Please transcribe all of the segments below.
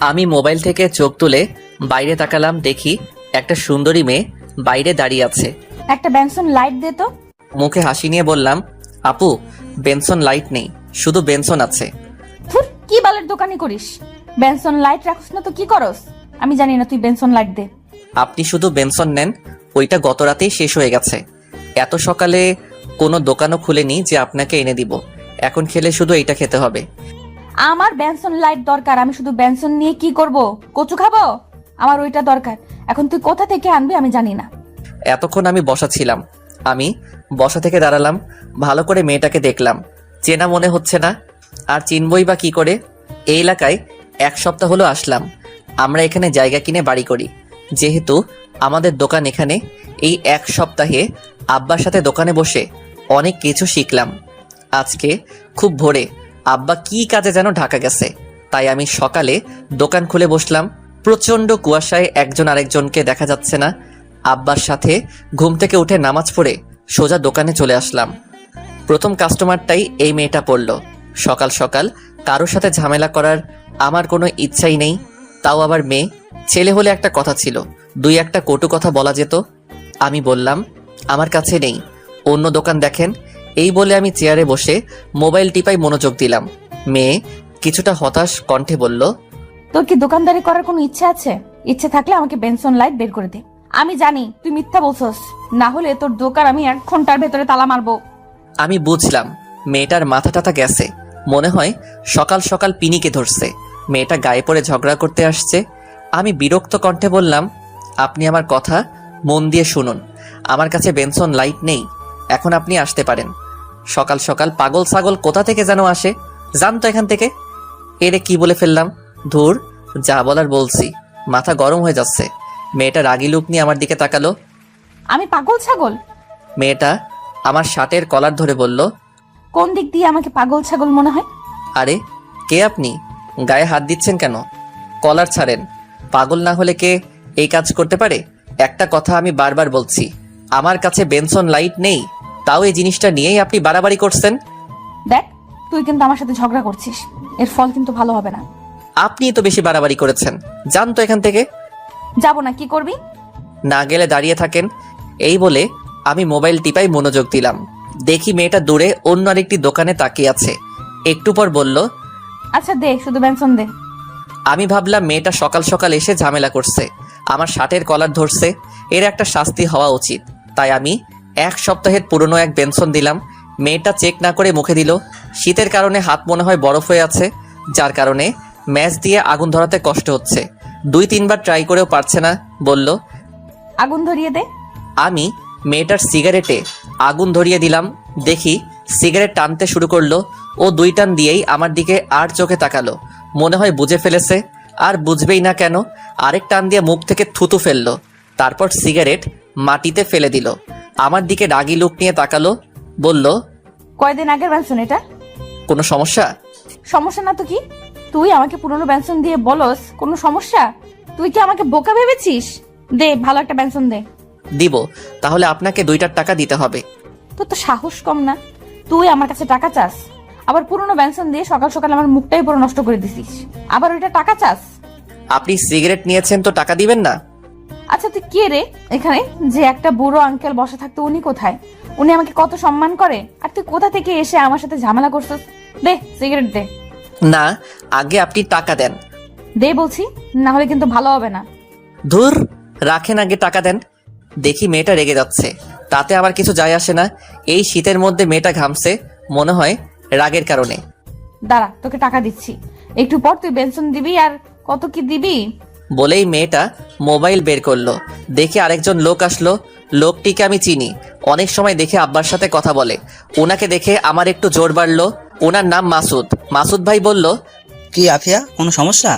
আমি মোবাইল থেকে চোখ তুলে বাইরে তাকালাম, দেখি একটা সুন্দরী মেয়ে বাইরে দাঁড়িয়ে আছে। একটা বেনসন লাইট দে তো। মুখে হাসি নিয়ে বললাম, আপু বেনসন লাইট নেই, শুধু বেনসন আছে। ধুর, কি বালের দোকানি করিস? বেনসন লাইট রাখছ না তো কি করস? আমি জানি না, তুই বেনসন লাইট দে। আপনি শুধু বেনসন নেন, ওইটা গত রাতেই শেষ হয়ে গেছে। এত সকালে কোনো দোকানও খুলেনি যে আপনাকে এনে দিব। এখন খেলে শুধু এইটা খেতে হবে। আমার বেনসন লাইট দরকার। আমি শুধু বেনসন নিয়ে কি করব? কচু খাবো? আমার ওইটা দরকার। এখন তুই কোথা থেকে আনবি আমি জানি না। এতক্ষণ আমি বসা ছিলাম। আমি বসা থেকে দাঁড়ালাম, ভালো করে মেয়েটাকে দেখলাম। চেনা মনে হচ্ছে না, আর চিনবই বা কি করে? এই এলাকায় 1 সপ্তাহ হলো আসলাম। আমরা এখানে জায়গা কিনে বাড়ি করি। যেহেতু আমাদের দোকান এখানে, এই 1 সপ্তাহে আব্বার সাথে দোকানে বসে অনেক কিছু শিখলাম। আজকে খুব ভোরে আব্বা কি কাজে যেন ঢাকা গেছে, তাই আমি সকালে দোকান খুলে বসলাম। প্রচণ্ড কুয়াশায় একজন আরেকজনকে দেখা যাচ্ছে না। আব্বার সাথে ঘুম থেকে উঠে নামাজ পড়ে সোজা দোকানে চলে আসলাম। প্রথম কাস্টমারটাই এই মেয়েটা পড়ল। সকাল সকাল কারোর সাথে ঝামেলা করার আমার কোনো ইচ্ছাই নেই, তাও আবার মেয়ে। ছেলে হলে একটা কথা ছিল, 2-1টা কটু কথা বলা যেত। আমি বললাম, আমার কাছে নেই, অন্য দোকান দেখেন। এই বলে আমি চেয়ারে বসে মোবাইল টিপাই মনোযোগ দিলাম। মেয়ে কিছুটা হতাশ কণ্ঠে বলল, তোর কি দোকানদারি করার কোনো ইচ্ছে আছে? ইচ্ছে থাকলে আমাকে বেনসন লাইট বের করে দে। আমি জানি তুই মিথ্যা বলছস, না হলে তোর দোকান আমি 1 ঘন্টার ভেতরে তালা মারবো। আমি বুঝলাম মেয়েটার মাথা টাথা গেছে, মনে হয় সকাল সকাল পিনিকে ধরছে। মেয়েটা গায়ে পড়ে ঝগড়া করতে আসছে। আমি বিরক্ত কণ্ঠে বললাম, আপনি আমার কথা মন দিয়ে শুনুন। আমার কাছে বেনসন লাইট নেই, এখন আপনি আসতে পারেন। সকাল সকাল পাগল ছাগল কোথা থেকে যেন আসে, জান তো এখান থেকে। এরে কি বলে ফেললাম, ধুর, যা বলার বলছি। মাথা গরম হয়ে যাচ্ছে। মেয়েটা রাগী লুক নিয়ে আমার দিকে তাকালো। আমি পাগল ছাগল? মেয়েটা আমার শার্টের কলার ধরে বলল, কোন দিক দিয়ে আমাকে পাগল ছাগল মনে হয়? আরে কে আপনি? গায়ে হাত দিচ্ছেন কেন? কলার ছাড়েন। পাগল না হলে কে এই কাজ করতে পারে? একটা কথা আমি বারবার বলছি, আমার কাছে বেনসন লাইট নেই, তাও এই জিনিসটা নিয়েই আপনি বাড়াবাড়ি করছেন। দেখ, তুই কিন্তু আমার সাথে ঝগড়া করছিস, এর ফল কিন্তু ভালো হবে না। আপনি তো বেশি বাড়াবাড়ি করেছেন, যান তো এখান থেকে। যাবো না, কি করবি? না গেলে দাঁড়িয়ে থাকেন। এই বলে আমি মোবাইল টিপাই মনোযোগ দিলাম। দেখি মেয়েটা দূরে অন্য আরেকটি দোকানে তাকিয়ে আছে। একটু পর বলল, আচ্ছা দে, শুধু বেনসন দে। আমি ভাবলাম মেয়েটা সকাল সকাল এসে ঝামেলা করছে, আমার শার্টের কলার ধরছে, এর একটা শাস্তি হওয়া উচিত। তাই আমি 1 সপ্তাহের পুরনো এক বেনসন দিলাম। মেয়েটা চেক না করে মুখে দিল। শীতের কারণে হাত মনে হয় বরফ হয়ে আছে, যার কারণে ম্যাচ দিয়ে আগুন ধরাতে কষ্ট হচ্ছে। 2-3 বার ট্রাই করেও পারছে না। বলল, আগুন ধরিয়ে দে। আমি মেয়েটার সিগারেটে আগুন ধরিয়ে দিলাম। দেখি সিগারেট টানতে শুরু করলো। ও 2 টান দিয়েই আমার দিকে আর চোখে তাকালো। মনে হয় বুঝে ফেলেছে, আর বুঝবেই না কেন। আরেক টান দিয়ে মুখ থেকে থুতু ফেললো, তারপর সিগারেট মাটিতে ফেলে দিল। আমার দিকে রাগী লুক নিয়ে তাকালো, বলল, কয়দিন আগের বেনসন এটা। কোনো সমস্যা? সমস্যা না তো কি? তুই আমাকে পুরনো বেনসন দিয়ে বলস কোনো সমস্যা? তুই কি আমাকে বোকা ভেবেছিস? দে, ভালো একটা বেনসন দে। দিব, তাহলে আপনাকে 2টার টাকা দিতে হবে। তোর তো সাহস কম না, তুই আমার কাছে টাকা চাস? আবার পুরনো বেনসন দিয়ে সকাল সকাল আমার মুখটাই পুরো নষ্ট করে দিছিস, আবার ওইটা টাকা চাস? আপনি সিগারেট নিয়েছেন তো টাকা দিবেন না? আচ্ছা তুই কে রে এখানে? যে একটা বুড়ো আঙ্কেল বসে থাকতো, উনি কোথায়? উনি আমাকে কত সম্মান করে, আর তুই কোথা থেকে এসে আমার সাথে ঝামেলা করছিস? দে সিগারেট দে। না, আগে আপনি টাকা দেন। দে বলছি, না হলে কিন্তু ভালো হবে না। ধুর, রাখেন, আগে টাকা দেন। দেখি মেয়েটা রেগে যাচ্ছে, তাতে আমার কিছু যায় আসে না। এই শীতের মধ্যে মেয়েটা ঘামছে, মনে হয় রাগের কারণে। দাঁড়া, তোকে টাকা দিচ্ছি, একটু পর তুই বেনসন দিবি। আর কত কি দিবি? বলেই মেয়েটা মোবাইল বের করলো। দেখে আরেকজন লোক আসলো। লোকটিকে আমি চিনি, অনেক সময় দেখে আব্বার সাথে কথা বলে। ওনাকে দেখে আমার একটু জোর বাড়লো। ওনার নাম মাসুদ। মাসুদ ভাই বলল, কি আফিয়া, কোনো সমস্যা?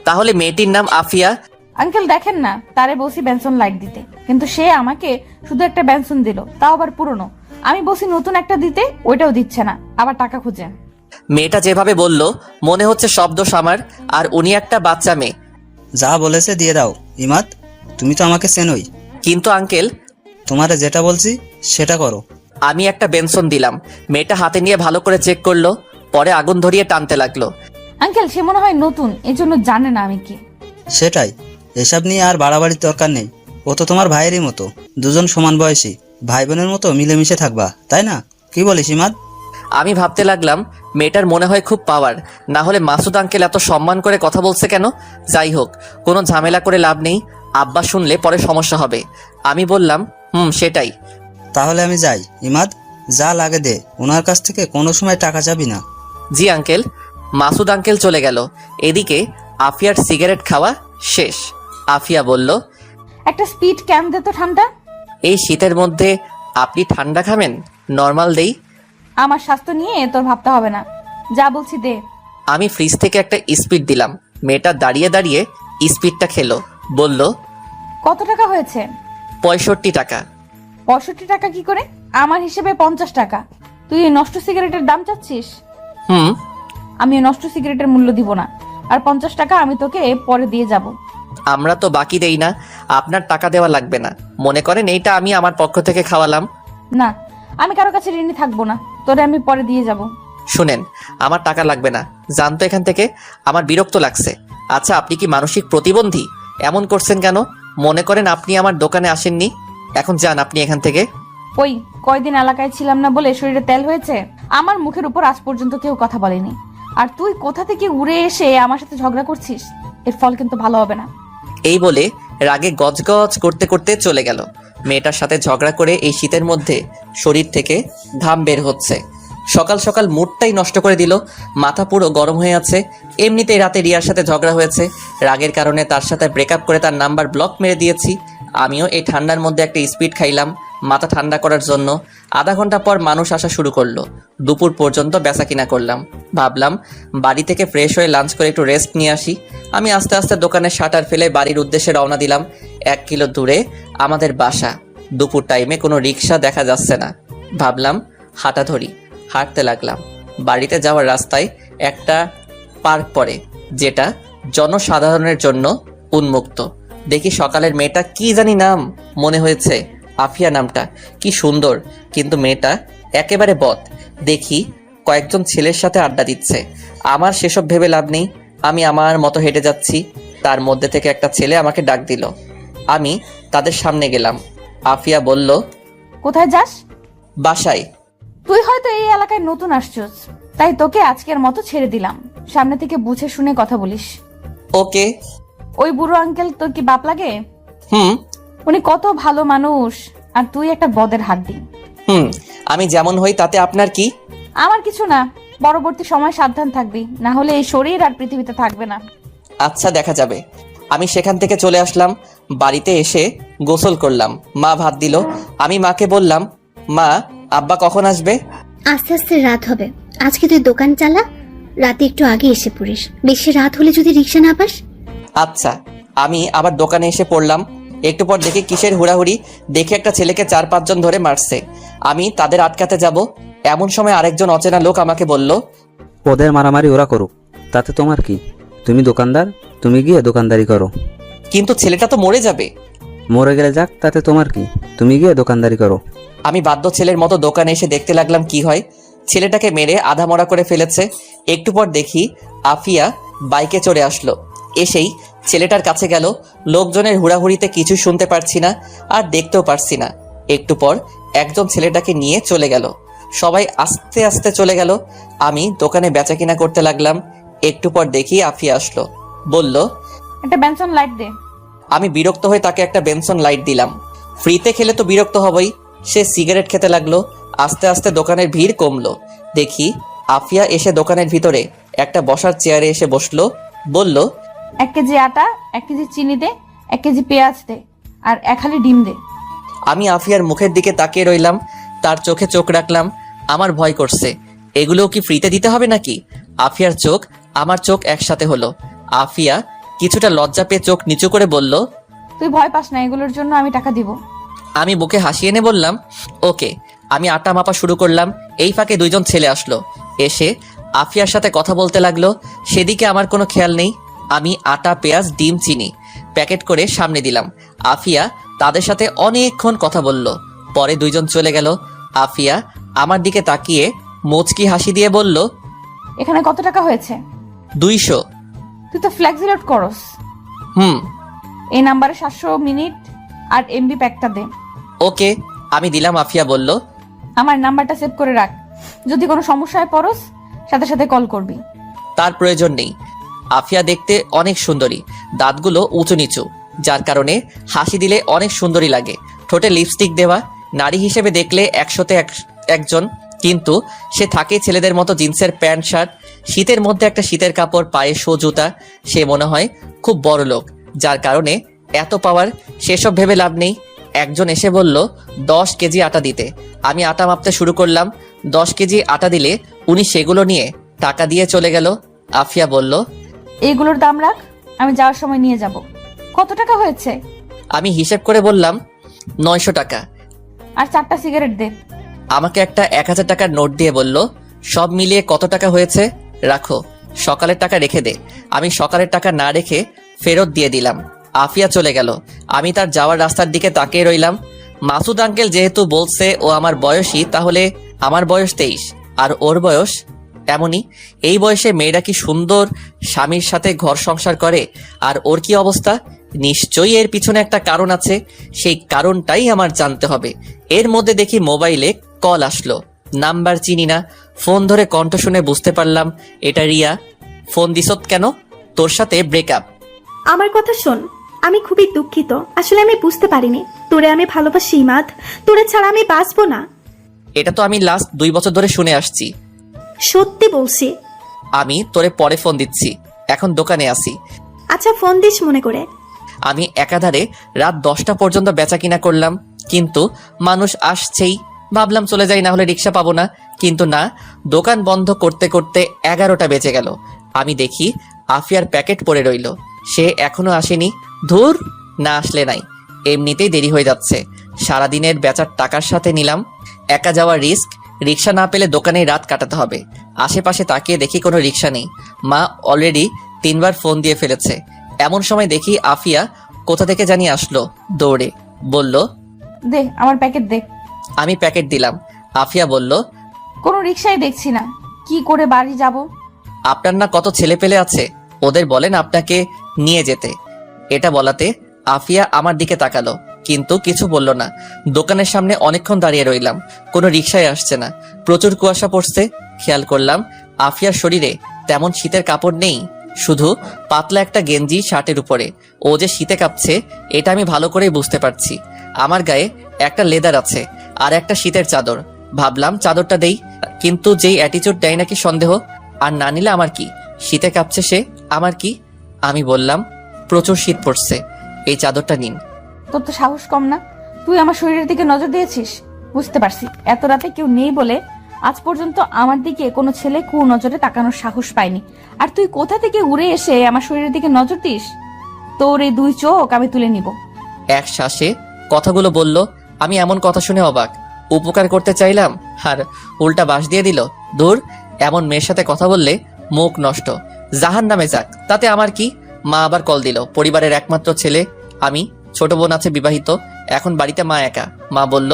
তাহলে মেয়েটির নাম আফিয়া। আঙ্কেল দেখেন না, তারে বলছি বেনসন লাইট দিতে, কিন্তু সে আমাকে শুধু একটা বেনসন দিল, তাও আবার পুরনো। আমি বলছি নতুন একটা দিতে, ওইটাও দিচ্ছে না, আবার টাকা খুঁজে। মেয়েটা যেভাবে বলল মনে হচ্ছে শব্দ আমার, আর উনি একটা বাচ্চা মেয়ে। যা বলেছে দিয়ে দাও। ইমাদ, তুমি তো আমাকে চেনোই। কিন্তু আঙ্কেল, তোমারে যেটা বলছি সেটা করো। আমি একটা বেনসন দিলাম। মেয়েটা হাতে নিয়ে ভালো করে চেক করলো, পরে আগুন ধরিয়ে টানতে লাগলো। আঙ্কেল সে মনে হয় নতুন, এজন্য জানে না আমি কি। সেটাই, এসব নিয়ে আর বাড়াবাড়ির দরকার নেই। ও তো তোমার ভাইয়েরই মতো, দুজন সমান বয়সী, ভাই বোনের মতো মিলেমিশে থাকবা, তাই না? কি বলিস ইমাদ? আমি ভাবতে লাগলাম মেয়েটার মনে হয় খুব পাওয়ার, না হলে মাসুদ আঙ্কেল এত সম্মান করে কথা বলছে কেন? যাই হোক, কোনো ঝামেলা করে লাভ নেই, আব্বা শুনলে পরে সমস্যা হবে। আমি বললাম সেটাই। তাহলে আমি যাই ইমাদ, যা লাগে দে, ওনার কাছ থেকে কোনো সময় টাকা চাবি না। জি আঙ্কেল। মাসুদ আঙ্কেল চলে গেল। এদিকে আফিয়ার সিগারেট খাওয়া শেষ। আফিয়া বলল, একটা স্পিড ক্যান দে তো ঠান্ডা। এই শীতের মধ্যে আপনি ঠান্ডা খাবেন? নর্মাল দেই। আমার স্বাস্থ্য নিয়ে তোর ভাবতে হবে না, যা বলছি দে। আমি ফ্রিজ থেকে একটা স্পিড দিলাম। মেয়েটা দাঁড়িয়ে দাঁড়িয়ে স্পিডটা খেলো। বলল, কত টাকা হয়েছে? 65 টাকা। 65 টাকা কি করে? আমার হিসেবে 50 টাকা। তুই এই নষ্ট সিগারেটের দাম চাচ্ছিস? হুম। আমি এই নষ্ট সিগারেটের মূল্য দিব না, আর 50 টাকা আমি তোকে পরে দিয়ে যাব। আমরা তো বাকি দেই না, আপনার টাকা দেওয়া লাগবে না। মনে করেন এইটা আমি আমার পক্ষ থেকে খাওয়ালাম। না, আমি কারো কাছে ঋণী থাকবো না, তোরে আমি পরে দিয়ে যাব। শুনেন, আমার টাকা লাগবে না, জানতো এখান থেকে। আমার বিরক্ত লাগছে। আচ্ছা, আপনি কি মানসিক প্রতিবন্ধী? এমন করছেন কেন? মনে করেন আপনি আমার দোকানে আসেননি। এখন যান আপনি এখান থেকে। ওই কয়দিন এলাকায় ছিলাম না বলে শরীরে তেল হয়েছে? আমার মুখের উপর আজ পর্যন্ত কেউ কথা বলেনি, আর তুই কোথা থেকে উড়ে এসে আমার সাথে ঝগড়া করছিস? এর ফল কিন্তু ভালো হবে না। এই বলে রাগে গজগজ করতে করতে চলে গেল। মেয়েটার সাথে ঝগড়া করে এই শীতের মধ্যে শরীর থেকে ঘাম বের হচ্ছে। সকাল সকাল মুডটাই নষ্ট করে দিল। মাথা পুরো গরম হয়ে আছে। এমনিতেই রাতে রিয়ার সাথে ঝগড়া হয়েছে। রাগের কারণে তার সাথে ব্রেকআপ করে তার নাম্বার ব্লক মেরে দিয়েছি। আমিও এই ঠান্ডার মধ্যে একটা স্পিড খাইলাম মাথা ঠান্ডা করার জন্য। আধা ঘন্টা পর মানুষ আসা শুরু করলো। দুপুর পর্যন্ত বেচা কিনা করলাম। ভাবলাম বাড়ি থেকে ফ্রেশ হয়ে লাঞ্চ করে একটু রেস্ট নিয়ে আসি। আমি আস্তে আস্তে দোকানের শাটার ফেলে বাড়ির উদ্দেশ্যে রওনা দিলাম। 1 কিলো দূরে আমাদের বাসা। দুপুর টাইমে কোনো রিক্সা দেখা যাচ্ছে না। ভাবলাম হাঁটা ধরি। হাঁটতে লাগলাম। বাড়িতে যাওয়ার রাস্তায় একটা পার্ক পড়ে, যেটা জনসাধারণের জন্য উন্মুক্ত। দেখি সকালের মেয়েটা, কি জানি নাম, মনে হয়েছে আফিয়া নামটা। কি সুন্দর, কিন্তু মেয়েটা একেবারে বদ। দেখি কয়েকজন ছেলের সাথে আড্ডা দিচ্ছে। আমার সেসব ভেবে লাভ নেই। আমি আমার মতো হেঁটে যাচ্ছি। তার মধ্যে থেকে একটা ছেলে আমাকে ডাক দিল। আমি তাদের সামনে গেলাম। আফিয়া বলল, কোথায় যাস? বাসায়। তুই হয়তো এই এলাকায় নতুন আসছিস, তাই তোকে আজকের মতো ছেড়ে দিলাম। সামনে থেকে বুঝে শুনে কথা বলিস। ওকে। ওই বুড়ো আঙ্কেল তোর কি বাপ লাগে? হুম। উনি কত ভালো মানুষ, আর তুই একটা বদের হাড্ডি। আমি যেমন হই তাতে আপনার কি? আমার কিছু না, পরবর্তী সময় সাবধান থাকবি, না হলে এই শরীর আর পৃথিবীতে থাকবে না। আচ্ছা, দেখা যাবে। আমি সেখান থেকে চলে আসলাম। বাড়িতে এসে গোসল করলাম। মা ভাত দিল। আমি মাকে বললাম, মা, আব্বা কখন আসবে? আস্তে আস্তে রাত হবে, আজকে তুই দোকান চালা, রাতে একটু আগে এসে পড়িস। বেশি রাত হলে যদি রিক্সা না পাস। আচ্ছা। আমি আবার দোকানে এসে পড়লাম। একটু পর দেখি কিসের হুড়াহুড়ি। দেখে একটা ছেলেকে 4-5 জন ধরে মারছে। আমি তাদের আটকাতে যাব, এমন সময় আরেকজন অচেনা লোক আমাকে বলল, ওদের মারামারি ওরা করুক, তাতে তোমার কি? তুমি দোকানদার, তুমি গিয়ে দোকানদারি করো। কিন্তু ছেলেটা তো মরে যাবে। মরে গেলে যাক, তাতে তোমার কি? তুমি গিয়ে দোকানদারি করো। আমি বাধ্য ছেলের মতো দোকানে এসে দেখতে লাগলাম কি হয়। ছেলেটাকে মেরে আধা মরা করে ফেলেছে। একটু পর দেখি আফিয়া বাইকে চড়ে আসলো। এসেই ছেলেটার কাছে গেল। লোকজনের হুড়াহুড়িতে কিছু শুনতে পারছি না, আর দেখতেও পারছি না। একটু পর একজন ছেলেটাকে নিয়ে চলে গেল। সবাই আস্তে আস্তে চলে গেল। আমি দোকানে বেচাকিনা করতে লাগলাম। একটু পর দেখি আফিয়া আসলো। বলল, একটা বেনসন লাইট দে। আমি বিরক্ত হয়ে তাকে একটা বেনসন লাইট দিলাম। ফ্রিতে খেলে তো বিরক্ত হবই। সে সিগারেট খেতে লাগলো। আস্তে আস্তে দোকানের ভিড় কমলো। দেখি আফিয়া এসে দোকানের ভিতরে একটা বসার চেয়ারে এসে বসলো। বলল, 1 কেজি আটা, 1 কেজি চিনি দে, 1 কেজি পেঁয়াজ দে, আর 1 হালি ডিম দে। আমি আফিয়ার মুখের দিকে তাকিয়ে রইলাম। তার চোখে চোখ রাখলাম। আমার ভয় করছে, এগুলোও কি ফ্রিতে দিতে হবে নাকি? আফিয়ার চোখ আমার চোখ একসাথে হলো। আফিয়া কিছুটা লজ্জা পেয়ে চোখ নিচু করে বলল, তুই ভয় পাস না, এগুলোর জন্য আমি টাকা দিব। আমি বুকে হাসি এনে বললাম, ওকে। আমি আটা মাপা শুরু করলাম। এই ফাঁকে 2 জন ছেলে আসলো। এসে আফিয়ার সাথে কথা বলতে লাগলো। সেদিকে আমার কোনো খেয়াল নেই। আমি আটা, পেঁয়াজ, ডিম, চিনি প্যাকেট করে সামনে দিলাম। আফিয়া তাদের সাথে অনেকক্ষণ কথা বলল। পরে 2 জন চলে গেল। আফিয়া আমার দিকে তাকিয়ে মুচকি হাসি দিয়ে বলল, এখানে কত টাকা হয়েছে? 200। তুই তো ফ্লেক্সিলোড করস। হুম। এই নাম্বারে 700 মিনিট আর এমবি প্যাকটা দে। ওকে, আমি দিলাম। আফিয়া বলল, আমার নাম্বারটা সেভ করে রাখ, যদি কোনো সমস্যায় পড়স সাথে সাথে কল করবি। তার প্রয়োজন নেই। আফিয়া দেখতে অনেক সুন্দরী, দাঁতগুলো উঁচু নিচু, যার কারণে হাসি দিলে অনেক সুন্দরী লাগে। ঠোঁটে লিপস্টিক দেওয়া, নারী হিসেবে দেখলে 100-তে 1 কিন্তু সে থাকে ছেলেদের মতো জিন্সের প্যান্ট শার্ট, শীতের মধ্যে একটা শীতের কাপড়, পায়ে শো জুতা। সে মনে হয় খুব বড় লোক, যার কারণে এত পাওয়ার। সেসব ভেবে লাভ নেই। একজন এসে বলল 10 কেজি আটা দিতে। আমি আটা মাপতে শুরু করলাম। 10 কেজি আটা দিলে উনি সেগুলো নিয়ে টাকা দিয়ে চলে গেল। আফিয়া বলল, এইগুলোর দাম রাখ, আমি যাওয়ার সময় নিয়ে যাব। কত টাকা হয়েছে? আমি হিসেব করে বললাম 900 টাকা। আর 4টা সিগারেট দে। আমাকে একটা 1000 টাকার নোট দিয়ে বলল, সব মিলিয়ে কত টাকা হয়েছে রাখো, সকালের টাকা রেখে দে। আমি সকালের টাকা না রেখে ফেরত দিয়ে দিলাম। আফিয়া চলে গেল। আমি তার যাওয়ার রাস্তার দিকে তাকিয়ে রইলাম। মাসুদ আঙ্কেল যেহেতু বলছে ও আমার বয়সী, তাহলে আমার বয়স 23 আর ওর বয়স এমনই। এই বয়সে মেয়েরা কি সুন্দর স্বামীর সাথে ঘর সংসার করে, আর ওর কি অবস্থা? নিশ্চয়ই এর পিছনে একটা কারণ আছে, সেই কারণটাই আমার জানতে হবে। এর মধ্যে দেখি মোবাইলে কল আসলো। নাম্বার চিনি না, ফোন ধরে কণ্ঠ শুনে বুঝতে পারলাম এটা রিয়া। ফোন দিছত কেন? তোর সাথে ব্রেকআপ। আমার কথা শোন, আমি খুবই দুঃখিত। আসলে আমি বুঝতে পারিনি তোরে আমি ভালোবাসি ইমাদ, তোরে ছাড়া আমি বাঁচবো না। এটা তো আমি লাস্ট 2 বছর ধরে শুনে আসছি। সত্যি বলছি। আমি তোরে পরে ফোন দিচ্ছি, এখন দোকানে আসি। আচ্ছা, ফোন দিস মনে করে। আমি একাধারে রাত 10টা পর্যন্ত বেচা কিনা করলাম, কিন্তু মানুষ আসছেই। ভাবলাম চলে যাই, না হলে রিক্সা পাবো না। কিন্তু না, দোকান বন্ধ করতে করতে 11টা বেজে গেল। আমি দেখি আফিয়ার প্যাকেট পড়ে রইল, সে এখনো আসেনি। ধুর, না আসলে নাই, এমনিতেই দেরি হয়ে যাচ্ছে। সারাদিনের বেচার টাকার সাথে নিলাম একা যাওয়ার রিস্ক। রিক্সা না পেলে দোকানেই রাত কাটাতে হবে। আশেপাশে তাকিয়ে দেখি কোনো রিক্সা নেই। মা অলরেডি 3বার ফোন দিয়ে ফেলেছে। এমন সময় দেখি আফিয়া কোথা থেকে জানি আসলো দৌড়ে, বলল, দে আমার প্যাকেট দে। আমি প্যাকেট দিলাম। আফিয়া বলল, কোনো রিক্সাই দেখছি না, কি করে বাড়ি যাব? আপনার না কত ছেলে পেলে আছে, ওদের বলেন আপনাকে নিয়ে যেতে। এটা বলাতে আফিয়া আমার দিকে তাকালো, কিন্তু কিছু বলল না। দোকানের সামনে অনেকক্ষণ দাঁড়িয়ে রইলাম, কোনো রিক্সায় আসছে না। প্রচুর কুয়াশা পড়ছে। খেয়াল করলাম আফিয়ার শরীরে তেমন শীতের কাপড় নেই, শুধু পাতলা একটা গেঞ্জি শার্টের উপরে। ও যে শীতে কাঁপছে এটা আমি ভালো করেই বুঝতে পারছি। আমার গায়ে একটা লেদার আছে আর একটা শীতের চাদর। ভাবলাম চাদরটা দেই, কিন্তু যেই অ্যাটিচিউড দেয় নাকি সন্দেহ। আর না নিলে আমার কি, শীতে কাঁপছে সে, আমার কি? আমি বললাম, প্রচুর শীত পড়ছে, এই চাদরটা নিন। তোর তো সাহস কম না, তুই আমার শরীরের দিকে নজর দিয়েছিস। বুঝতে পারছি এত রাতে কেউ নেই বলে আজ পর্যন্ত আমার দিকে কোনো ছেলে নজরে তাকানোর সাহস পায়নি। আর তুই কোথা থেকে উড়ে এসে আমার শরীরের দিকে নজর দিস? তোর এই 2 চোখ আমি তুলে নিব। এক শ্বাসে কথাগুলো বলল। আমি এমন কথা শুনে অবাক। উপকার করতে চাইলাম আর উল্টা বাঁশ দিয়ে দিল। দূর, এমন মেয়ের সাথে কথা বললে মুখ নষ্ট, জাহান নামে যাক, তাতে আমার কি? মা আবার কল দিল। পরিবারের একমাত্র ছেলে আমি, ছোট বোন আছে বিবাহিত। এখন বাড়িতে মা একা। মা বলল,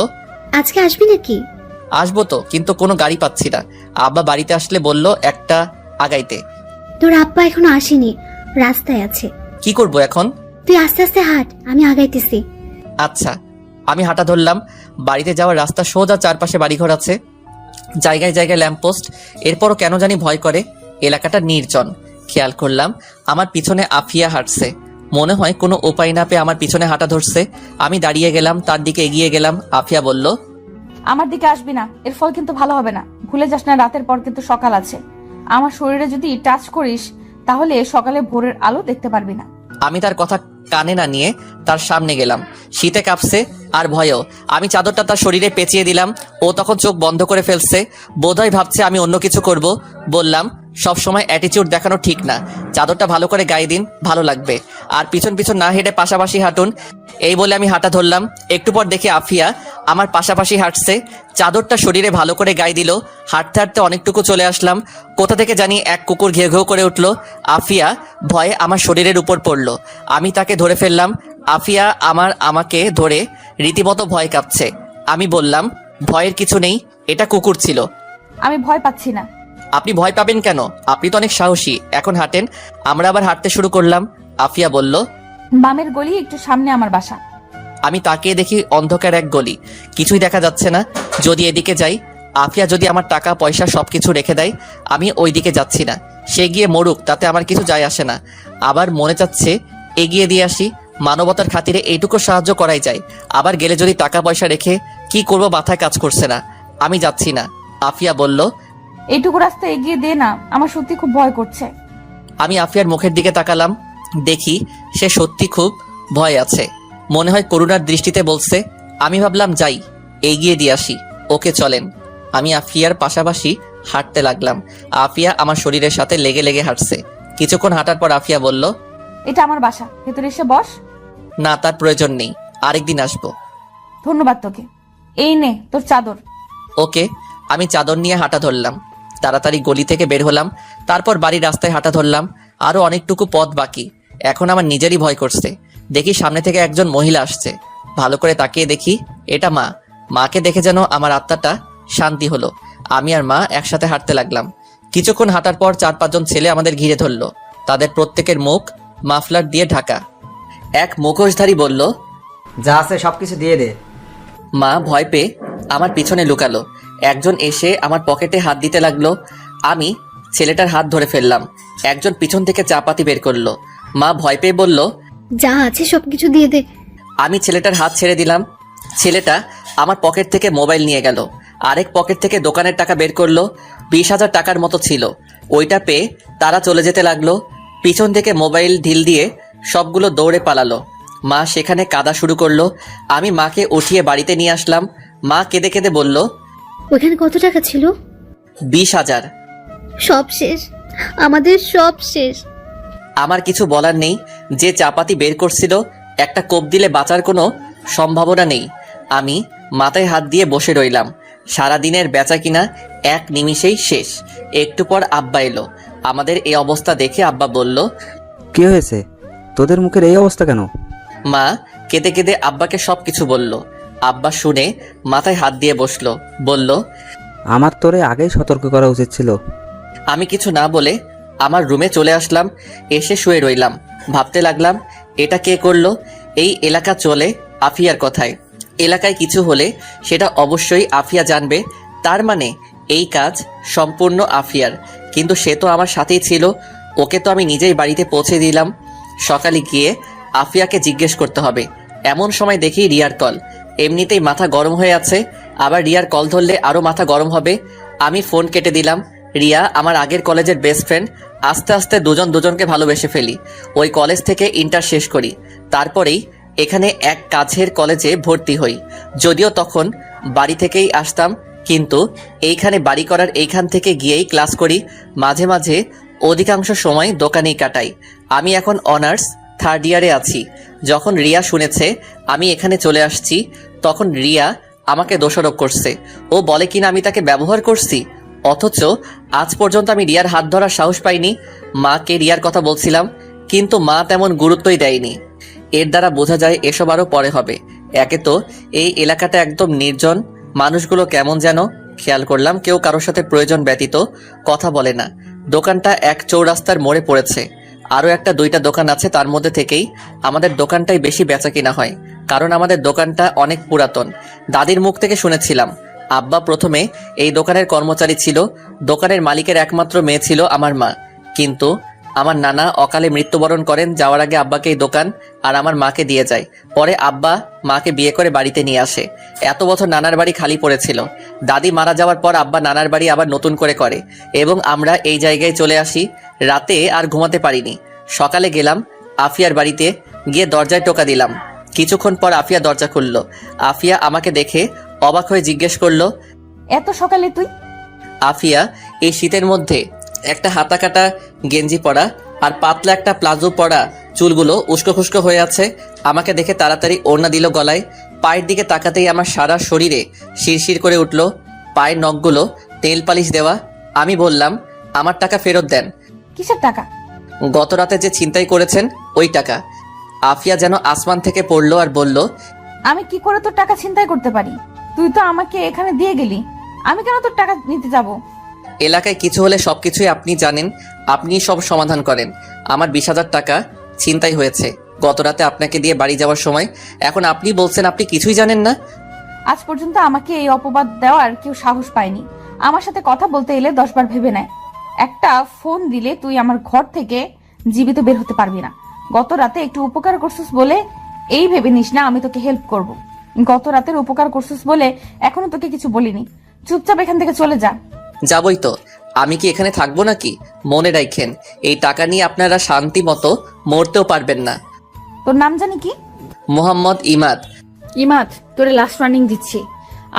আজকে আসবি নাকি? আসবো তো, কিন্তু কোনো গাড়ি পাচ্ছি না। আব্বা বাড়িতে আসলে বলল একটা আগাইতে। তোর আব্বা এখনো আসেনি, রাস্তায় আছে। কি করব এখন? তুই আস্তে আস্তে হাঁট, আমি আগাইতেছি। আচ্ছা। আমি হাঁটা ধরলাম। বাড়িতে যাওয়ার রাস্তা সোজা, চারপাশে বাড়িঘর আছে, জায়গায় জায়গায় ল্যাম্পপোস্ট। এরপরও কেন জানি ভয় করে। এলাকাটা নির্জন। খেয়াল করলাম আমার পিছনে আফিয়া হাঁটছে। মনে হয় কোনো উপায় না পেয়ে আমার পিছনে হাঁটা ধরছে। আমি দাঁড়িয়ে গেলাম, তার দিকে এগিয়ে গেলাম। আফিয়া বলল, আমার দিকে আসবি না, এর ফল কিন্তু ভালো হবে না। ভুলে যাস না রাতের পর কিন্তু সকাল আছে। আমার শরীরে যদি টাচ করিস তাহলে সকালে ভোরের আলো দেখতে পারবি না। আমি তার কথা কানে না নিয়ে তার সামনে গেলাম। শীতে কাঁপছে আর ভয়েও। আমি চাদরটা তার শরীরে পেঁচিয়ে দিলাম। ও তখন চোখ বন্ধ করে ফেলছে, বোধহয় ভাবছে আমি অন্য কিছু করব। বললাম, সব সময় অ্যাটিটিউড দেখানো ঠিক না, চাদরটা ভালো করে গায়ে দিন, ভালো লাগবে। আর পিছন পিছন না হেঁটে পাশাপাশি হাঁটুন। এই বলে আমি হাঁটা ধরলাম। একটু পর দেখে আফিয়া আমার পাশাপাশি হাঁটছে, চাদরটা শরীরে ভালো করে গায়ে দিল। হাঁটতে হাঁটতে অনেকটুকু চলে আসলাম। কোথা থেকে জানি এক কুকুর ঘেউ ঘেউ করে উঠল। আফিয়া ভয়ে আমার শরীরের উপর পড়ল। আমি তাকে ধরে ফেললাম। আফিয়া আমাকে ধরে রীতিমতো ভয় কাঁপছে। আমি বললাম, ভয়ের কিছু নেই, এটা কুকুর ছিল। আমি ভয় পাচ্ছি না। আপনি ভয় পাবেন কেন? আপনি তো অনেক সাহসী। এখন হাঁটেন। আমরা আবার হাঁটতে শুরু করলাম। আফিয়া বলল, বামের গলি একটু সামনে আমার বাসা। আমি তাকিয়ে দেখি অন্ধকার এক গলি, কিছুই দেখা যাচ্ছে না। যদি এদিকে যাই, আফিয়া যদি আমার টাকা পয়সা সবকিছু রেখে দেয়, আমি ওই দিকে যাচ্ছি না। সে গিয়ে মরুক, তাতে আমার কিছু যায় আসে না। আবার মনে চাচ্ছে এগিয়ে দিয়ে আসি, মানবতার খাতিরে এইটুকু সাহায্য করাই যায়। আবার গেলে যদি টাকা পয়সা রেখে কি করব মাথায় কাজ করছে না। আমি যাচ্ছি না। আফিয়া বলল, এইটুকু রাস্তা এগিয়ে দে না, আমার সত্যি খুব ভয় করছে। আমি আফিয়ার মুখের দিকে তাকালাম, দেখি সে সত্যি খুব ভয় আছে। মনে হয় করুণার দৃষ্টিতে বলছে। আমি ভাবলাম যাই, এগিয়ে দিয়ে আসি। ওকে চলেন। আমি আফিয়ার পাশাপাশি হাঁটতে লাগলাম। আফিয়া আমার শরীরের সাথে লেগে লেগে হাঁটছে। কিছুক্ষণ হাঁটার পর আফিয়া বলল, এটা আমার বাসা, ভেতরে এসে বস। না, তার প্রয়োজন নেই, আরেকদিন আসবো। ধন্যবাদ তোকে। এই নে তোর চাদর। ওকে। আমি চাদর নিয়ে হাঁটা ধরলাম। তাড়াতাড়ি গলি থেকে বের হলাম। তারপর বাড়ির রাস্তায় হাঁটা ধরলাম। আরো অনেকটুকু পথ বাকি। এখন আমার নিজেরই ভয় করছে। দেখি সামনে থেকে একজন মহিলা আসছে। ভালো করে তাকিয়ে দেখি এটা মা। মাকে দেখে যেন আমার আত্মাটা শান্তি হলো। আমি আর মা একসাথে হাঁটতে লাগলাম। কিছুক্ষণ হাঁটার পর 4-5 জন ছেলে আমাদের ঘিরে ধরলো। তাদের প্রত্যেকের মুখ মাফলার দিয়ে ঢাকা। এক মুখোশধারী বলল, যা আছে সবকিছু দিয়ে দে। মা ভয় পেয়ে আমার পিছনে লুকালো। একজন এসে আমার পকেটে হাত দিতে লাগলো। আমি ছেলেটার হাত ধরে ফেললাম। একজন পিছন থেকে চাপাতি বের করলো। মা ভয় পেয়ে বলল, যা আছে সবকিছু দিয়ে দে। আমি ছেলেটার হাত ছেড়ে দিলাম। ছেলেটা আমার পকেট থেকে মোবাইল নিয়ে গেল। আরেক পকেট থেকে দোকানের টাকা বের করলো। 20,000 টাকার মতো ছিল। ওইটা পেয়ে তারা চলে যেতে লাগলো। পিছন থেকে মোবাইল ঢিল দিয়ে সবগুলো দৌড়ে পালালো। মা সেখানে কাঁদা শুরু করলো। আমি মাকে উঠিয়ে বাড়িতে নিয়ে আসলাম। মা কেঁদে কেঁদে বলল, ওখানে কত টাকা ছিল? 20,000। সব শেষ, আমাদের সব শেষ। আমার কিছু বলার নেই। যে চাপাতি বের করছিল একটা কোপ দিলে বাঁচার কোনো সম্ভাবনা নেই। আমি মাথায় হাত দিয়ে বসে রইলাম। সারাদিনের বেচা কিনা এক নিমিষেই শেষ। একটু পর আব্বা এলো। আমাদের এই অবস্থা দেখে আব্বা বলল, কি হয়েছে? তোদের মুখের এই অবস্থা কেন? মা কেঁদে কেঁদে আব্বাকে সবকিছু বলল। আব্বা শুনে মাথায় হাত দিয়ে বসলো। বলল, আমার তোরে আগেই সতর্ক করা উচিত ছিল। আমি কিছু না বলে আমার রুমে চলে আসলাম। এসে শুয়ে রইলাম। ভাবতে লাগলাম এটা কে করলো। এই এলাকা চলে আফিয়ার কথায়। এলাকায় কিছু হলে সেটা অবশ্যই আফিয়া জানবে। তার মানে এই কাজ সম্পূর্ণ আফিয়ার। কিন্তু সে তো আমার সাথেই ছিল। ওকে তো আমি নিজেই বাড়িতে পৌঁছে দিলাম। সকালে গিয়ে আফিয়াকে জিজ্ঞেস করতে হবে। এমন সময় দেখি রিয়ার কল। এমনিতেই মাথা গরম হয়ে আছে, আবার রিয়ার কল ধরলে আরও মাথা গরম হবে। আমি ফোন কেটে দিলাম। রিয়া আমার আগের কলেজের বেস্ট ফ্রেন্ড। আস্তে আস্তে দুজন দুজনকে ভালোবেসে ফেলি। ওই কলেজ থেকে ইন্টার শেষ করি। তারপরেই এখানে এক কাছের কলেজে ভর্তি হই। যদিও তখন বাড়ি থেকেই আসতাম, কিন্তু এইখানে বাড়ি করার এইখান থেকে গিয়েই ক্লাস করি। মাঝে মাঝে অধিকাংশ সময় দোকানেই কাটাই। আমি এখন অনার্স 3rd ইয়ারে আছি। যখন রিয়া শুনেছে আমি এখানে চলে আসছি, তখন রিয়া আমাকে দোষারোপ করছে। ও বলে কিনা আমি তাকে ব্যবহার করছি। অথচ আজ পর্যন্ত আমি রিয়ার হাত ধরার সাহস পাইনি। মাকে রিয়ার কথা বলছিলাম, কিন্তু মা তেমন গুরুত্বই দেয়নি। এর দ্বারা বোঝা যায় এসব আরও পরে হবে। একে তো এই এলাকাটা একদম নির্জন। মানুষগুলো কেমন যেন। খেয়াল করলাম কেউ কারোর সাথে প্রয়োজন ব্যতীত কথা বলে না। দোকানটা এক চৌরাস্তার মোড়ে পড়েছে। আরও 1-2টা দোকান আছে, তার মধ্যে থেকেই আমাদের দোকানটাই বেশি বেচা কিনা হয়। কারণ আমাদের দোকানটা অনেক পুরাতন। দাদির মুখ থেকে শুনেছিলাম আব্বা প্রথমে এই দোকানের কর্মচারী ছিল। দোকানের মালিকের একমাত্র মেয়ে ছিল আমার মা। কিন্তু আমার নানা অকালে মৃত্যুবরণ করেন। যাওয়ার আগে আব্বাকে এই দোকান আর আমার মাকে দিয়ে যায়। পরে আব্বা মাকে বিয়ে করে বাড়িতে নিয়ে আসে। এত বছর নানার বাড়ি খালি পড়েছিল। দাদি মারা যাওয়ার পর আব্বা নানার বাড়ি আবার নতুন করে এবং আমরা এই জায়গায় চলে আসি। রাতে আর ঘুমাতে পারিনি। সকালে গেলাম আফিয়ার বাড়িতে, গিয়ে দরজায় টোকা দিলাম। কিছুক্ষণ পর আফিয়া দরজা খুলল। আফিয়া আমাকে দেখে অবাক হয়ে জিজ্ঞেস করলো, এত সকালে তুই? আফিয়া এই শীতের মধ্যে একটা হাতা কাটা গেঞ্জি পরা আর পাতলা একটা প্লাজো পরা, চুলগুলো উস্কো খুস্কো হয়ে আছে। আমাকে দেখে তাড়াতাড়ি ওড়না দিল গলায়। পায়ের দিকে তাকাতেই আমার সারা শরীরে শিরশির করে উঠল। পায়ের নখগুলো তেল পালিশ দেওয়া। আমি বললাম, আমার টাকা ফেরত দেন। কিসের টাকা? গত রাতে যে ছিনতাই করেছেন ওই টাকা। আফিয়া যেন আসমান থেকে পড়লো আর বলল, আমি কি করে তোর টাকা ছিনতাই করতে পারি? তুই তো আমাকে এখানে দিয়ে গেলি, আমি কেন তোর টাকা নিতে যাব? এলাকায় কিছু হলে সবকিছুই আপনি জানেন, আপনি সব সমাধান করেন। আমার 20,000 টাকা ছিনতাই হয়েছে গত রাতে আপনাকে দিয়ে বাড়ি যাওয়ার সময়। এখন আপনি বলছেন আপনি কিছুই জানেন না। আজ পর্যন্ত আমাকে এই অপবাদ দেওয়ার কেউ সাহস পায়নি। আমার সাথে কথা বলতে এলে 10 বার ভেবে নেয়। একটা ফোন দিলে তুই আমার ঘর থেকে জীবিত বের হতে পারবি না। গত রাতে একটু উপকার করছিস বলে এই ভেবে নিস না আমি তোকে হেল্প করব। গত রাতের উপকার করছিস বলে এখনো তোকে কিছু বলিনি। চুপচাপ এখান থেকে চলে যা। যাবই তো, আমি কি এখানে থাকবো নাকি? মনে রাখেন, এই টাকা নিয়ে আপনারা শান্তি মতো মরতেও পারবেন না। তোর নাম জানি কি? মোহাম্মদ ইমাদ। ইমাদ, তোরে লাস্ট ওয়ার্নিং দিচ্ছি,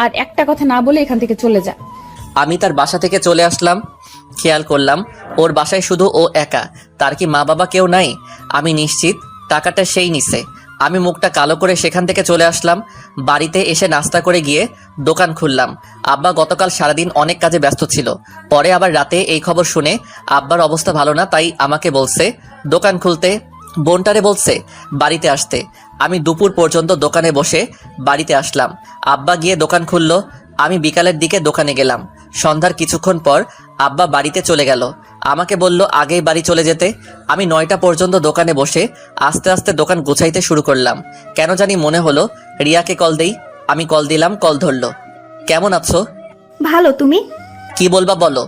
আর একটা কথা না বলে এখান থেকে চলে যা। আমি তার বাসা থেকে চলে আসলাম। খেয়াল করলাম ওর বাসায় শুধু ও একা, তার কি মা বাবা কেউ নাই? আমি নিশ্চিত টাকাটা সেই নিছে। আমি মুখটা কালো করে সেখান থেকে চলে আসলাম। বাড়িতে এসে নাস্তা করে গিয়ে দোকান খুললাম। আব্বা গতকাল সারাদিন অনেক কাজে ব্যস্ত ছিল। পরে আবার রাতে এই খবর শুনে আব্বার অবস্থা ভালো না, তাই আমাকে বলছে দোকান খুলতে, বোনটারে বলছে বাড়িতে আসতে। আমি দুপুর পর্যন্ত দোকানে বসে বাড়িতে আসলাম। আব্বা গিয়ে দোকান খুললো। আমি বিকালের দিকে দোকানে গেলাম। সন্ধ্যার কিছুক্ষণ পর আব্বা বাড়িতে চলে গেল। আমাকে বলল আগেই বাড়ি চলে যেতে। আমি 9টা পর্যন্ত দোকানে বসে আস্তে আস্তে দোকান গুছাইতে শুরু করলাম। কেন জানি মনে হলো রিয়াকে কল দেই। আমি কল দিলাম, কল ধরলো। কেমন আছো? ভালো, তুমি? কি বলবা বলো।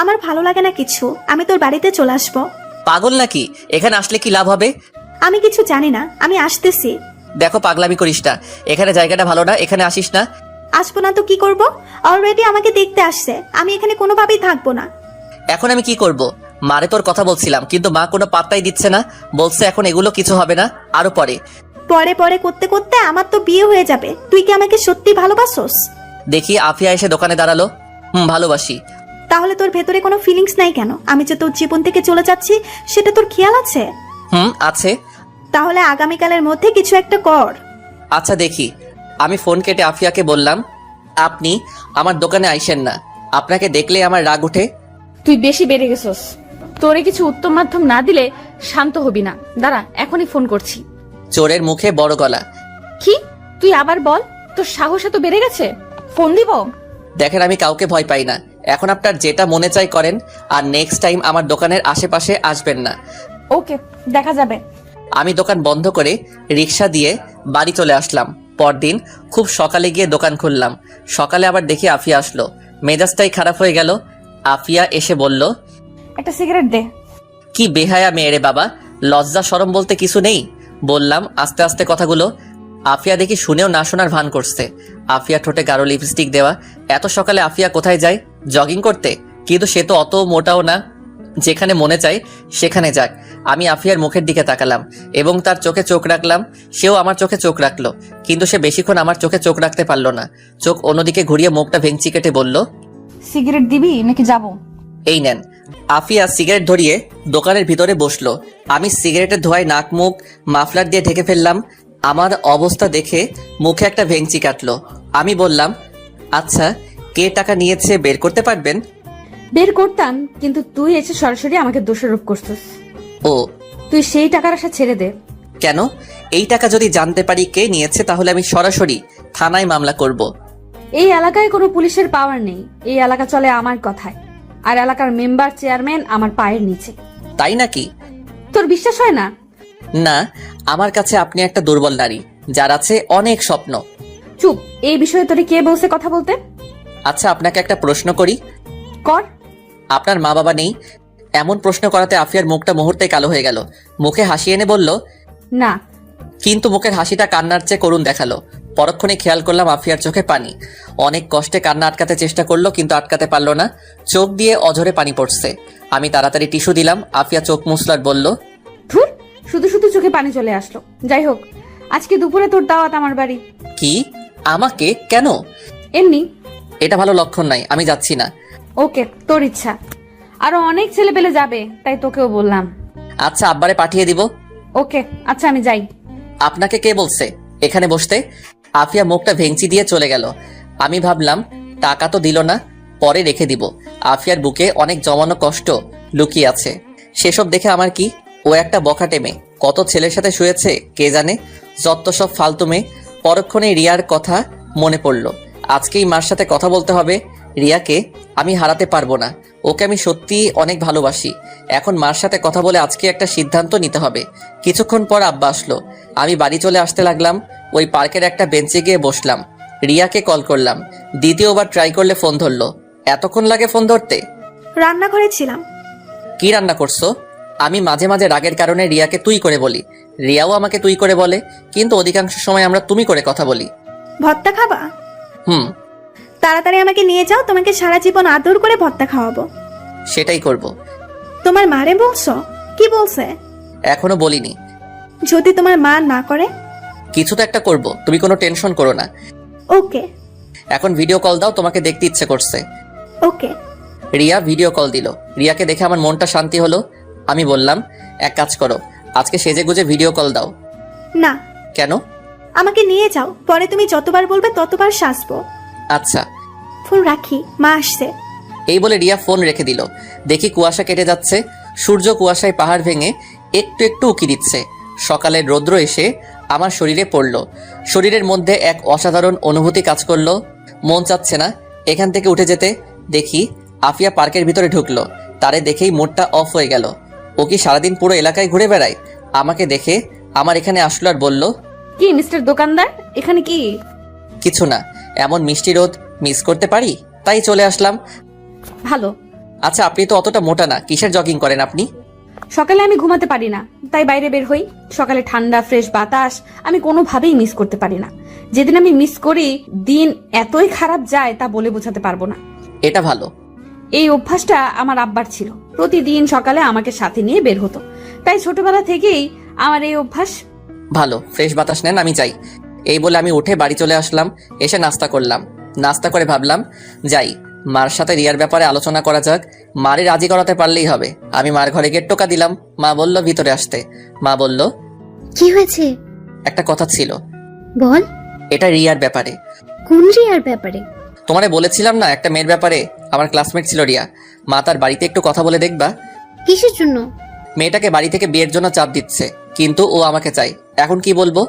আমার ভালো লাগে না কিছু, আমি তোর বাড়িতে চলে আসবো। পাগল নাকি? এখানে আসলে কি লাভ হবে? আমি কিছু জানি না, আমি আসতেছি। দেখো পাগলামি করিস না, এখানে জায়গাটা ভালো না, এখানে আসিস না। আসবো না তো কি করব? অলরেডি আমাকে দেখতে আসছে, আমি এখানে কোনোভাবেই থাকবো না। এখন আমি কি করব? মারে তোর কথা বলছিলাম, কিন্তু মা কোনো পাত্তাই দিচ্ছে না। বলছে এখন এগুলো কিছু হবে না, আরো পরে। পরে পরে করতে করতে আমার তো বিয়ে হয়ে যাবে। তুই কি আমাকে সত্যি ভালোবাসোস? দেখি আফিয়া এসে দোকানে দাঁড়ালো। ভালোবাসি। তাহলে তোর ভেতরে কোনো ফিলিংস নাই কেন? আমি যে তোর জীবন থেকে চলে যাচ্ছি সেটা তোর খেয়াল আছে? আছে। তাহলে আগামীকালের মধ্যে কিছু একটা কর। আচ্ছা দেখি। আমি ফোন কেটে আফিয়াকে বললাম, আপনি আমার দোকানে আইসেন না, আপনাকে দেখলে আমার রাগ উঠে। তুই বেশি বেড়ে গেছস। তোরে কিছু উত্তম মাধ্যম না দিলে শান্ত হবি না। দাঁড়া, এখনই ফোন করছি। চোরের মুখে বড় গলা। কি? তুই আবার বল, তোর সাহস এত বেড়ে গেছে? ফোন দিব? দেখেন আমি কাউকে ভয় পাই না। এখন আপনার যেটা মনে চাই করেন, আর নেক্সট টাইম আমার দোকানের আশেপাশে আসবেন না। ওকে, দেখা যাবে। আমি দোকান বন্ধ করে রিক্সা দিয়ে বাড়ি চলে আসলাম। পরদিন খুব সকালে গিয়ে দোকান খুললাম। সকালে আবার দেখি আফিয়া আসলো। মেজাজটাই খারাপ হয়ে গেল। আফিয়া এসে বলল, একটা সিগারেট দে। কি বেহায়া মেয়ে রে বাবা, লজ্জা শরম বলতে কিছু নেই? বললাম আস্তে আস্তে কথাগুলো। আফিয়া দেখি শুনেও না শোনার ভান করছে। আফিয়া ঠোঁটে গাঢ় লিপস্টিক দেওয়া। এত সকালে আফিয়া কোথায় যায়? জগিং করতে? কিন্তু সে তো অত মোটাও না, যেখানে মনে চায় সেখানে যাক। আমি আফিয়ার মুখের দিকে তাকালাম এবং তার চোখে চোখ রাখলাম। সেও আমার চোখে চোখ রাখলো, কিন্তু সে বেশিক্ষণ আমার চোখে চোখ রাখতে পারলো না। চোখ অন্যদিকে ঘুরিয়ে মুখটা ভেঙচি কেটে বলল, সিগারেট দিবি নাকি যাবো? এই নেন। আফিয়া সিগারেট ধরিয়ে দোকানের ভিতরে বসলো। আমি সিগারেটের ধোঁয়ায় নাক মুখ মাফলার দিয়ে ঢেকে ফেললাম। আমার অবস্থা দেখে মুখে একটা ভেঙচি কাটলো। আমি বললাম, আচ্ছা কে টাকা নিয়েছে বের করতে পারবেন? বের করতাম, কিন্তু তুই এসে সরাসরি আমাকে দোষারোপ করছিস। ও, তুই সেই টাকার আশা ছেড়ে দে। কেন? এই টাকা যদি জানতে পারি কে নিয়েছে তাহলে আমি সরাসরি থানায় মামলা করব। এই এলাকায় কোনো পুলিশের পাওয়ার নেই। এই এলাকা চলে আমার কথায়, আর এলাকার মেম্বার চেয়ারম্যান আমার পায়ের নিচে। তাই নাকি? তোর বিশ্বাস হয় না? না, আমার কাছে আপনি একটা দুর্বল নারী, যার আছে অনেক স্বপ্ন। চুপ। এই বিষয়ে তোরে কে বলছে কথা বলতে? আচ্ছা আপনাকে একটা প্রশ্ন করি। কর। আপনার মা বাবা নেই? এমন প্রশ্ন করাতে আফিয়ার মুখটা মুহূর্তে কালো হয়ে গেল। মুখে হাসি এনে বলল, না। কিন্তু মুখের হাসিটা কান্নার চেয়ে করুণ দেখালো। পরক্ষণে খেয়াল করলাম আফিয়ার চোখে পানি। অনেক কষ্টে কান্না আটকাতে চেষ্টা করলো, কিন্তু আটকাতে পারলো না। চোখ দিয়ে অঝরে পানি পড়ছে। আমি তাড়াতাড়ি টিস্যু দিলাম। আফিয়া চোখ মুছলার বলল, ধুর, শুধু শুধু চোখে পানি চলে আসলো। যাই হোক, আজকে দুপুরে তোর দাওয়াত আমার বাড়ি। কি? আমাকে? কেন? এমনি। এটা ভালো লক্ষণ নাই, আমি যাচ্ছি না। ওকে, তোর ইচ্ছা। আরো অনেক ছেলে পেলে যাবে, তাই তোকেও বললাম। আচ্ছা আব্বারে পাঠিয়ে দিব। ওকে, আচ্ছা আমি যাই। আপনাকে কে বলছে এখানে বসতে? আফিয়া মুখটা ভেঙচি দিয়ে চলে গেল। আমি ভাবলাম টাকা তো দিল না, পরে রেখে দিব। আফিয়ার বুকে অনেক জমানো কষ্ট লুকিয়ে আছে। সেসব দেখে আমার কি? ও একটা বখাটে মেয়ে, কত ছেলের সাথে শুয়েছে কে জানে। যত সব ফালতু মেয়ে। পরক্ষণে রিয়ার কথা মনে পড়ল। আজকেই মার সাথে কথা বলতে হবে। রিয়াকে আমি হারাতে পারবো না, ওকে আমি সত্যি অনেক ভালোবাসি। এখন মার সাথে কথা বলে আজকে একটা সিদ্ধান্ত নিতে হবে। কিছুক্ষণ পর আব্বা আসলো, আমি বাড়ি চলে আসতে লাগলাম। ওই পার্কের একটা বেঞ্চে গিয়ে বসলাম। রিয়াকে কল করলাম, দ্বিতীয়বার ট্রাই করলে ফোন ধরলো। এতক্ষণ লাগে ফোন ধরতে? রান্নাঘরে ছিলাম। কি রান্না করছো? আমি মাঝে মাঝে রাগের কারণে রিয়াকে তুই করে বলি, রিয়াও আমাকে তুই করে বলে, কিন্তু অধিকাংশ সময় আমরা তুমি করে কথা বলি। ভর্তা খাবা? হুম, তাড়াতাড়ি আমাকে নিয়ে যাও, তোমাকে সারা জীবন আদর করে ভর্তা খাওয়াবো। সেটাই করব। তোমার মারে বলছো? কি বলছে? এখনো বলিনি। যদি তোমার মা না করে? কিছু তো একটা করব, তুমি কোনো টেনশন করো না। ওকে। এখন ভিডিও কল দাও, তোমাকে দেখতে ইচ্ছে করছে। ওকে। রিয়া ভিডিও কল দিল। রিয়াকে দেখে আমার মনটা শান্তি হলো। আমি বললাম, এক কাজ করো, আজকে সেজে গুজে ভিডিও কল দাও। না। কেন? আমাকে নিয়ে যাও, পরে তুমি যতবার বলবে ততবার সাজবো। আচ্ছা। ফোন রাখি, মা আসছে। এই বলে রিয়া ফোন রেখে দিল। দেখি কুয়াশা কেটে যাচ্ছে, সূর্য কুয়াশায় পাহাড় ভেঙে একটু একটু উকি দিচ্ছে। সকালের রৌদ্র এসে আমার শরীরে পড়ল। শরীরের মধ্যে এক অসাধারণ অনুভূতি কাজ করলো। মন চাচ্ছে না এখান থেকে উঠে যেতে। দেখি আফিয়া পার্কের ভিতরে ঢুকলো। তারে দেখেই মুডটা অফ হয়ে গেল। ও কি সারাদিন পুরো এলাকায় ঘুরে বেড়ায়? আমাকে দেখে আমার এখানে আসলো আর বলল, কি মিস্টার দোকানদার, এখানে কি? কিছু না, এমন মিষ্টি রোদ মিস করতে পারি, তাই চলে আসলাম। ভালো। আচ্ছা, আপনি তো অতটা মোটা না, কিসের জগিং করেন আপনি? সকালে আমি ঘুমাতে পারি না, তাই বাইরে বের হই। সকালে ঠান্ডা ফ্রেশ বাতাস আমি কোনোভাবেই মিস করতে পারি না। যেদিন আমি মিস করি, দিন এতই খারাপ যায় তা বলে বোঝাতে পারবো না। এটা ভালো। এই অভ্যাসটা আমার আব্বার ছিল, প্রতিদিন সকালে আমাকে সাথে নিয়ে বের হতো। তাই ছোটবেলা থেকেই আমার এই অভ্যাস। ভালো, ফ্রেশ বাতাস নেন, আমি যাই। এই বলে আমি উঠে বাড়ি চলে আসলাম। এসে নাস্তা করলাম। নাস্তা করে ভাবলাম, যাই মার সাথে রিয়ার ব্যাপারে আলোচনা করা যাক। মারে রাজি করাতে পারলেই হবে। আমি মার ঘরে গিয়ে টোকা দিলাম। মা বলল ভিতরে আসতে। মা বলল, কি হয়েছে? একটা কথা ছিল। বল। এটা রিয়ার ব্যাপারে। কোন রিয়ার ব্যাপারে? তোমারে বলেছিলাম না একটা মেয়ের ব্যাপারে, আমার ক্লাসমেট ছিল রিয়া। মা তার বাড়িতে একটু কথা বলে দেখবা। কিসের জন্য? মেয়েটাকে বাড়ি থেকে বিয়ের জন্য চাপ দিচ্ছে, কিন্তু ও আমাকে চাই। এখন কি বলবো?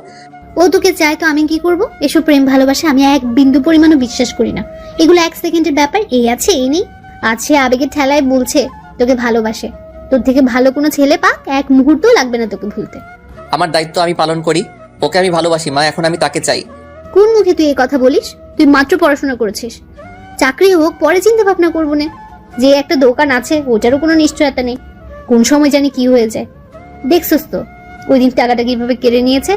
ও তোকে চায় তো আমি কি করব? এসব প্রেম ভালোবাসা আমি এক বিন্দু পরিমাণও বিশ্বাস করি না। এগুলো এক সেকেন্ডের ব্যাপার। এই আছে এই নেই, আছে আবেগের ঠেলায় বলছে তোকে ভালোবাসে। তোর থেকে ভালো কোনো ছেলে পাক, এক মুহূর্তও লাগবে না তোকে ভুলতে। আমার দায়িত্ব আমি পালন করি। ওকে আমি ভালোবাসি মা, এখন আমি তাকে চাই। কোন মুখে তুই এই কথা বলিস? তুই মাত্র পড়াশোনা করেছিস, চাকরি হোক পরে চিন্তা ভাবনা করবো না। যে একটা দোকান আছে ওটারও কোনো নিশ্চয়তা নেই, কোন সময় জানি কি হয়ে যায়। দেখছস তো ওই দিন টাকাটা কিভাবে কেড়ে নিয়েছে।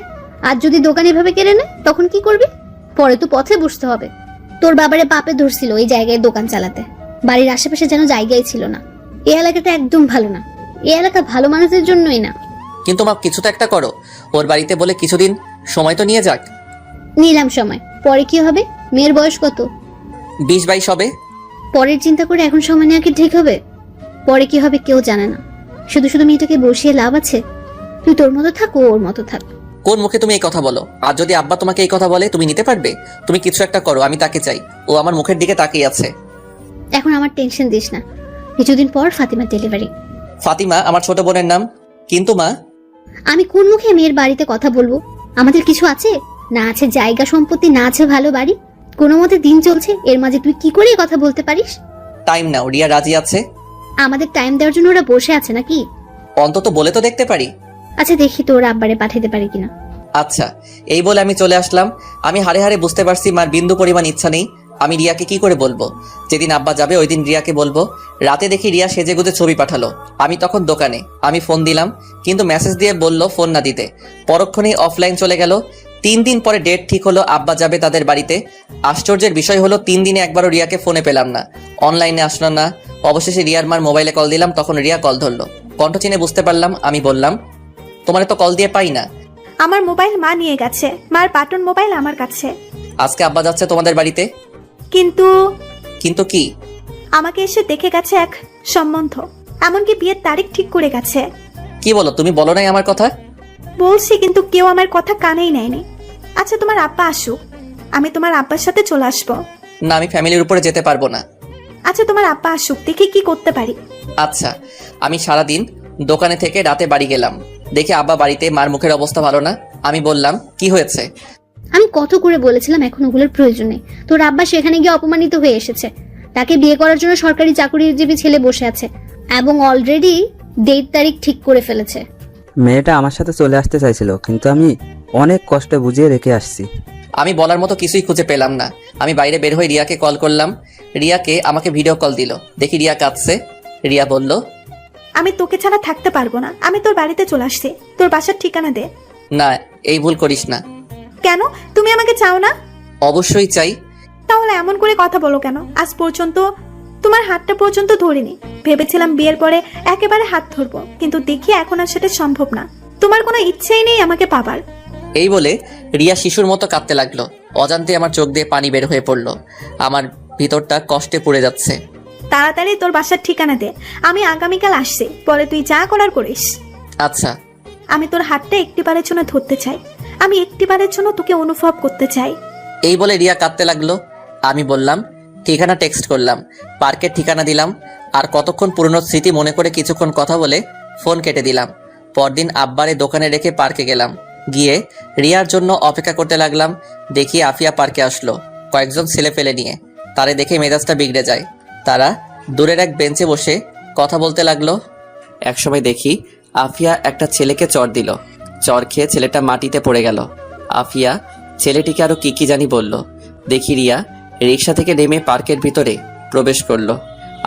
আর যদি দোকান এভাবে কেড়ে নেয় তখন কি করবি? পরে তো পথে বসতে হবে। তোর বাবারে পাপে ধরছিল এই জায়গায় দোকান চালাতে, বাড়ির আশেপাশে যেন জায়গায় ছিল না। এই এলাকাটা একদম ভালো না, এই এলাকা ভালো মানুষদের জন্যই না। কিন্তু মা কিছু তো একটা করো, ওর বাড়িতে বলে কিছুদিন সময় তো নিয়ে যাক। নিলাম সময়, পরে কি হবে? মেয়ের বয়স কত? 20-22 হবে। পরের চিন্তা করে এখন সময় নেওয়া কি ঠিক হবে? পরে কি হবে কেউ জানে না। শুধু শুধু মেয়েটাকে বসিয়ে লাভ আছে? তুই তোর মতো থাক, ও ওর মতো থাক। কোন মুখে তুমি এই কথা বলো? আর যদি আব্বা তোমাকে এই কথা বলে তুমি নিতে পারবে? তুমি কিছু একটা করো, আমি তাকে চাই। ও আমার মুখের দিকে তাকিয়ে আছে। এখন আমার টেনশন দিস না, কিছুদিন পর ফাতিমার ডেলিভারি। ফাতিমা আমার ছোট বোনের নাম। কিন্তু মা, আমি কোন মুখে মেয়ের বাড়িতে কথা বলবো? আমাদের কিছু আছে? না আছে জায়গা সম্পত্তি, না আছে ভালো বাড়ি। কোনো মতে দিন চলছে, এর মাঝে তুই কি করে কথা বলতে পারিস? টাইম নাও, রিয়া রাজি আছে। আমাদের টাইম দেওয়ার জন্য ওরা বসে আছে নাকি? অন্তত বলে তো দেখতে পারি। আচ্ছা দেখি তোর আব্বারে পাঠাতে পারি কিনা। আচ্ছা, এই বলে আমি চলে আসলাম। আমি হাড়ে হাড়ে বুঝতে পারছি মার বিন্দু পরিমাণ ইচ্ছা নেই। আমি রিয়াকে কি করে বলবো? যেদিন আব্বা যাবে ওই দিন রিয়াকে বলবো। রাতে দেখি রিয়া সেজেগুজে ছবি পাঠালো। আমি তখন দোকানে। আমি ফোন দিলাম, কিন্তু মেসেজ দিয়ে বলল ফোন না দিতে। পরক্ষণেই অফলাইন চলে গেল। 3 দিন পরে ডেট ঠিক হলো, আব্বা যাবে তাদের বাড়িতে। আশ্চর্যের বিষয় হলো 3 দিনে একবারও রিয়াকে ফোনে পেলাম না, অনলাইনে আসলো না। অবশেষে রিয়ার মার মোবাইলে কল দিলাম, তখন রিয়া কল ধরলো। কণ্ঠ চিনে বুঝতে পারলাম। আমি বললাম, তোমার তো কল দিয়ে পাই না। আমার মোবাইল মা নিয়ে গেছে, মার বাটন মোবাইল আমার কাছে। আজকে আব্বা যাচ্ছে তোমাদের বাড়িতে। কিন্তু কিন্তু কি? আমাকে এসে দেখে গেছে এক সম্বন্ধ, এমনকি বিয়ের তারিখ ঠিক করে গেছে। কি বলো? তুমি বলো নাই আমার কথা? বলছি, কিন্তু কেউ আমার কথা কানেই নেয়নি। আচ্ছা তোমার আব্বা আসুক, আমি তোমার আব্বার সাথে চলে আসবো। না, আমি ফ্যামিলির উপরে যেতে পারবো না। আচ্ছা তোমার আব্বা আসুক, দেখি কি করতে পারি। আচ্ছা। আমি সারাদিন দোকানে থেকে রাতে বাড়ি গেলাম। দেখে আব্বা বাড়িতে, মার মুখের অবস্থা ভালো না। আমি বললাম, কি হয়েছে? আমি কত করে বলেছিলাম এখন ওগুলোর প্রয়োজন নেই। তোর আব্বা সেখানে গিয়ে অপমানিত হয়ে এসেছে। তাকে বিয়ে করার জন্য সরকারি চাকরিজীবী ছেলে বসে আছে এবং অলরেডি ডেট তারিখ ঠিক করে ফেলেছে। মেয়েটা আমার সাথে চলে আসতে চাইছিল, কিন্তু আমি অনেক কষ্টে বুঝিয়ে রেখে আসছি। আমি বলার মতো কিছুই খুঁজে পেলাম না। আমি বাইরে বের হয়ে রিয়াকে কল করলাম। রিয়াকে আমাকে ভিডিও কল দিল। দেখি রিয়া কাঁদছে। রিয়া বলল, আমি তোকে ছাড়া থাকতে পারবো না, আমি তোর বাড়িতে চলে আসছি। তোর বাসার ঠিকানা দে। না, এই ভুল করিস না। কেন? তুমি আমাকে চাও না? অবশ্যই চাই। তাহলে এমন করে কথা বলো কেন? আজ পর্যন্ত তোমার হাতটা পর্যন্ত ধরিনি। ভেবেছিলাম বিয়ের পরে একেবারে হাত ধরবো, কিন্তু দেখি এখন আর সেটা সম্ভব না। তোমার কোনো ইচ্ছেই নেই আমাকে পাবার। এই বলে রিয়া শিশুর মতো কাঁদতে লাগলো। অজান্তে আমার চোখ দিয়ে পানি বের হয়ে পড়লো। আমার ভিতরটা কষ্টে পুড়ে যাচ্ছে। তাড়াতাড়ি তোর বাসার ঠিকানা দে, আমি আগামীকাল আসছি। পরে তুই যা করার করিস। আচ্ছা। আমি তোর হাতটা একটিবারের জন্য ধরতে চাই, আমি একটিবারের জন্য তোকে অনুভব করতে চাই। এই বলে রিয়া কাঁদতে লাগলো। আমি বললাম, ঠিকানা টেক্সট করলাম, পার্কের ঠিকানা দিলাম। আর কতক্ষণ পুরনো স্মৃতি মনে করে কিছুক্ষণ কথা বলে ফোন কেটে দিলাম। পরদিন আব্বারে দোকানে রেখে পার্কে গেলাম। গিয়ে রিয়ার জন্য অপেক্ষা করতে লাগলাম। দেখি আফিয়া পার্কে আসলো কয়েকজন ছেলে ফেলে নিয়ে। তারে দেখে মেজাজটা বিগড়ে যায়। তারা দূরের এক বেঞ্চে বসে কথা বলতে লাগলো। একসময় দেখি আফিয়া একটা ছেলেকে চর দিল। চর খেয়ে ছেলেটা মাটিতে পড়ে গেল। আফিয়া ছেলেটিকে আরো কি জানি বলল। দেখি রিয়া রিক্সা থেকে নেমে পার্কের ভিতরে প্রবেশ করলো।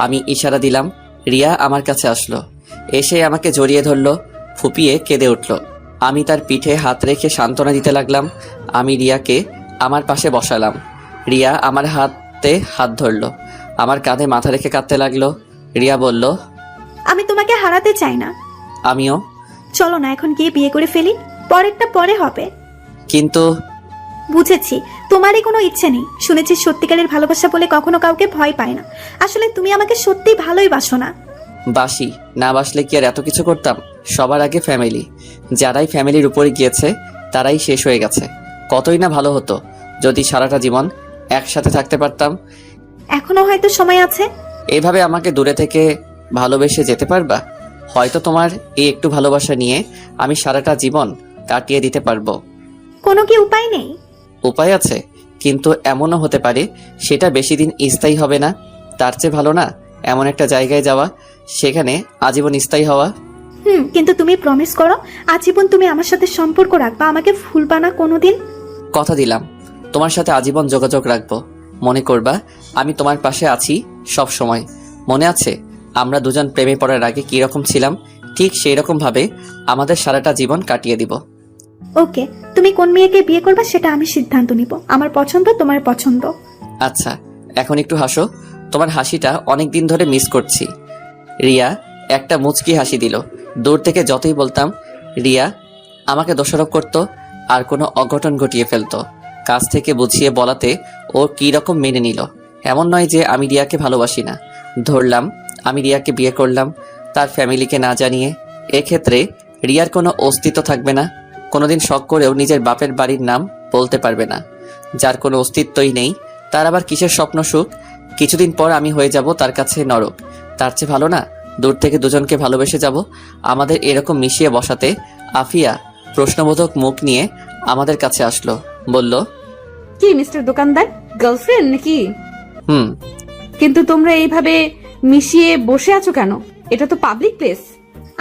আমি ইশারা দিলাম। রিয়া আমার কাছে আসলো। এসে আমাকে জড়িয়ে ধরলো, ফুপিয়ে কেঁদে উঠল। আমি তার পিঠে হাত রেখে সান্ত্বনা দিতে লাগলাম। আমি রিয়াকে আমার পাশে বসালাম। রিয়া আমার হাতে হাত ধরলো, আমার কাঁধে মাথা রেখে কাঁদতে লাগলো। রিয়া বলল, আমি তোমাকে হারাতে চাই না। আমিও। চলো না এখন গিয়ে বিয়ে করে ফেলি, পরেরটা পরে হবে। কিন্তু বুঝেছি, তোমারই কোনো ইচ্ছে নেই। শুনেছি সত্যিকারের ভালোবাসা বলে কখনো কাউকে ভয় পায় না। আসলে তুমি আমাকে সত্যি ভালোই বাসো না। বাসি না বাসলে কি আর এত কিছু করতাম? সবার আগে ফ্যামিলি। যারাই ফ্যামিলির উপরে গিয়েছে তারাই শেষ হয়ে গেছে। কতই না ভালো হতো যদি সারাটা জীবন একসাথে থাকতে পারতাম। এখনো হয়তো সময় আছে। এইভাবে আমাকে দূরে থেকে ভালোবেসে যেতে পারবা? হয়তো তোমার এই একটু ভালোবাসা নিয়ে আমি সারাটা জীবন কাটিয়ে দিতে পারবো। কোনো কি উপায় নেই? উপায় আছে, কিন্তু এমনও হতে পারে সেটা বেশি দিন স্থায়ী হবে না। তার চেয়ে ভালো না এমন একটা জায়গায় যাওয়া, সেখানে আজীবন স্থায়ী হওয়া। কিন্তু তুমি প্রমিস করো আজীবন তুমি আমার সাথে সম্পর্ক রাখবা, আমাকে ভুলবা না কোনোদিন। কথা দিলাম তোমার সাথে আজীবন যোগাযোগ রাখবো। মনে করবা আমি তোমার পাশে আছি সব সময়। মনে আছে আমরা দুজন প্রেমে পড়ার আগে কি রকম ছিলাম? ঠিক সেই রকম ভাবে আমাদের সারাটা জীবন কাটিয়ে দিব। ওকে, তুমি কোন মেয়েকে বিয়ে করবা সেটা আমি সিদ্ধান্ত নিব। আমার পছন্দ, তোমার পছন্দ। আচ্ছা, এখন একটু হাসো। তোমার হাসিটা অনেক দিন ধরে মিস করছি। রিয়া একটা মুচকি হাসি দিল। দূর থেকে যতই বলতাম রিয়া আমাকে দোষারোপ করত আর কোনো অঘটন ঘটিয়ে ফেলতো। কাছ থেকে বুঝিয়ে বলাতে ও কি রকম মেনে নিল। এমন নয় যে আমি রিয়াকে ভালোবাসি না। ধরলাম আমি রিয়াকে বিয়ে করলাম তার ফ্যামিলিকে না জানিয়ে। এক্ষেত্রে রিয়ার কোনো অস্তিত্ব থাকবে না। কোনোদিন শখ করেও নিজের বাপের বাড়ির নাম বলতে পারবে না। যার কোনো অস্তিত্বই নেই তার আবার কিসের স্বপ্ন সুখ? কিছুদিন পর আমি হয়ে যাব তার কাছে নরক। তার চেয়ে ভালো না দূর থেকে দুজনকে ভালোবেসে যাব। আমাদের এরকম মিশিয়ে বসাতে আফিয়া প্রশ্নবোধক মুখ নিয়ে আমাদের কাছে আসলো। বলল, কি মিস্টার দোকানদার, গার্লফ্রেন্ড নাকি? হুম। কিন্তু তোমরা এইভাবে মিশিয়ে বসে আছো কেন? এটা তো পাবলিক প্লেস।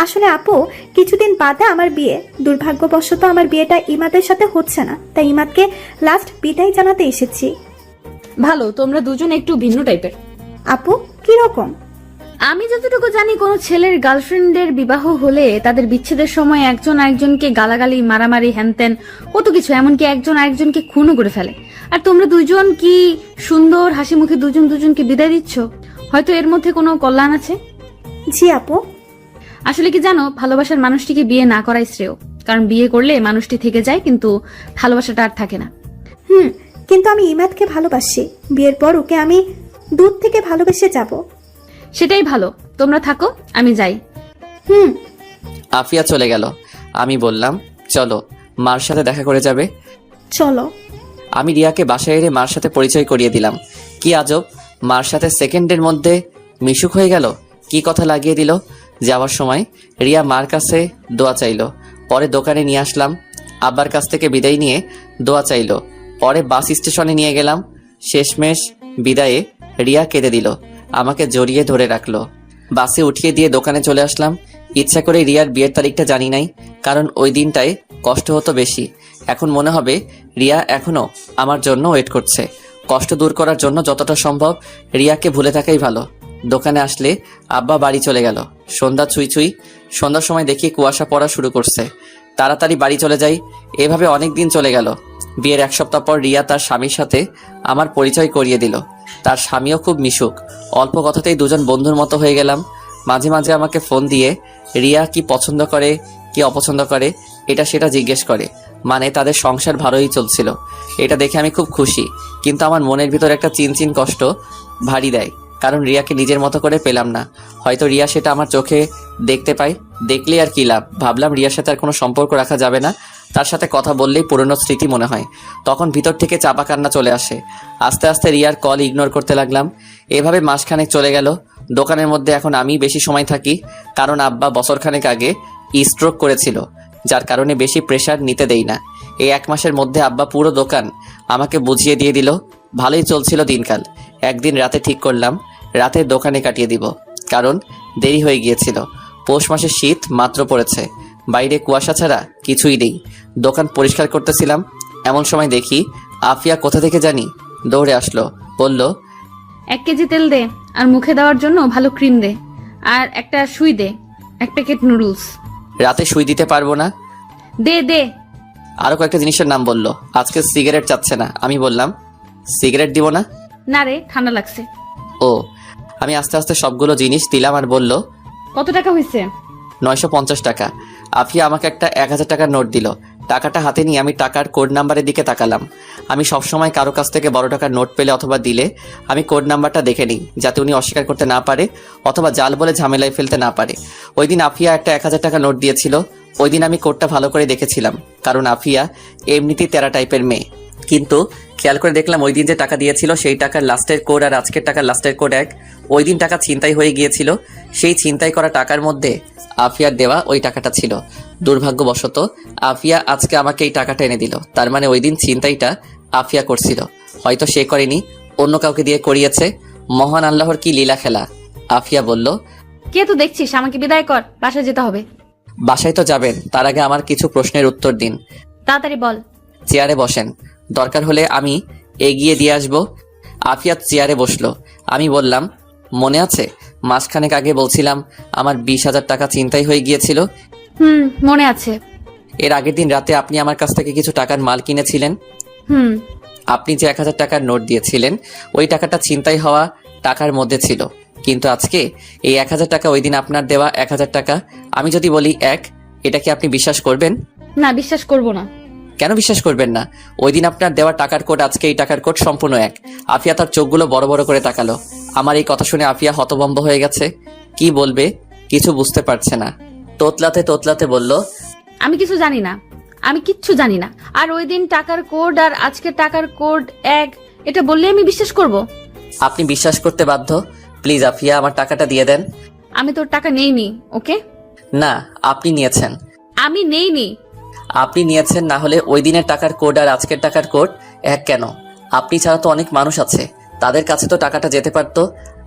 আসলে আপু, কিছুদিন বাদে আমার বিয়ে। দুর্ভাগ্যবশত আমার বিয়েটা ইমাদের সাথে হচ্ছে না, তাই ইমাদকে লাস্ট বিদায় জানাতে এসেছি। ভালো, তোমরা দুজন একটু ভিন্ন টাইপের। আপু, কি রকম? আমি যতটুকু জানি, কোনো ছেলের গার্লফ্রেন্ডের বিবাহ হলে তাদের বিচ্ছেদের সময় একজন আরেকজনকে গালাগালি, মারামারি, হ্যানত্যান কত কিছু, এমনকি একজন আরেকজনকে খুনও করে ফেলে। আর তোমরা দুজন কি সুন্দর হাসি মুখে দুজন দুজনকে বিদায় দিচ্ছ। হয়তো এর মধ্যে কোনো কল্যাণ আছে। জি আপু। আসলে কি জানো, ভালোবাসার মানুষটিকে বিয়ে না করাই শ্রেয়। কারণ বিয়ে করলে মানুষটি থেকে যায়, কিন্তু ভালোবাসাটা আর থাকে না। কিন্তু আমি ইমাদকে ভালোবাসি। বিয়ের পর ওকে আমি দূর থেকে ভালোবেসে যাব। সেটাই ভালো, তোমরা থাকো, আমি যাই। আফিয়া চলে গেল। আমি বললাম, চলো মার সাথে দেখা করে যাবে। চলো। আমি রিয়াকে বাসায় এনে মার সাথে পরিচয় করিয়ে দিলাম। কি আজব, মার সাথে সেকেন্ডের মধ্যে মিশুক হয়ে গেল। কি কথা লাগিয়ে দিল। যাওয়ার সময় রিয়া মার কাছে দোয়া চাইলো। পরে দোকানে নিয়ে আসলাম। আব্বার কাছ থেকে বিদায় নিয়ে দোয়া চাইলো। পরে বাস স্টেশনে নিয়ে গেলাম। শেষমেশ বিদায়ে রিয়া কেঁদে দিল, আমাকে জড়িয়ে ধরে রাখলো। বাসে উঠিয়ে দিয়ে দোকানে চলে আসলাম। ইচ্ছা করে রিয়ার বিয়ের তারিখটা জানি নাই, কারণ ওই দিনটায় কষ্ট হতো বেশি। এখন মনে হবে রিয়া এখনো আমার জন্য ওয়েট করছে। কষ্ট দূর করার জন্য যতটা সম্ভব রিয়াকে ভুলে থাকাই ভালো। দোকানে আসলে আব্বা বাড়ি চলে গেল। সন্ধ্যা ছুঁই সন্ধ্যার সময় দেখি কুয়াশা পড়া শুরু করছে। তাড়াতাড়ি বাড়ি চলে যাই। এভাবে অনেক দিন চলে গেল। বিয়ের 1 সপ্তাহ পর রিয়া তার স্বামীর সাথে আমার পরিচয় করিয়ে দিল। তার স্বামীও খুব মিশুক। অল্প কথাতেই দুজন বন্ধুর মতো হয়ে গেলাম। মাঝে মাঝে আমাকে ফোন দিয়ে রিয়া কি পছন্দ করে কি অপছন্দ করে এটা সেটা জিজ্ঞেস করে। মানে তাদের সংসার ভালোই চলছিল। এটা দেখে আমি খুব খুশি, কিন্তু আমার মনের ভিতর একটা চিনচিন কষ্ট ভারী দেয়, কারণ রিয়াকে নিজের মতো করে পেলাম না। হয়তো রিয়া সেটা আমার চোখে দেখতে পায়, দেখলে আর কি লাভ। ভাবলাম রিয়ার সাথে আর কোনো সম্পর্ক রাখা যাবে না, তার সাথে কথা বললেই পুরনো স্মৃতি মনে হয়। তখন ভিতর থেকে চাপা কান্না চলে আসে। আস্তে আস্তে রিয়ার কল ইগনোর করতে লাগলাম। এভাবে মাসখানেক চলে গেল। দোকানের মধ্যে এখন আমি বেশি সময় থাকি, কারণ আব্বা বছরখানেক আগে স্ট্রোক করেছিল, যার কারণে বেশি প্রেশার নিতে দেই না। এই 1 মাসের মধ্যে আব্বা পুরো দোকান আমাকে বুঝিয়ে দিয়ে দিল। ভালোই চলছিল দিনকাল। একদিন রাতে ঠিক করলাম রাতে দোকানে কাটিয়ে দিব, কারণ দেরি হয়ে গিয়েছিল। পৌষ মাসের শীত মাত্র পড়েছে, বাইরে কুয়াশা ছাড়া কিছুই নেই। দোকান পরিষ্কার করতেছিলাম, এমন সময় দেখি আফিয়া কোথা থেকে জানি দৌড়ে আসলো। বলল, 1 কেজি তেল দে, আর মুখে দেওয়ার জন্য ভালো ক্রিম দে, আর একটা সুই দে, 1 প্যাকেট নুডলস। রাতে সুই দিতে পারবো না। দে দে। আরো কয়েকটা জিনিসের নাম বলল। আজকে সিগারেট চাচ্ছে না। আমি বললাম, সিগারেট দিব না। না রে, ঠান্ডা লাগছে। ও। আমি আস্তে আস্তে সবগুলো জিনিস দিলাম আর বলল, কত টাকা হয়েছে? 950 টাকা। আফিয়া আমাকে একটা 1000 টাকার নোট দিল। টাকাটা হাতে নিয়ে আমি টাকার কোড নাম্বারের দিকে তাকালাম। আমি সবসময় কারো কাছ থেকে বড় টাকার নোট পেলে অথবা দিলে আমি কোড নাম্বারটা দেখে নিই, যাতে উনি অস্বীকার করতে না পারে অথবা জাল বলে ঝামেলায় ফেলতে না পারে। ওই দিন আফিয়া একটা 1000 টাকা নোট দিয়েছিল। ওই দিন আমি কোডটা ভালো করে দেখেছিলাম, কারণ আফিয়া এমনিতেই তেরা টাইপের মেয়ে। কিন্তু খেয়াল করে দেখলাম ওই দিন যে টাকা দিয়েছিল সেই টাকার লাস্টের কোড আর আজকের টাকার লাস্টের কোড এক। ওই দিন টাকা ছিনতাই হয়ে গিয়েছিল, সেই ছিনতাই করা টাকার মধ্যে আফিয়ার দেওয়া ওই টাকাটা ছিল। দুর্ভাগ্যবশত আফিয়া আজকে আমাকে এই টাকাটা এনে দিল। তার মানে ওই দিন ছিনতাইটা আফিয়া করছিল। হয়তো সে করেনি, অন্য কাউকে দিয়ে করিয়েছে। মহান আল্লাহর কি লীলা খেলা। আফিয়া বলল, কে তো দেখছিস, আমাকে বিদায় কর, বাসায় যেতে হবে। বাসায় তো যাবেন, তার আগে আমার কিছু প্রশ্নের উত্তর দিন। তাড়াতাড়ি বল। চেয়ারে বসেন, দরকার হলে আমি এগিয়ে দিয়ে আসবো। আফিয়া চেয়ারে বসলো। আমি বললাম, মনে আছে মাসখানেক আগে বলছিলাম আমার 20,000 টাকা ছিনতাই হয়ে গিয়েছিল? মনে আছে। এর আগের দিন রাতে আপনি আমার কাছ থেকে কিছু টাকার মাল কিনেছিলেন। আপনি যে 1000 টাকার নোট দিয়েছিলেন ওই টাকাটা ছিনতাই হওয়া টাকার মধ্যে ছিল। কিন্তু আজকে এই 1000 টাকা ওই দিন আপনার দেওয়া 1000 টাকা। আমি যদি বলি এক, এটা কি আপনি বিশ্বাস করবেন? না, বিশ্বাস করব না। কেন বিশ্বাস করবেন না? ওই দিন আপনার দেওয়া টাকার কোড আজকে এই টাকার কোড সম্পূর্ণ এক। আফিয়া তার চোখগুলো বড় বড় করে তাকালো। আমার এই কথা শুনে আফিয়া হতভম্ব হয়ে গেছে। কি বলবে কিছু বুঝতে পারছে না। তোতলাতে তোতলাতে বলল, আমি কিছু জানি না, আমি কিচ্ছু জানি না। আর ওই দিন টাকার কোড আর আজকের টাকার কোড এক, এটা বললে আমি বিশ্বাস করব? আপনি বিশ্বাস করতে বাধ্য। প্লিজ আফিয়া, আমার টাকাটা দিয়ে দেন। আমি তোর টাকা নেইনি। ওকে? না, আপনি নিয়েছেন। আমি নেইনি। আপনি নিয়েছেন, না হলে ওই দিনের টাকার কোড আর আজকের টাকার কোড এক কেন? আপনি ছাড়া তো অনেক মানুষ আছে, তাদের কাছে তো টাকাটা যেতে পারতো,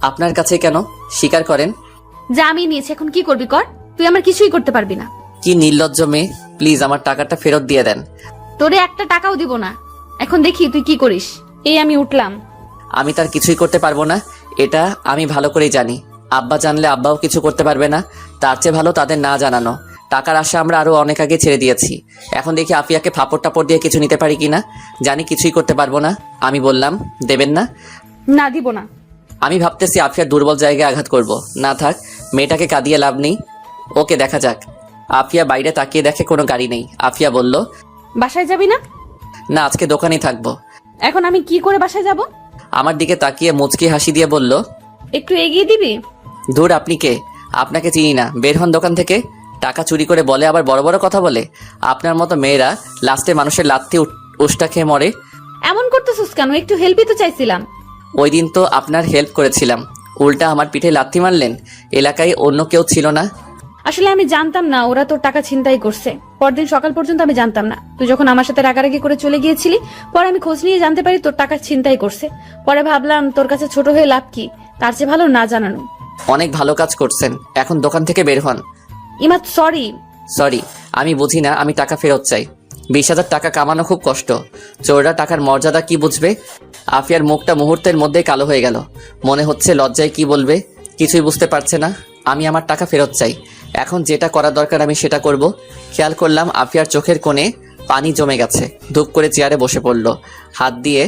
আপনার কাছে কেন? স্বীকার করেন। যা, আমি নিয়েছি, এখন কি করবি কর, তুই আমার কিছুই করতে পারবি না। কি নির্লজ্জ মেয়ে, প্লিজ আমার টাকাটা ফেরত দিয়ে দেন। তোরে একটা টাকাও দিব না। এখন দেখি তুই কি করিস। এই আমি উঠলাম। আমি তার কিছুই করতে পারবো না, এটা আমি ভালো করেই জানি। আব্বা জানলে আব্বাও কিছু করতে পারবে না, তার চেয়ে ভালো তাদের না জানানো। টাকার আশা আমরা আরো অনেক আগে ছেড়ে দিয়েছি। এখন দেখি আফিয়াকে ফাপড় টাপড় দিয়ে কিছু নিতে পারি কিনা। জানি কিছুই করতে পারবো না। আমি বললাম, দেবেন না? না, দিব না। আমি ভাবতেছি আফিয়ার দুর্বল জায়গায় আঘাত করব। না থাক, মেয়েটাকে কাঁদিয়ে লাভ নেই। ওকে, দেখা যাক। আফিয়া বাইরে তাকিয়ে দেখে কোনো গাড়ি নেই। আফিয়া বলল, বাসায় যাবি না? না, আজকে দোকানেই থাকবো। এখন আমি কি করে বাসায় যাব? আমার দিকে তাকিয়ে মুচকি হাসি দিয়ে বলল, একটু এগিয়ে দিবি? ধুর, আপনি কে? আপনাকে চিনি না, বের হন দোকান থেকে। টাকা চুরি করে বলে আবার বড় বড় কথা বলে। আপনার মতো মেয়েরা লাস্টে মানুষের লাত্তি উষ্টা খেয়ে মরে। এমন করতেছিস কেন? একটু হেল্পই তো চাইছিলাম। ওই দিন তো আপনার হেল্প করেছিলাম, উল্টা আমার পিঠে লাথি মারলেন। এলাকায় অন্য কেউ ছিল না। আসলে আমি জানতাম না ওরা তোর টাকা ছিনতাই করছে। পরদিন সকাল পর্যন্ত আমি জানতাম না। তুই যখন আমার সাথে রাগারাগি করে চলে গিয়েছিলি, পরে আমি খোঁজ নিয়ে জানতে পারি তোর টাকা ছিনতাই করছে। পরে ভাবলাম তোর কাছে ছোট হয়ে লাভ কি, তার চেয়ে ভালো না জানানো। অনেক ভালো কাজ করছেন, এখন দোকান থেকে বের হন। ইমাদ সরি। সরি, আমি বুঝি না, আমি টাকা ফেরত চাই। 20,000 টাকা কামানো খুব কষ্ট, চোররা টাকার মর্যাদা কি বুঝবে? আফিয়ার মুখটা মুহূর্তের মধ্যেই কালো হয়ে গেল। মনে হচ্ছে লজ্জায় কি বলবে, কিছুই বুঝতে পারছে না। আমি আমার টাকা ফেরত চাই, এখন যেটা করা দরকার আমি সেটা করব। খেয়াল করলাম আফিয়ার চোখের কোণে পানি জমে গেছে। ধূপ করে চেয়ারে বসে পড়ল, হাত দিয়ে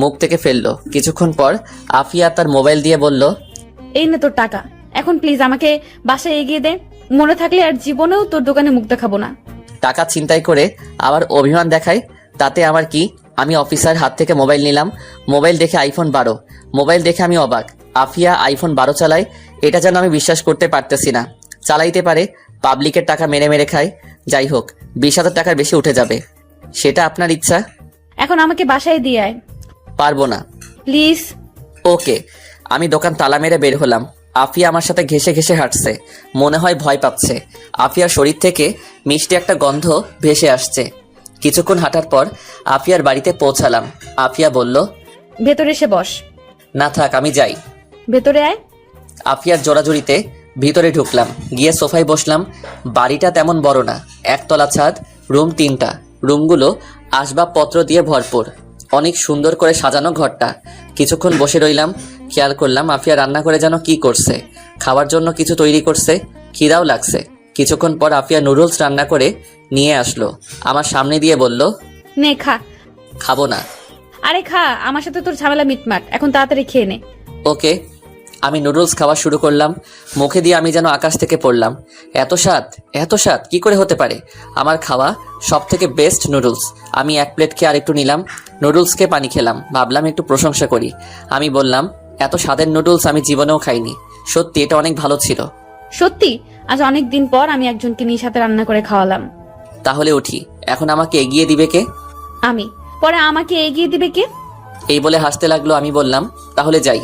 মুখ থেকে ফেললো। কিছুক্ষণ পর আফিয়া তার মোবাইল দিয়ে বলল, এই নে তোর টাকা, এখন প্লিজ আমাকে বাসায় এগিয়ে দে। মনে থাকলে আর জীবনেও তোর দোকানে মুখ দেখাবো না। টাকা ছিনতাই করে আবার অভিমান দেখায়, তাতে আমার কি? আমি অফিসার হাত থেকে মোবাইল নিলাম। মোবাইল দেখে iPhone 12। মোবাইল দেখে আমি অবাক, আফিয়া iPhone 12 চালায়, এটা যেন আমি বিশ্বাস করতে পারতেছি না। চালাইতে পারে, পাবলিকের টাকা মেরে মেরে খায়। যাই হোক, 20,000 টাকার বেশি উঠে যাবে, সেটা আপনার ইচ্ছা। এখন আমাকে বাসায় দিয়ে আয় পারবো না। প্লিজ। ওকে। আমি দোকান তালা মেরে বের হলাম। আফিয়া আমার সাথে ঘেসে ঘেসে হাঁটছে, মনে হয় ভয় পাচ্ছে। আফিয়ার শরীর থেকে মিষ্টি একটা গন্ধ ভেসে আসছে। কিছুক্ষণ হাঁটার পর আফিয়ার বাড়িতে পৌঁছালাম। আফিয়া বলল, ভেতরে এসে বস। না থাক, আমি যাই। ভেতরে আয়। আফিয়ার জোরাজুরিতে ভিতরে ঢুকলাম, গিয়ে সোফায় বসলাম। বাড়িটা তেমন বড় না, একতলা ছাদ, রুম 3টা। রুমগুলো আসবাবপত্র দিয়ে ভরপুর, অনেক সুন্দর করে সাজানো ঘরটা। কিছুক্ষণ বসে রইলাম, খেয়াল করলাম আফিয়া রান্না করে যেন কি করছে, খাওয়ার জন্য কিছু তৈরি করছে। খিদাও লাগছে। কিছুক্ষণ পর আফিয়া নুডলস রান্না করে নিয়ে আসলো, আমার সামনে দিয়ে বলল, নে খা। খাবো না। আরে খা, আমার সাথে তোর ঝামেলা মিটমাট, এখন তাড়াতাড়ি খেয়ে নে। ওকে। আমি নুডলস খাওয়া শুরু করলাম। মুখে দিয়ে আমি যেন আকাশ থেকে পড়লাম। এত স্বাদ, এত স্বাদ কি করে হতে পারে? আমার খাওয়া সব থেকে বেস্ট নুডলস। আমি 1 প্লেট খেয়ে আরেকটু নিলাম, নুডলসকে পানি খেলাম। ভাবলাম একটু প্রশংসা করি। আমি বললাম, এত স্বাদের নুডলস আমি জীবনেও খাইনি, সত্যি এটা অনেক ভালো ছিল। সত্যি আজ অনেক দিন পর আমি একজনকে নিজ হাতে রান্না করে খাওয়ালাম। তাহলে উঠি, এখন আমাকে এগিয়ে দিবে কে? আমি। পরে আমাকে এগিয়ে দিবে কে? এই বলে হাসতে লাগলো। আমি বললাম, তাহলে যাই।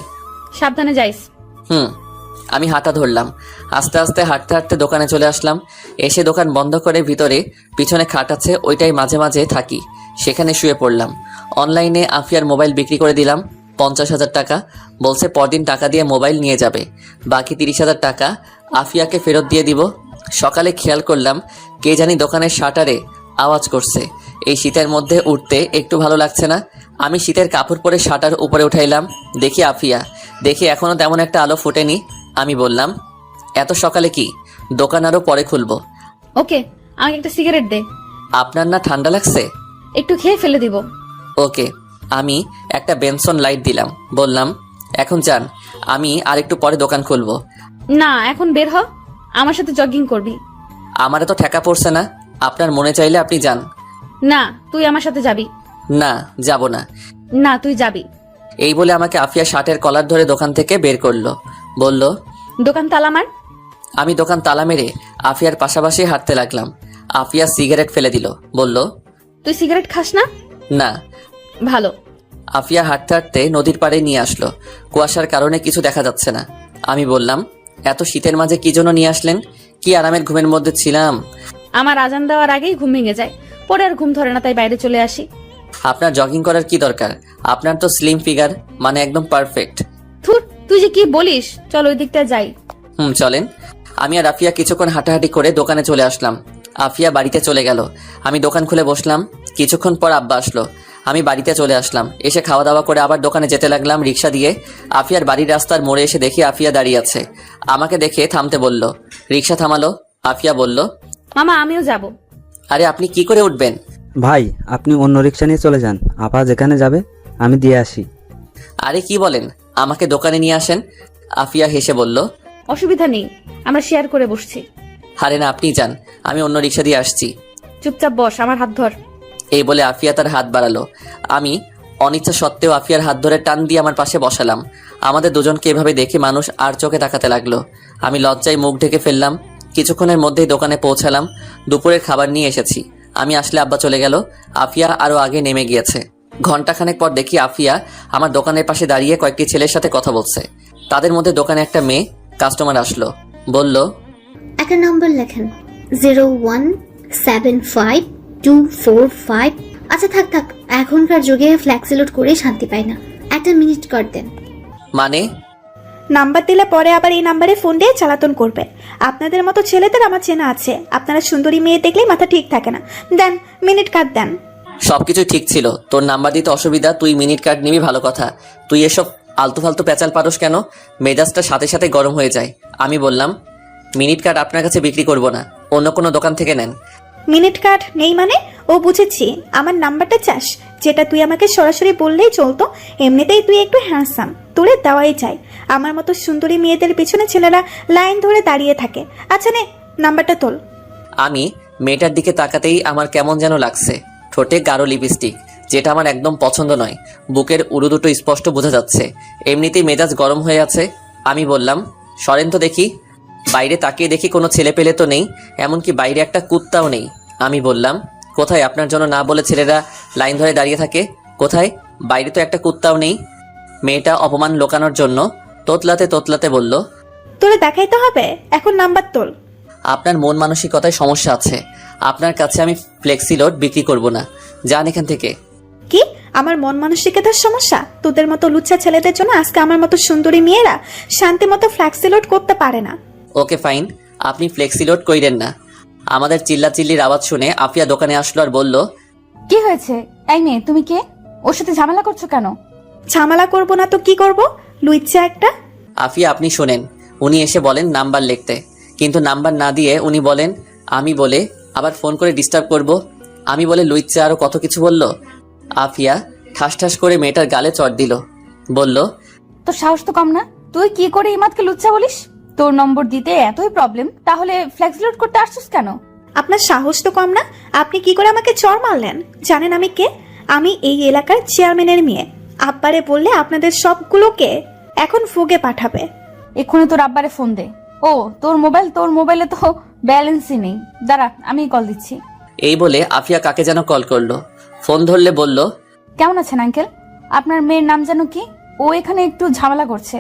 সাবধানে যাইস। আমি হাঁটা ধরলাম। আস্তে আস্তে হাঁটতে হাঁটতে দোকানে চলে আসলাম। এসে দোকান বন্ধ করে ভিতরে পিছনে খাট আছে, ওইটাই মাঝে মাঝে থাকি, সেখানে শুয়ে পড়লাম। অনলাইনে আফিয়ার মোবাইল বিক্রি করে দিলাম 50,000 টাকা। বলছে পরদিন টাকা দিয়ে মোবাইল নিয়ে যাবে, বাকি 30,000 টাকা আফিয়াকে ফেরত দিয়ে দিব। সকালে খেয়াল করলাম কে জানি দোকানের শাটারে আওয়াজ করছে। এই শীতের মধ্যে উঠতে একটু ভালো লাগছে না। আমি শীতের কাপড় পরে শাটার উপরে উঠাইলাম, দেখি আফিয়া। দেখি এখনো তেমন একটা আলো ফোটেনি। আমি বললাম, এত সকালে কি? দোকান আরো পরে খুলবো। ওকে, আমাকে একটা সিগারেট দে। আপনার না ঠান্ডা লাগছে? একটু খেয়ে ফেলে দিব। ওকে। আমি একটা বেনসন লাইট দিলাম, বললাম, এখন যান, আমি আরেকটু পরে দোকান খুলবো। না, এখন বের হ, আমার সাথে জগিং করবি। আমারে তো ঠেকা পড়ছে না, আপনার মনে চাইলে আপনি যান। না, তুই আমার সাথে যাবি। না, যাব না। না, তুই যাবি। এই বলে আমাকে আফিয়া শার্টের কলার ধরে দোকান থেকে বের করলো। বলল, দোকান তালা মার। আমি দোকান তালা মেরে আফিয়ার পাশাপাশি হাঁটতে লাগলাম। আফিয়া সিগারেট ফেলে দিল, বলল, তুই সিগারেট খাস না? না। ভালো। আফিয়া হাঁটতে হাঁটতে নদীর পাড়ে নিয়ে আসলো। কুয়াশার কারণে কিছু দেখা যাচ্ছে না। আমি বললাম, এত শীতের মাঝে কি জন্য নিয়ে আসলেন? কি আরামের ঘুমের মধ্যে ছিলাম। আমার আজান দেওয়ার আগেই ঘুম ভেঙে যায়, পরে আর ঘুম ধরে না, তাই বাইরে চলে আসি। আপনার জগিং করার কি দরকার? আপনার তো স্লিম ফিগার, মানে একদম পারফেক্ট। থুর, তুই যে কি বলিস, চল ওই দিকটা যাই। চলেন। আমি আর আফিয়া কিছুক্ষণ হাঁটাহাঁটি করে দোকানে চলে আসলাম। আফিয়া বাড়িতে চলে গেল, আমি দোকান খুলে বসলাম। কিছুক্ষণ পর আব্বা আসলো, আমি বাড়িতে চলে আসলাম। এসে খাওয়া দাওয়া করে আবার দোকানে যেতে লাগলাম রিক্সা দিয়ে। আফিয়ার বাড়ির রাস্তার মোড়ে এসে দেখি আফিয়া দাঁড়িয়ে আছে। আমাকে দেখে থামতে বলল। রিক্সা থামালো। আফিয়া বলল, মামা আমিও যাব। আরে আপনি কি করে উঠবেন? ভাই, আপনি অন্য রিক্সা নিয়ে চলে যান, আপা যেখানে যাবে আমি দিয়ে আসি। আরে কি বলেন, আমাকে দোকানে নিয়ে আসেন। আফিয়া হেসে বলল, অসুবিধা নেই, আমরা শেয়ার করে বসছি। আরে না, আপনি যান, আমি অন্য রিক্সা দিয়ে আসছি। চুপচাপ বস, আমার হাত ধর। এই বলে আফিয়া তার হাত বাড়ালো। আমি অনিচ্ছা সত্ত্বেও আফিয়ার হাত ধরে টান দিয়ে আমার পাশে বসালাম। আমাদের দুজনকে এভাবে দেখে মানুষ আর চোখে তাকাতে লাগলো। আমি লজ্জায় মুখ ঢেকে ফেললাম। কিছুক্ষণের মধ্যেই দোকানে পৌঁছালাম। দুপুরের খাবার নিয়ে এসেছি। আমি আসলে আব্বা চলে গেল। আফিয়া আরো আগে নেমে গিয়েছে। ঘন্টাখানেক পর দেখি আফিয়া আমার দোকানের পাশে দাঁড়িয়ে কয়েকটি ছেলের সাথে কথা বলছে। তাদের মধ্যে দোকানে একটা মেয়ে কাস্টমার আসলো, বলল, একটা নাম্বার লেখেন, 0175245। আচ্ছা থাক থাক, এখনকার যুগে ফ্ল্যাক্সি লোড করে শান্তি পাই না। একটা মিনিট কর দেন। মানে? নাম্বার দিলে পরে আবার এই নাম্বারে ফোন দিয়ে চালাতন করবে। আপনাদের মতো ছেলেদের আমার চেনা আছে, আপনারা সুন্দরী মেয়ে দেখলেই মাথা ঠিক থাকে না। দেন, মিনিট কার্ড দেন। সবকিছু ঠিক ছিল, তোর নাম্বার দিতে অসুবিধা, তুই মিনিট কার্ড নিবি ভালো কথা। তুই এসব আলতু ফালতু প্যাচাল পারস কেন? মেজাজটা সাথে সাথে গরম হয়ে যায়। আমি বললাম, মিনিট কার্ড আপনার কাছে বিক্রি করব না, অন্য কোনো দোকান থেকে নেন। মিনিট কার্ড নেই মানে? ও বুঝেছি, আমার নাম্বারটা চাস, যেটা তুই আমাকে সরাসরি বললেই চলতো। এমনিতেই তুই একটু হ্যান্ডসাম, তোরে দেওয়াই চাই। আমার মতো সুন্দরী মেয়েদের পিছনে ছেলেরা লাইন ধরে দাঁড়িয়ে থাকে। আচ্ছা নে, নাম্বারটা তোল। আমি মেয়েটার দিকে তাকাতেই আমার কেমন যেন লাগছে। ঠোঁটে গাঢ় লিপস্টিক, যেটা আমার একদম পছন্দ নয়। বুকের উড়ু দুটো স্পষ্ট বোঝা যাচ্ছে। এমনিতেই মেজাজ গরম হয়ে আছে। আমি বললাম, সরেন তো দেখি। বাইরে তাকিয়ে দেখি কোনো ছেলে পেলে তো নেই, এমনকি বাইরে একটা কুত্তাও নেই। আমি বললাম, কোথায়? আপনার জন্য না বলে ছেলেরা লাইন ধরে দাঁড়িয়ে থাকে, কোথায়? বাইরে তো একটা কুত্তাও নেই। মেয়েটা অপমান লোকানোর জন্য তোতলাতে তোতলাতে বলল, তোরে দেখাইতে হবে, এখন নাম্বার তোল। আপনার মন মানসিকতায় সমস্যা আছে। আপনার কাছে আমি ফ্লেক্সি লোড বিক্রি করব না, যান এখান থেকে। কি? আমার মন মানসিকতার সমস্যা? তোদের মতো লুচ্চা ছেলেদের জন্য আজকে আমার মতো সুন্দরী মেয়েরা শান্তি মতো ফ্ল্যাক্সি লোড করতে পারে না। ওকে ফাইন, আপনি ফ্লেক্সি লোড কইরেন না। আমাদের চিল্লাচিল্লির আওয়াজ শুনে আফিয়া দোকানে আসলো আর বলল, কি হয়েছে? এই মেয়ে, তুমি কে? ওর সাথে ঝামেলা করছো কেন? ঝামেলা করব না তো কি করব? লুচ্চা একটা। আফিয়া আপনি শোনেন, উনি এসে বলেন নাম্বার লিখতে, কিন্তু নাম্বার না দিয়ে উনি বলেন আমি বলে আবার ফোন করে ডিস্টার্ব করব। আমি বলে লুইচ্ছা আরো কত কিছু বলল। আফিয়া ঠাস ঠাস করে মেয়েটার গালে চড় দিল, বলল, তোর সাহস তো কম না? তুই কি করে ইমাদকে লুচ্চা বলিস? তোর নম্বর দিতে এতই প্রবলেম, তাহলে ফ্লেক্স লোড করতে আসছিস কেন? আপনার সাহস তো কম না? আপনি কি করে আমাকে চড় মারলেন? জানেন আমি কে? আমি এই এলাকার চেয়ারম্যানের মেয়ে। আব্বারে বললে আপনাদের সবগুলোকে এখন ফুগে পাঠাবে। এক্ষুনি তোর আব্বারে ফোন দে। ও তোর মোবাইলে তো ব্যালেন্সই নেই। দাঁড়া, আমি কল দিচ্ছি। এই বলে আফিয়া কাকে যেন কল করলো। ফোন ধরলে বলল, কেমন আছেন আঙ্কেল? আপনার মেয়ের নাম যেন কি? ও এখানে একটু ঝামেলা করছে,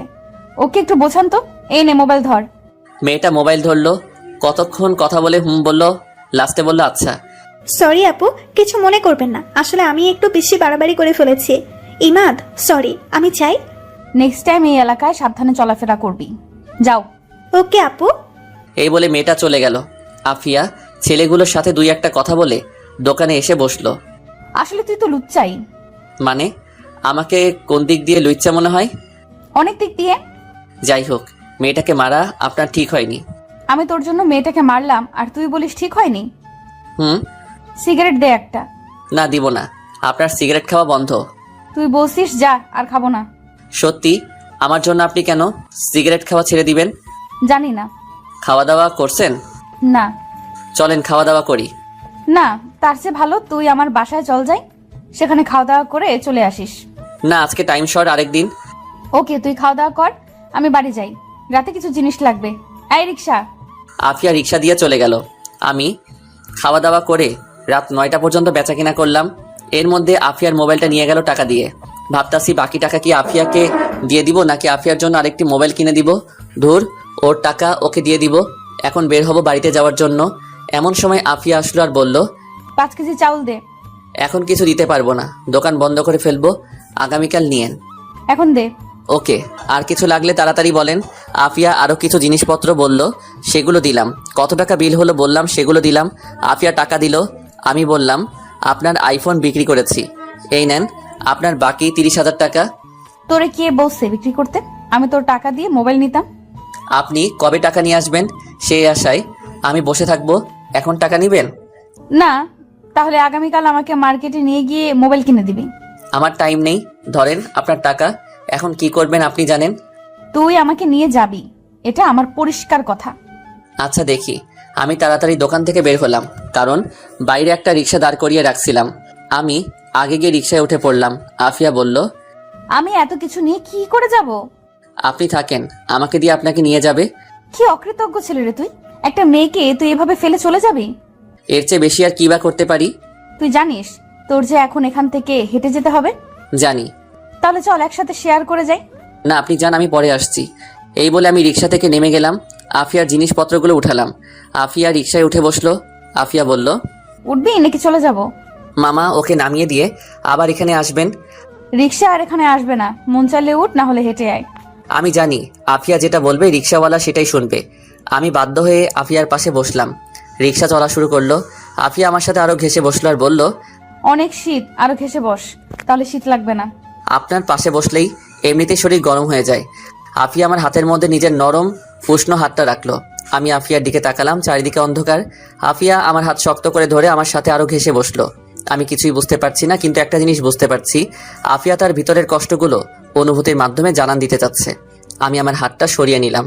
ওকে একটু বোঝান তো। এই নে মোবাইল ধর। মেয়েটা মোবাইল ধরলো, কতক্ষণ কথা বলে হুম বলল, লাস্টে বলল আচ্ছা। সরি আপু, কিছু মনে করবেন না, আসলে আমি একটু বেশি বাড়াবাড়ি করে ফেলেছি। ইমাদ সরি, আমি চাই নেক্সট টাইম এই এলাকায় সাবধানে চলাফেরা করবি। যাও। ওকে আপু। এই বলে মেয়েটা চলে গেল। আফিয়া ছেলেগুলোর সাথে দুই একটা কথা বলে দোকানে এসে বসলো। আসলে তুই তো লুচ্চাই। মানে আমাকে কোন দিক দিয়ে লুইচ্ছা মনে হয়? অনেক দিক দিয়ে। যাই হোক, মেয়েটাকে মারা আপনার ঠিক হয়নি। আমি তোর জন্য মেয়েটাকে মারলাম আর তুই বলিস ঠিক হয়নি? হুম। সিগারেট দে একটা। না দিব না, আপনার সিগারেট খাওয়া বন্ধ। তুই বলছিস যা, আর খাবো না। সত্যি? আমার জন্য আপনি কেন সিগারেট খাওয়া ছেড়ে দিবেন? জানি না। খাওয়া দাওয়া করছেন? না। চলেন খাওয়া দাওয়া করি। না, তার চেয়ে ভালো তুই আমার বাসায় চল যাই, সেখানে খাওয়া দাওয়া করে চলে আসিস। না আজকে টাইম শর্ট, আরেকদিন। ওকে, তুই খাওয়া দাওয়া কর, আমি বাড়ি যাই, রাতে কিছু জিনিস লাগবে। এই রিক্সা। আফিয়া রিক্সা দিয়ে চলে গেল। আমি খাওয়া দাওয়া করে রাত 9টা পর্যন্ত বেচাকেনা করলাম। এর মধ্যে আফিয়ার মোবাইলটা নিয়ে গেল টাকা দিয়ে। ভাবতাছি বাকি টাকা কি আফিয়াকে দিয়ে দিব নাকি আফিয়ার জন্য আরেকটি মোবাইল কিনে দিব। ধুর, ওর টাকা ওকে দিয়ে দিব। এখন বের হব বাড়িতে যাওয়ার জন্য। এমন সময় আফিয়া আসলো আর বলল, 5 কেজি চাউল দে। এখন কিছু দিতে পারবো না, দোকান বন্ধ করে ফেলবো, আগামীকাল নিয়েন। এখন দে। ওকে, আর কিছু লাগলে তাড়াতাড়ি বলেন। আফিয়া আরও কিছু জিনিসপত্র বলল, সেগুলো দিলাম। কত টাকা বিল হলো বললাম, সেগুলো দিলাম। আফিয়া টাকা দিল। আমি বললাম, আপনার আইফোন বিক্রি করেছি, এই নেন আপনার বাকি 30,000 টাকা। তোরে কে বলছে বিক্রি করতে? আমি তোর টাকা দিয়ে মোবাইল নিতাম। আপনি কবে টাকা নিয়ে আসবেন সেই আশায় আমি বসে থাকবো, এখন টাকা নিবেন? না, তাহলে আগামীকাল আমাকে মার্কেটে নিয়ে গিয়ে মোবাইল কিনে দিবি। আমার টাইম নেই, ধরেন আপনার টাকা। এখন কি করবেন আপনি জানেন। তুই আমাকে নিয়ে যাবি, এটা আমার পরিষ্কার কথা। আচ্ছা দেখি। আমি তাড়াতাড়ি দোকান থেকে বের হলাম, কারণ বাইরে একটা রিক্সা দাঁড় করিয়ে রাখছিলাম। আমি আগে গিয়ে রিক্সায় উঠে পড়লাম। আফিয়া বলল, আমি এত কিছু নিয়ে কি করে যাব? আপনি থাকেন, আমাকে দিয়ে আপনাকে নিয়ে যাবে। কি অকৃতজ্ঞ ছেলে রে তুই! একটা মেয়েকে তুই এভাবে ফেলে চলে যাবি? এর চেয়ে বেশি আর কি বা করতে পারি। তুই জানিস তোর যে এখন এখান থেকে হেঁটে যেতে হবে? জানি। তাহলে চল একসাথে শেয়ার করে যাই। না আপনি যান, আমি পরে আসছি। এই বলে আমি রিক্সা থেকে নেমে গেলাম। আফিয়ার জিনিসপত্রগুলো উঠালাম। আফিয়া রিকশায় উঠে বসলো। আফিয়া বলল, উঠবি নাকি চলে যাব? মামা ওকে নামিয়ে দিয়ে আবার এখানে আসবেন। রিক্সা আর এখানে আসবে না, মন চাইলে উঠ, না হলে হেঁটে আয়। আমি জানি আফিয়া যেটা বলবে রিকশাওয়ালা সেটাই শুনবে। আমি বাধ্য হয়ে আফিয়ার পাশে বসলাম। রিকশা চলা শুরু করলো। আফিয়া আমার সাথে আরো ঘেঁষে বসলো আর বলল, অনেক শীত, আরো ঘেসে বস, তাহলে শীত লাগবে না। আপনার পাশে বসলেই এমনিতেই শরীর গরম হয়ে যায়। আফিয়া আমার হাতের মধ্যে নিজের নরম উষ্ণ হাতটা রাখলো। আমি আফিয়ার দিকে তাকালাম, চারিদিকে অন্ধকার। আফিয়া আমার হাত শক্ত করে ধরে আমার সাথে আরো ঘেঁষে বসলো। আমি কিছুই বুঝতে পারছি না, কিন্তু একটা জিনিস বুঝতে পারছি, আফিয়া তার ভিতরের কষ্টগুলো অনুভূতির মাধ্যমে জানান দিতে চাচ্ছে। আমি আমার হাতটা সরিয়ে নিলাম।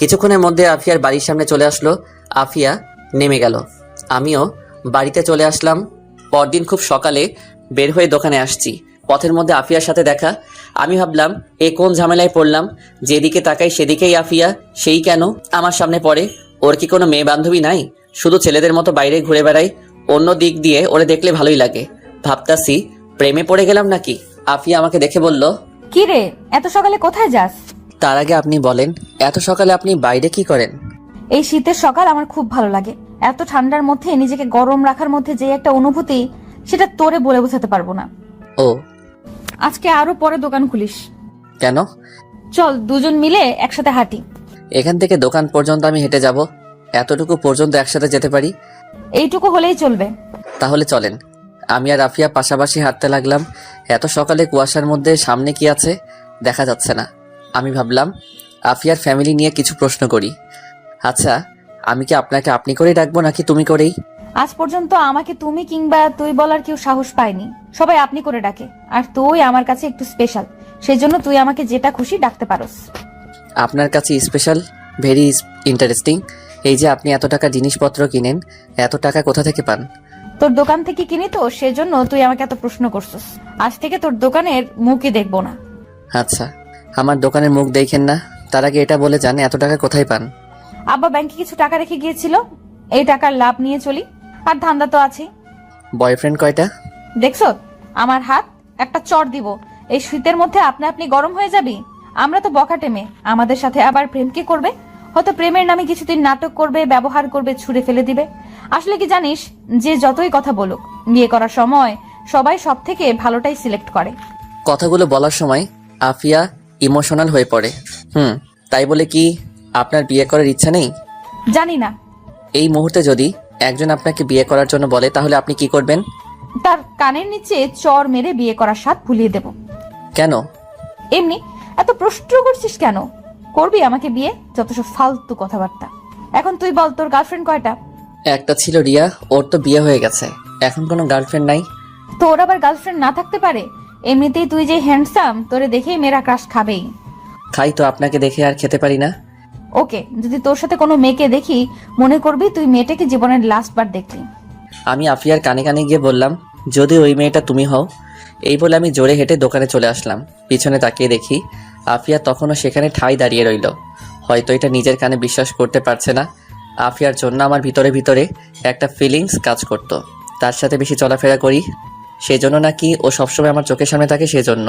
কিছুক্ষণের মধ্যে আফিয়ার বাড়ির সামনে চলে আসলো। আফিয়া নেমে গেল। আমিও বাড়িতে চলে আসলাম। পরদিন খুব সকালে বের হয়ে দোকানে আসছি। পথের মধ্যে আফিয়ার সাথে দেখা। আমি ভাবলাম এ কোন ঝামেলায় পড়লাম, যেদিকে তাকাই সেদিকেই আফিয়া, সেই কেন আমার সামনে পড়ে? ওর কি কোনো মেয়ে বান্ধবী নাই? শুধু ছেলেদের মতো বাইরে ঘুরে বেড়াই। অন্য দিক দিয়ে ওরে দেখলে ভালোই লাগে। ভাবতাছি প্রেমে পড়ে গেলাম নাকি। আফিয়া আমাকে দেখে বলল, কি রে, এত সকালে কোথায় যাস? তার আগে আপনি বলেন, এত সকালে আপনি বাইরে কি করেন? এই শীতের সকাল আমার খুব ভালো লাগে। এত ঠান্ডার মধ্যে নিজেকে গরম রাখার মধ্যে যে একটা অনুভূতি, সেটা তোরে বলে বোঝাতে পারবো না। ও আজকে আরো পরে দোকান খুলিস। কেন? চল দুজন মিলে একসাথে হাঁটি। এখান থেকে দোকান পর্যন্ত আমি হেঁটে যাব। এতটুকু পর্যন্ত একসাথে যেতে পারি। এইটুকু হলেই চলবে। তাহলে চলেন। আমি আর আফিয়া পাশাপাশি হাঁটতে লাগলাম। এত সকালে কুয়াশার মধ্যে সামনে কি আছে দেখা যাচ্ছে না। আমি ভাবলাম আফিয়ার ফ্যামিলি নিয়ে কিছু প্রশ্ন করি। আচ্ছা, আমি কি আপনাকে আপনি করেই ডাকবো নাকি তুমি করেই? আজ পর্যন্ত আমাকে তুমি কিংবা তুই বলার কেউ সাহস পায়নি, সবাই আপনি করে ডাকে। আর তুই আমার কাছে একটু স্পেশাল, সেই জন্য তুই আমাকে যেটা খুশি ডাকতে পারোস। আপনার কাছে স্পেশাল, ভেরি ইন্টারেস্টিং। এই যে আপনি এত টাকা জিনিসপত্র কিনেন, এত টাকা কোথা থেকে পান? তোর দোকান থেকে কিনি তো, সেজন্য তুই আমাকে এত প্রশ্ন করছিস। আজ থেকে তোর দোকানের মুখই দেখবো না। আচ্ছা, আমার দোকানের মুখ দেখেন না, তার আগে এটা বলে যান এত টাকা কোথায় পান? আব্বা ব্যাংকে কিছু টাকা রেখে গিয়েছিল, এই টাকার লাভ নিয়ে চলি। আর ধান্দা তো আছে। বয়ফ্রেন্ড কয়টা? দেখছো আমার হাত, একটা চড় দিব। এই শীতের মধ্যে আপনি আপনি গরম হয়ে যাবি। আমরা তো বখাটে মেয়ে, আমাদের সাথে আবার প্রেম কি করবে? হয়তো প্রেমের নামে কিছুদিন নাটক করবে, ব্যবহার করবে, ছুঁড়ে ফেলে দিবে। আসলে কি জানিস, যে যতই কথা বলুক, বিয়ে করার সময় সবাই সব থেকে ভালোটাই সিলেক্ট করে। কথাগুলো বলার সময় আফিয়া ইমোশনাল হয়ে পড়ে। তাই বলে কি আপনার বিয়ে করার ইচ্ছা নেই? জানি না। এই মুহূর্তে যদি একজন আপনাকে বিয়ে করার জন্য বলে, তাহলে আপনি কি করবেন? তার কানের নিচে চড় মেরে বিয়ে করার স্বাদ ভুলিয়ে দেব। কেন? এমনি। এত প্রশ্ন করছিস কেন? করবি আমাকে বিয়ে? যত সব ফালতু কথাবার্তা। এখন তুই বল, তোর গার্লফ্রেন্ড কয়টা? একটা ছিল রিয়া, ওর তো বিয়ে হয়ে গেছে, এখন কোনো গার্লফ্রেন্ড নাই। তোর আবার গার্লফ্রেন্ড না থাকতে পারে? এমনিতেই তুই যে হ্যান্ডসাম, তোরে দেখেই মেয়েরা ক্রাশ খাবেই। খাই তো, আপনাকে দেখে আর খেতে পারি না। ওকে, যদি তোর সাথে কোনো মেয়েকে দেখি, মনে করবি তুই মেয়েটাকে জীবনের লাস্ট বার দেখলি। আমি আফিয়ার কানে কানে গিয়ে বললাম, যদি ওই মেয়েটা তুমি হও। এই বলে আমি জোরে হেঁটে দোকানে চলে আসলাম। পিছনে তাকিয়ে দেখি আফিয়া তখনও সেখানে ঠাই দাঁড়িয়ে রইল। হয়তো এটা নিজের কানে বিশ্বাস করতে পারছে না। আফিয়ার জন্য আমার ভিতরে ভিতরে একটা ফিলিংস কাজ করত। তার সাথে বেশি চলাফেরা করি সেজন্য নাকি ও সবসময় আমার চোখের সামনে থাকে সেজন্য,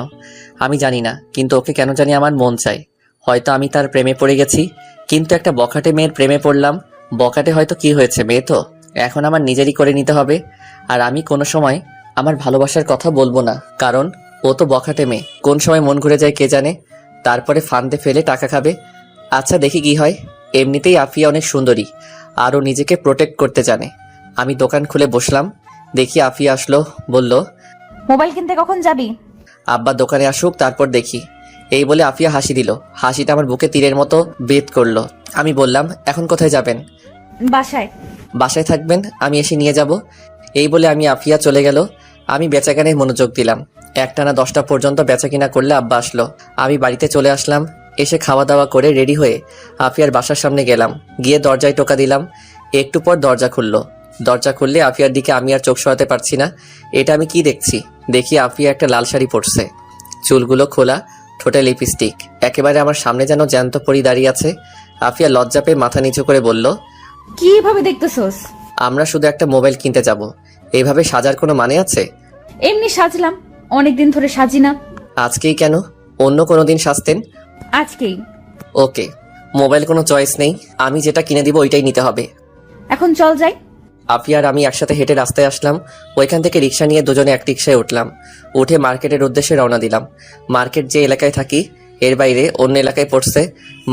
আমি জানি না, কিন্তু ওকে কেন জানি আমার মন চায়। হয়তো আমি তার প্রেমে পড়ে গেছি, কিন্তু একটা বখাটে মেয়ের প্রেমে পড়লাম। বখাটে হয়তো কি হয়েছে, মেয়ে তো, এখন আমার নিজেরই করে নিতে হবে। আর আমি কোনো সময় আমার ভালোবাসার কথা বলবো না, কারণ ও তো বখাটে মেয়ে, কোন সময় মন ঘুরে যায় কে জানে। তারপরে ফান্দে ফেলে টাকা খাবে। আচ্ছা দেখি কি হয়। এমনিতেই আফিয়া অনেক সুন্দরী, আরও নিজেকে প্রোটেক্ট করতে জানে। আমি দোকান খুলে বসলাম। দেখি আফিয়া আসলো, বলল, মোবাইল কিনতে কখন যাবি? আব্বা দোকানে আসুক তারপর দেখি। এই বলে আফিয়া হাসি দিল। হাসিটা আমার বুকে তীরের মতো বেদ করলো। আমি বললাম, এখন কোথায় যাবেন? বাসায়। বাসায় থাকবেন, আমি এসে নিয়ে যাব। এই বলে আফিয়া চলে গেল। আমি বেচাকেনায় মনোযোগ দিলাম। একটানা 10টা পর্যন্ত বেচাকেনা করলে আব্বা আসলো। আমি বাড়িতে চলে আসলাম। এসে খাওয়া দাওয়া করে রেডি হয়ে আফিয়ার বাসার সামনে গেলাম। গিয়ে দরজায় টোকা দিলাম। একটু পর দরজা খুললো। দরজা খুললে আফিয়ার দিকে আমি আর চোখ সরাতে পারছি না। এটা আমি কি দেখছি? দেখি আফিয়া একটা লাল শাড়ি পরছে, চুলগুলো খোলা, ঠোঁটে লিপস্টিক, একেবারে আমার সামনে যেন জ্যান্ত পরি দাঁড়িয়ে আছে। আফিয়া লজ্জা পেয়ে মাথা নিচু করে বলল, কিভাবে দেখতেছস? আমরা শুধু একটা মোবাইল কিনতে যাব, এইভাবে সাজার কোনো মানে আছে? এমনি সাজলাম, অনেকদিন ধরে সাজি না। আজকেই কেন? অন্য কোনো দিন সাজতেন। আজকেই। ওকে, মোবাইল কোনো চয়েস নেই, আমি যেটা কিনে দিব ওইটাই নিতে হবে। এখন চল যাই। আফিয়া আর আমি একসাথে হেঁটে রাস্তায় আসলাম। ওইখান থেকে রিক্সা নিয়ে দুজনে এক রিক্সায় উঠলাম। উঠে মার্কেটের উদ্দেশ্যে রওনা দিলাম। মার্কেট যে এলাকায় থাকি এর বাইরে অন্য এলাকায় পড়ছে।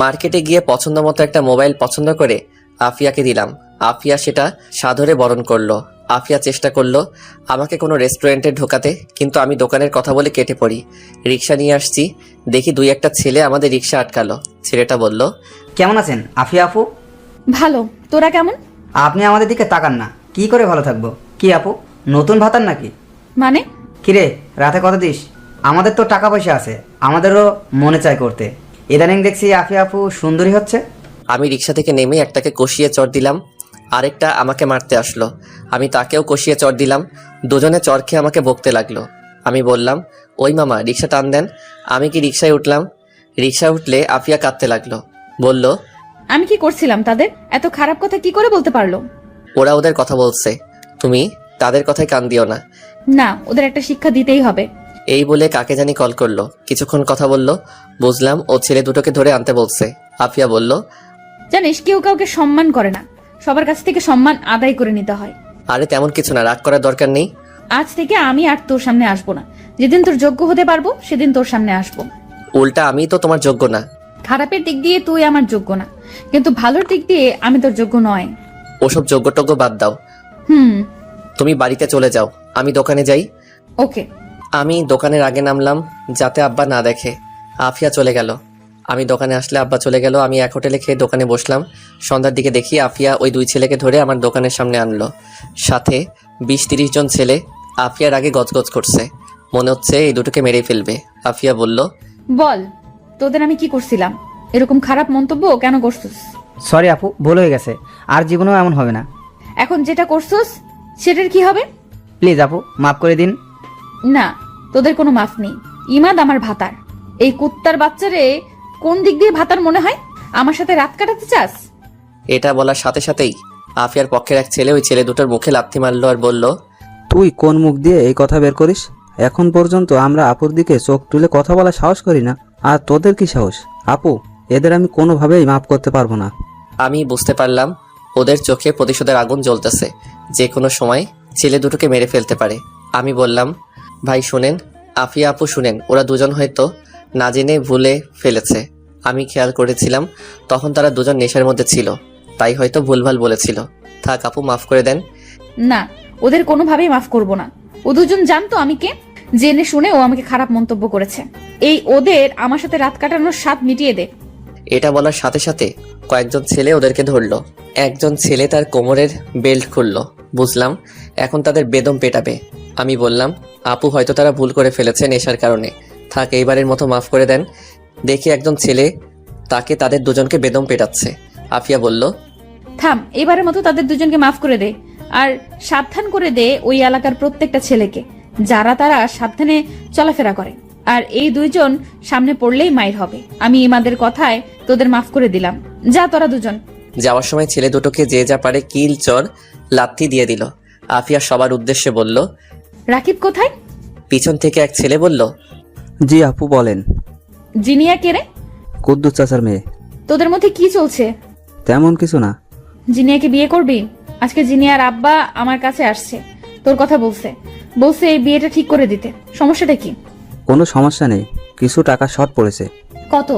মার্কেটে গিয়ে পছন্দ মতো একটা মোবাইল পছন্দ করে আফিয়াকে দিলাম। আফিয়া সেটা সাদরে বরণ করলো। আফিয়া চেষ্টা করলো আমাকে কোনো রেস্টুরেন্টে ঢোকাতে, কিন্তু আমি দোকানের কথা বলে কেটে পড়ি। রিক্সা নিয়ে আসছি, দেখি দুই একটা ছেলে আমাদের রিক্সা আটকালো। ছেলেটা বলল, কেমন আছেন আফিয়া আপু? ভালো, তোরা কেমন? আপনি আমাদের দিকে তাকান না, কি করে ভালো থাকবো? কি আপু, নতুন ভাতার নাকি? মানে? কিরে, রাতে কত দিস? আমাদের তো টাকা পয়সা আছে, আমাদেরও মনে চায় করতে। ইদানিং দেখছি আফিয়া আপু সুন্দরী হচ্ছে। আমি রিক্সা থেকে নেমে একটাকে কষিয়ে চড় দিলাম, আরেকটা আমাকে মারতে আসলো। আমি তাকেও কষিয়ে চড় দিলাম। দুজনে চড় খেয়ে আমাকে বকতে লাগলো। আমি বললাম, ওই মামা রিক্সা টান দেন। আমি কি রিক্সায় উঠলাম। রিক্সায় উঠলে আফিয়া কাঁদতে লাগলো। বলল, আমি কি করছিলাম তাদের? এত খারাপ কথা কি করে বলতে পারলো? ওরা ওদের কথা বলছে, তুমি তাদের কথায় কান দিও না। না, ওদের একটা শিক্ষা দিতেই হবে। এই বলে কাকে জানি কল করলো। কিছুক্ষণ কথা বললো, বুঝলাম ও ছেলে দুটোকে ধরে আনতে বলছে। আফিয়া বলল, জানিস, কেউ কাউকে সম্মান করে না, সবার কাছ থেকে সম্মান আদায় করে নিতে হয়। আরে তেমন কিছু না, রাগ করার দরকার নেই। আজ থেকে আমি আর তোর সামনে আসবো না। যেদিন তোর যোগ্য হতে পারবো সেদিন তোর সামনে আসবো। উল্টা আমি তো তোমার যোগ্য না। খারাপের দিক দিয়ে তুই আমার যোগ্য না, কিন্তু ভালোর দিক দিয়ে আমি তোর যোগ্য নয়। ওসব যোগ্য বাদ দাও। হুম, তুমি বাড়িতে চলে যাও, আমি দোকানে যাই। ওকে। আমি দোকানের আগে নামলাম যাতে আব্বা না দেখে। আফিয়া চলে গেল। আমি দোকানে আসলে আব্বা চলে গেল। আমি এক হোটেলে খেয়ে দোকানে বসলাম। সন্ধ্যার দিকে দেখি আফিয়া ওই দুই ছেলেকে ধরে আমার দোকানের সামনে আনলো। সাথে 20-30 জন ছেলে আফিয়ার আগে গজগজ করছে। মনে হচ্ছে এই দুটোকে মেরেই ফেলবে। আফিয়া বলল, বল, তোদের আমি কি করছিলাম? এরকম খারাপ মন্তব্য কেন করছিস? সরি আপু, ভুল হয়ে গেছে, আর জীবনেও এমন হবে না। এখন যেটা করছিস সেটার কি হবে? প্লিজ আপু, মাফ করে দিন। না, তোদের কোনো মাফ নেই। ইমাদ আমার ভাতার। এই কুত্তার বাচ্চারে কোন দিক দিয়ে ভাতার মনে হয়? আমার সাথে রাত কাটাতে চাস? এটা বলার সাথে সাথেই আফিয়ার পক্ষের এক ছেলে ওই ছেলে দুটোর মুখে লাথি মারলো আর বলল, তুই কোন মুখ দিয়ে এই কথা বের করিস? এখন পর্যন্ত আমরা আপুর দিকে চোখ তুলে কথা বলা সাহস করি না, আর তোদের কি সাহস? আপু, এদের আমি কোনোভাবেই মাফ করতে পারবো না। আমি বুঝতে পারলাম ওদের চোখে প্রতিশোধের আগুন জ্বলতেছে, যে কোনো সময় ছেলে দুটোকে মেরে ফেলতে পারে। আমি বললাম, ভাই শুনেন, আফিয়া আপু শুনেন, ওরা দুজন হয়তো না জেনে ভুলে ফেলেছে। আমি খেয়াল করেছিলাম তখন তারা দুজন নেশার মধ্যে ছিল, তাই হয়তো ভুলভাল বলেছিল। থাক আপু, মাফ করে দেন। না, ওদের কোনোভাবেই মাফ করব না। ও দুজন জানতো আমি কে। জেনে শুনে ও আমাকে খারাপ মন্তব্য করেছে। এই ওদের আমার সাথে রাত কাটানোর স্বাদ মিটিয়ে দে। এটা বলার সাথে সাথে কয়েকজন ছেলে ওদেরকে ধরলো। একজন ছেলে তার কোমরের বেল্ট খুললো। বুঝলাম এখন তাদের বেদম পেটাবে। আমি বললাম, আপু হয়তো তারা ভুল করে ফেলেছে নেশার কারণে, থাক এইবারের মতো মাফ করে দেন। দেখি একজন ছেলে তাকে তাদের দুজনকে বেদম পেটাচ্ছে। আফিয়া বলল, থাম, এবারের মতো তাদের দুজনকে মাফ করে দে। আর সাবধান করে দে ওই এলাকার প্রত্যেকটা ছেলেকে, যারা তারা সাবধানে চলাফেরা করে। আর এই দুইজন সামনে পড়লেই মাইর হবে। আমি ইমাদের কথায় তোদের মাফ করে দিলাম। যা তোরা দুজন। যাওয়ার সময় ছেলে দুটোকে যে যা পারে কিল চর লাথি দিয়ে দিল। আফিয়া সবার উদ্দেশ্যে বলল, রাকিব কোথায়? পিছন থেকে এক ছেলে বলল, জি আপু বলেন। জিনিয়া কে রে? কুদ্দুস চাচার মেয়ে। তোদের মধ্যে কি চলছে? তেমন কিছু না। জিনিয়াকে বিয়ে করবি? আজকে জিনিয়ার আব্বা আমার কাছে আসছে, তোর কথা বলছে এই বিয়েটা ঠিক করে দিতে। সমস্যাটা কি? কোনো সমস্যা নেই, কিছু টাকা শর্ট পড়েছে। কত?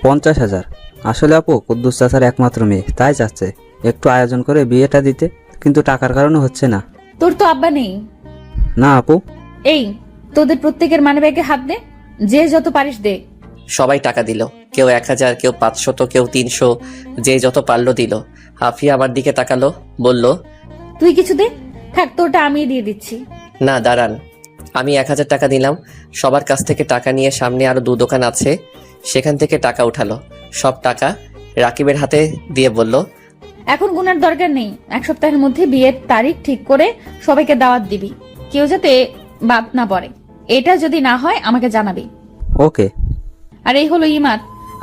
50,000। আসলে আপু কুদ্দুস চাচার একমাত্র মেয়ে, তাই চাচ্ছে একটু আয়োজন করে বিয়েটা দিতে, কিন্তু টাকার কারণে হচ্ছে না। তোর তো আব্বা নেই। না আপু। এই, তোদের প্রত্যেকের মানিব্যাগে হাত দে, যে যত পারিস দে। সবাই টাকা দিল, কেউ 1000, কেউ 500, কেউ 300, যে যত পারলো দিল। আফিয়া আমার দিকে তাকালো, বলল, তুই কিছু দে। থাক, তোরটা আমি দিয়ে দিচ্ছি। না দাঁড়ান। আমি 1000 টাকা দিলাম। সবার কাছ থেকে টাকা নিয়ে সামনে আরো 2 দোকান আছে, সেখান থেকে টাকা উঠালো। সব টাকা রাকিবের হাতে দিয়ে বলল, এখন গুনার দরকার নেই। 1 সপ্তাহের মধ্যে বিয়ের তারিখ ঠিক করে সবাইকে দাওয়াত দিবি, কেউ যাতে বাদ না পড়ে। এটা যদি না হয় আমাকে জানাবি। ওকে। আর এই হলো ইমাদ,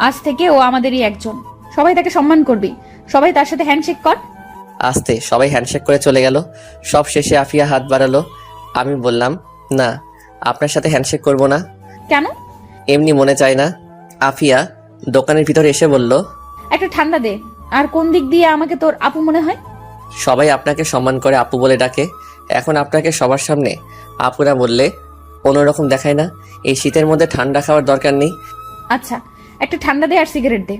আজ থেকে ও আমাদেরই একজন। সবাই তাকে সম্মান করবি। সবাই তার সাথে হ্যান্ডশেক কর। আস্তে সবাই হ্যান্ডশেক করে চলে গেল। সব শেষে আফিয়া হাত বাড়ালো। আমি বললাম, না, আপনার সাথে হ্যান্ডশেক করব না। কেন? এমনি মনে চায় না। আফিয়া দোকানের ভিতরে এসে বলল, একটা ঠান্ডা দে। আর কোন দিক দিয়ে আমাকে তোর আপু মনে হয়? সবাই আপনাকে সম্মান করে আপু বলে ডাকে, এখন আপনাকে সবার সামনে আপুরা বললে অন্যরকম দেখায় না? এই শীতের মধ্যে ঠান্ডা খাওয়ার দরকার নেই। আচ্ছা, একটা ঠান্ডা দে আর সিগারেট দে।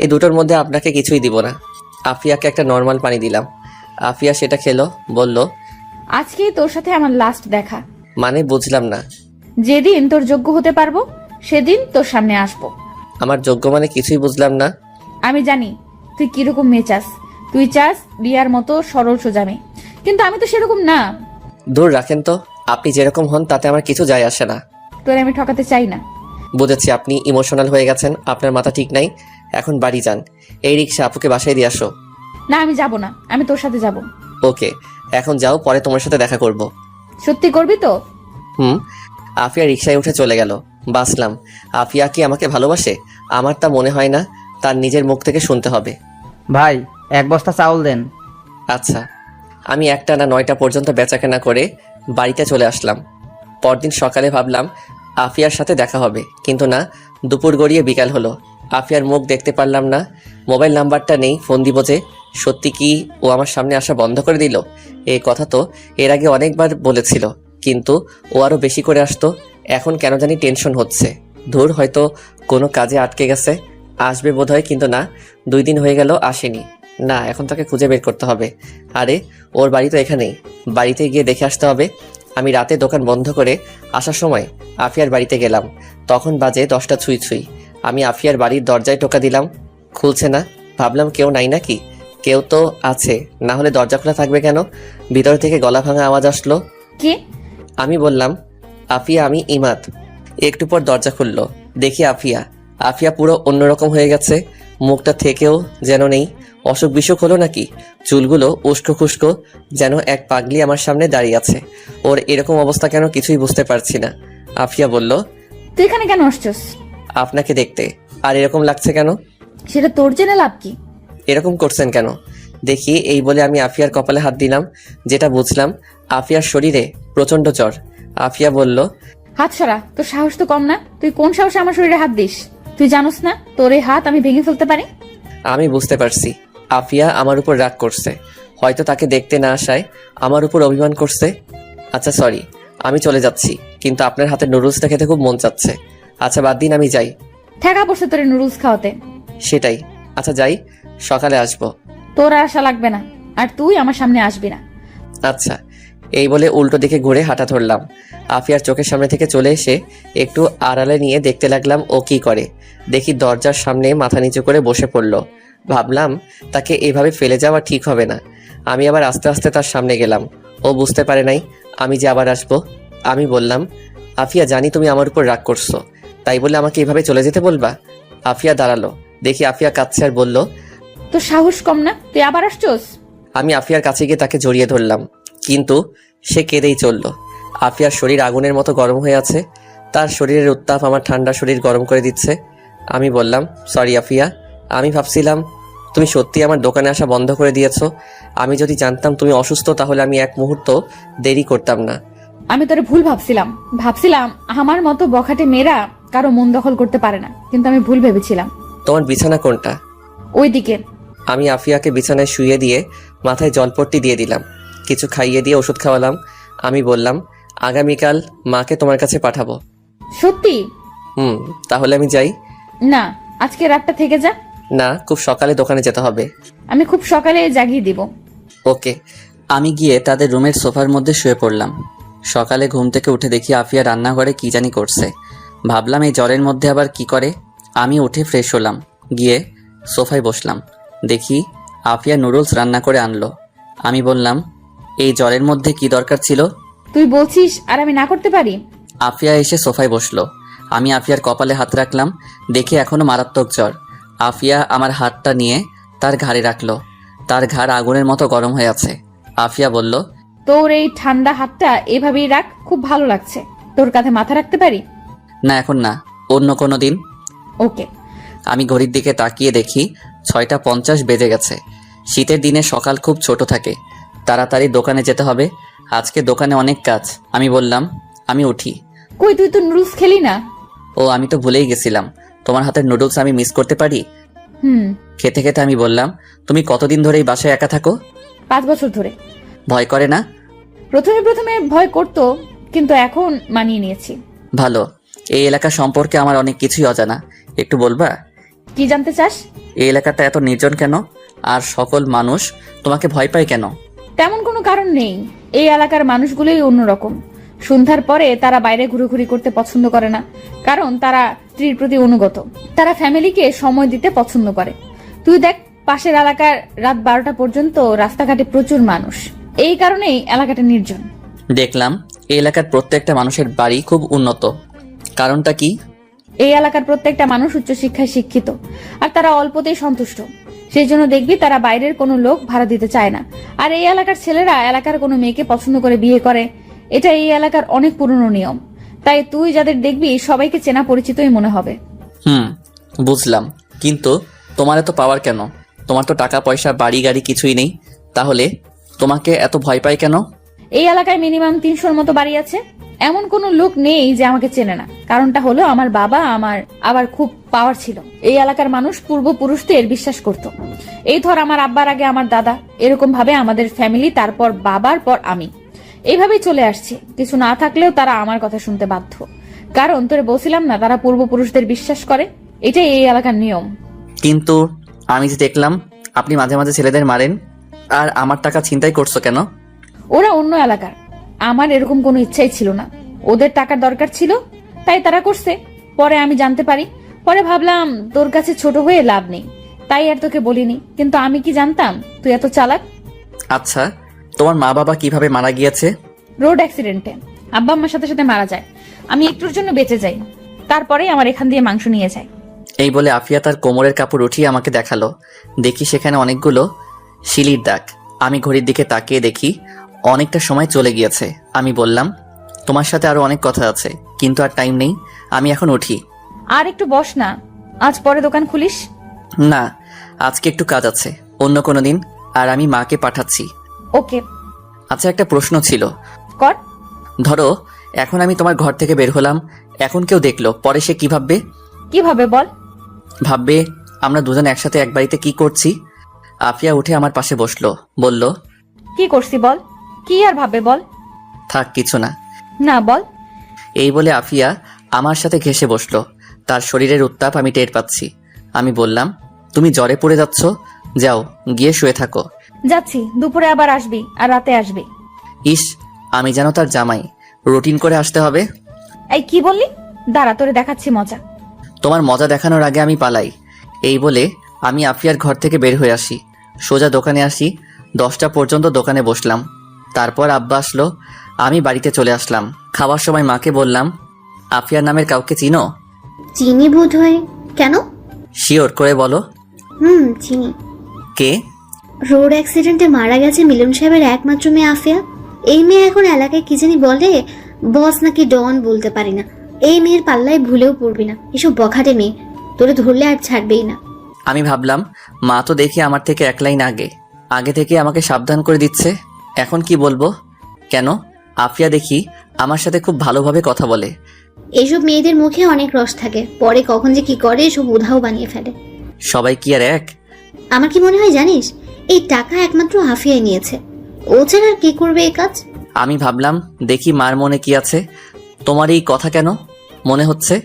এই দুটোর মধ্যে আপনাকে কিছুই দিব না। আফিয়াকে একটা নর্মাল পানি দিলাম। আফিয়া সেটা খেলো, বলল, আজকেই তোর সাথে আমার লাস্ট দেখা। মানে বুঝলাম না। যেদিন তোর যোগ্য হতে পারবো সেদিন তোর সামনে আসবো। আমার যোগ্য মানে কিছুই বুঝলাম না। আমি জানি তুই কিরকম মেয়ে চাস। তুই চাস রিয়ার মতো সরল সোজা মেয়ে, কিন্তু আমি তো সেরকম না। দূর রাখেন তো, আপনি যেরকম হন তাতে আমার কিছু যায় আসে না। তোর আমি ঠকাতে চাই না। বুঝেছি আপনি ইমোশনাল হয়ে গেছেন, আপনার মাথা ঠিক নাই। এখন বাড়ি যান, এই রিক্সা আপুকে বাসায় দিয়ে আসো। না, আমি যাব না, আমি তোর সাথে যাব। ওকে, এখন যাও, পরে তোমার সাথে দেখা করব। সত্যি করবি তো? আফিয়া রিক্সায় উঠে চলে গেল। বাসলাম, আফিয়া কি আমাকে ভালোবাসে? আমার তা মনে হয় না, তার নিজের মুখ থেকে শুনতে হবে। ভাই 1 বস্তা চাউল দেন। আচ্ছা। আমি 1টা না 9টা পর্যন্ত বেচাকেনা করে বাড়িতে চলে আসলাম। পরদিন সকালে ভাবলাম আফিয়ার সাথে দেখা হবে, কিন্তু না, দুপুর গড়িয়ে বিকাল হলো। আফিয়ার মুখ দেখতে পারলাম না। মোবাইল নাম্বারটা নেই, ফোন দিব যে। সত্যি কি ও আমার সামনে আসা বন্ধ করে দিল? এই কথা তো এর আগে অনেকবার বলেছিল, কিন্তু ও আরও বেশি করে আসতো। এখন কেন জানি টেনশন হচ্ছে। ধুর, হয়তো কোনো কাজে আটকে গেছে, আসবে বোধহয়, কিন্তু না, 2 দিন হয়ে গেল আসেনি। না, এখন তাকে খুঁজে বের করতে হবে। আরে, ওর বাড়ি তো এখানেই, বাড়িতে গিয়ে দেখে আসতে হবে। আমি রাতে দোকান বন্ধ করে আসার সময় আফিয়ার বাড়িতে গেলাম। তখন বাজে 10টা ছুঁই ছুঁই। আমি আফিয়ার বাড়ির দরজায় টোকা দিলাম, খুলছে না। ভাবলাম কেউ নাই নাকি। কেউ তো আছে, না হলে দরজা খোলা থাকবে কেন? ভিতর থেকে গলা ভাঙা আওয়াজ আসলো। কে? আমি বললাম, আফিয়া, আমি ইমাদ। একটু পর দরজা খুললো, দেখি আফিয়া। আফিয়া পুরো অন্যরকম হয়ে গেছে, মুখটা থেকেও যেন নেই। অসুখ বিসুখ হলো নাকি? চুলগুলো উস্কো খুস্কো, যেন এক পাগলি আমার সামনে দাঁড়িয়ে আছে। ওর এরকম অবস্থা কেন কিছুই বুঝতে পারছি না। আফিয়া বলল, তুই এখানে কেন আসছস? আপনাকে দেখতে। আর এরকম লাগছে কেন? সেটা তোর জেনে লাভ কি? এরকম করছেন কেন? দেখি, এই বলে আমি আফিয়ার কপালে হাত দিলাম। যেটা বুঝলাম, আফিয়ার শরীরে প্রচন্ড জ্বর। আফিয়া বলল, হাত সরা, তোর সাহস তো কম না। তুই কোন সাহসে আমার শরীরে হাত দিস? তুই জানোস না তোর এই হাত আমি ভেঙে ফেলতে পারি? আমি বুঝতে পারছি আফিয়া আমার উপর রাগ করছে, হয়তো তাকে দেখতে না আসায় আমার উপর অভিমান করছে। আচ্ছা সরি, আমি চলে যাচ্ছি, কিন্তু আপনার হাতের নুডলসটা খেতে খুব মন চাচ্ছে। আচ্ছা বাদ দিন, আমি যাই। ঠেকা পড়ছে তোর নুডলস খাওয়াতে। সেটাই। আচ্ছা যাই, সকালে আসবো। তোর আর আশা লাগবে না, আর তুই আমার সামনে আসবি না। আচ্ছা। এই বলে উল্টো দিকে ঘুরে হাঁটা ধরলাম। আফিয়ার চোখের সামনে থেকে চলে এসে একটু আড়ালে নিয়ে দেখতে লাগলাম ও কি করে। দেখি দরজার সামনে মাথা নিচু করে বসে পড়লো। ভাবলাম তাকে এভাবে ফেলে যাওয়া ঠিক হবে না। আমি আবার আস্তে আস্তে তার সামনে গেলাম। ও বুঝতে পারে নাই আমি যে আবার আসবো। আমি বললাম, আফিয়া, জানি তুমি আমার উপর রাগ করছো, তাই বলে আমাকে এভাবে চলে যেতে বলবা? আফিয়া দাঁড়ালো, দেখি আফিয়া কাঁদছে আর বলল, তোর সাহস কম না, তুই আবার আসছস? আমি আফিয়ার কাছে গিয়ে তাকে জড়িয়ে ধরলাম, কিন্তু সে কেঁদেই চলল। আফিয়ার শরীর আগুনের মতো গরম হয়ে আছে, তার শরীরের উত্তাপ আমার ঠান্ডা শরীর গরম করে দিচ্ছে। আমি বললাম, সরি আফিয়া, আমি ভাবছিলাম তুমি সত্যি আমার দোকানে আসা বন্ধ করে দিয়েছো। আমি যদি জানতাম তুমি অসুস্থ, তাহলে আমি এক মুহূর্ত দেরি করতাম না। আমি তোরে ভুল ভাবছিলাম আমার মতো বখাটে মেয়েরা কারো মন দখল করতে পারে না, কিন্তু আমি ভুল ভেবেছিলাম। তোমার বিছানা কোনটা? ওইদিকে। আমি আফিয়াকে বিছানায় শুইয়ে দিয়ে মাথায় জলপট্টি দিয়ে দিলাম, কিছু খাইয়ে দিয়ে ওষুধ খাওয়ালাম। আমি বললাম, আগামীকাল মাকে তোমার কাছে পাঠাবো। সত্যি? তাহলে আমি যাই? না, আজকে রাতটা থেকে যা। না, খুব সকালে দোকানে যেতে হবে। আমি খুব সকালে জাগিয়ে দিব। ওকে। আমি গিয়ে তাদের রুমের সোফার মধ্যে শুয়ে পড়লাম। সকালে ঘুম থেকে উঠে দেখি আফিয়া রান্নাঘরে কি জানি করছে। ভাবলাম এই জ্বরের মধ্যে আবার কি করে। আমি উঠে ফ্রেশ হলাম, গিয়ে সোফায় বসলাম। দেখি আফিয়া নুডলস রান্না করে আনলো। আমি বললাম, এই জ্বরের মধ্যে কি দরকার ছিল? তুই বলছিস আর আমি না করতে পারি? আফিয়া এসে সোফায় বসলো। আমি আফিয়ার কপালে হাত রাখলাম, দেখি এখনো মারাত্মক জ্বর। আফিয়া আমার হাতটা নিয়ে তার ঘাড়ে রাখলো। তার ঘাড় আগুনের মতো গরম হয়ে আছে। আফিয়া বলল, তোর এই ঠান্ডা হাতটা এভাবেই রাখ, খুব ভালো লাগছে। তোর কাঁধে মাথা রাখতে পারি? না এখন না, অন্য কোনো দিন। ওকে। আমি ঘড়ির দিকে তাকিয়ে দেখি 6:50 বেজে গেছে। শীতের দিনে সকাল খুব ছোট থাকে, তাড়াতাড়ি দোকানে যেতে হবে। আজকে দোকানে অনেক কাজ। আমি বললাম, আমি উঠি। কই, তুই তো নুডলস খেলি না? ও, আমি তো ভুলেই গেছিলাম, তোমার হাতের নুডলস আমি মিস করতে পারি? হুম। খেতে খেতে আমি বললাম, তুমি কতদিন ধরে এই বাসায় একা থাকো? 5 বছর ধরে। ভয় করে না? প্রথমে ভয় করতো, কিন্তু এখন মানিয়ে নিয়েছি। ভালো। এই এলাকা সম্পর্কে আমার অনেক কিছুই অজানা, একটু বলবা? কি জানতে চাস? এই এলাকাটা এত নির্জন কেন? আর সকল মানুষ তোমাকে ভয় পায় কেন? তেমন কোনো কারণ নেই। এই এলাকার মানুষগুলোই অন্যরকম। সন্ধ্যার পরে তারা বাইরে ঘুরোঘুরি করতে পছন্দ করে না, কারণ তারা স্ত্রীর প্রতি অনুগত। তারা ফ্যামিলিকে সময় দিতে পছন্দ করে। তুই দেখ, পাশের এলাকার রাত 12টা পর্যন্ত রাস্তাঘাটে প্রচুর মানুষ। এই কারণেই এলাকাটা নির্জন। দেখলাম এই এলাকার প্রত্যেকটা মানুষের বাড়ি খুব উন্নত, কারণটা কি? এই এলাকার প্রত্যেকটা মানুষ উচ্চশিক্ষায় শিক্ষিত, আর তারা অল্পতেই সন্তুষ্ট। সেই জন্য দেখবি তারা বাইরের কোনো লোক ভাড়া দিতে চায় না। আর এই এলাকার ছেলেরা এলাকার কোনো মেয়েকে পছন্দ করে বিয়ে করে। এটা এই এলাকার অনেক পুরনো নিয়ম। তাই তুই যাদের দেখবি সবাইকে চেনা পরিচিতই মনে হবে। বুঝলাম, কিন্তু তোমার এত পাওয়ার কেন? তোমার তো টাকা পয়সা বাড়ি গাড়ি কিছুই নেই, তাহলে তোমাকে এত ভয় পায় কেন? এই এলাকায় মিনিমাম 300-র মতো বাড়ি আছে। এমন কোনো লোক নেই যে আমাকে চেনে না। কারণটা হলো আমার বাবা আমার আবার খুব পাওয়ার ছিল। এই এলাকার মানুষ পূর্বপুরুষদের বিশ্বাস করত। এই ধর, আমার আব্বার আগে আমার দাদা, এরকম ভাবে আমাদের ফ্যামিলি, তারপর বাবার পর আমি, এইভাবেই চলে আসছে। কিছু না থাকলেও তারা আমার কথা শুনতে বাধ্য, কারণ তোরে বলছিলাম না, তারা পূর্বপুরুষদের বিশ্বাস করে। এটাই এই এলাকার নিয়ম। কিন্তু আমি যে দেখলাম আপনি মাঝে মাঝে ছেলেদের মারেন, আর আমার টাকা ছিনতাই করছো কেন? ওরা অন্য এলাকার, আমার এরকম কোনো ইচ্ছাই ছিল না। ওদের টাকার দরকার ছিল, তাই তারা করছে। পরে আমি জানতে পারি, পরে ভাবলাম তোর কাছে ছোট হয়ে লাভ নেই, তাই আর তোকে বলিনি। কিন্তু আমি কি জানতাম তুই এত চালাক। আচ্ছা, তোমার মা বাবা কিভাবে মারা গিয়েছে? রোড অ্যাক্সিডেন্টে আব্বা আম্মার সাথে সাথে মারা যায়। আমি একটুর জন্য বেঁচে যাই, তারপরে আমার এখান দিয়ে মাংস নিয়ে যায়। এই বলে আফিয়া তার কোমরের কাপড় উঠিয়ে আমাকে দেখালো। দেখি সেখানে অনেকগুলো শিলির দাগ। আমি ঘড়ির দিকে তাকিয়ে দেখি অনেকটা সময় চলে গিয়েছে। আমি বললাম, তোমার সাথে আরো অনেক কথা আছে, কিন্তু আর টাইম নেই, আমি এখন উঠি। আর একটু বস না, আজ পরে দোকান খুলিস। না, আজকে একটু কাজ আছে, অন্য কোনো দিন। আর আমি মাকে পাঠাচ্ছি। ওকে। আচ্ছা, একটা প্রশ্ন ছিল। কর। ধরো এখন আমি তোমার ঘর থেকে বের হলাম, এখন কেউ দেখলো, পরে সে কি ভাববে? কিভাবে বল? ভাববে আমরা দুজন একসাথে এক বাড়িতে কি করছি। আফিয়া উঠে আমার পাশে বসলো, বলল, কি করছি বল? কি আর ভাববে বল? থাক, কিছু না। না, বল। এই বলে আফিয়া আমার সাথে ঘেঁষে বসলো। তার শরীরের উত্তাপ আমি টের পাচ্ছি। আমি বললাম, তুমি জ্বরে পড়ে যাচ্ছ, যাও গিয়ে শুয়ে থাকো। যাচ্ছি, দুপুরে আবার আসবি আর রাতে আসবি। ইস, আমি যেন তার জামাই, রুটিন করে আসতে হবে। এই কি বললি? দাঁড়া, তোরে দেখাচ্ছি মজা। তোমার মজা দেখানোর আগে আমি পালাই। এই বলে আমি আফিয়ার ঘর থেকে বের হয়ে আসি, সোজা দোকানে আসি। 10টা পর্যন্ত দোকানে বসলাম। তারপর আব্বা আসলো, আমি বাড়িতে চলে আসলাম। খাওয়ার সময় মাকে বললাম, আফিয়ার নামের কাউকে চিনো? চিনি বোধ হয়। কেন? শিওর করে বলো। চিনি। কে? রোড অ্যাক্সিডেন্টে মারা গেছে মিলন সাহেবের একমাত্র মেয়ে আফিয়া। এই মেয়ে এখন এলাকায় কি জানি বলে, বস নাকি ডন বলতে পারি না। এই মেয়ের পাল্লায় ভুলেও পড়বি না, এসব বখাটে মেয়ে, তোরে ধরলে আর ছাড়বেই না। আমি ভাবলাম মা তো দেখি আমার থেকে এক লাইন আগে থেকে আমাকে সাবধান করে দিচ্ছে। এখন কি বলবো? কেন? আফিয়া দেখি আমার সাথে খুব ভালোভাবে কথা বলে। এইসব মেয়েদের মুখে অনেক রস থাকে, পরে কখন যে কি করে এসব উধাও বানিয়ে ফেলে। সবাই কি আর এক? আমার কি মনে হয় জানিস, এই টাকা একমাত্র আফিয়াই নিয়েছে, ও ছাড়া আর কি করবে এই কাজ। আমি ভাবলাম দেখি মার মনে কি আছে। তোমার এই কথা কেন মনে হচ্ছে?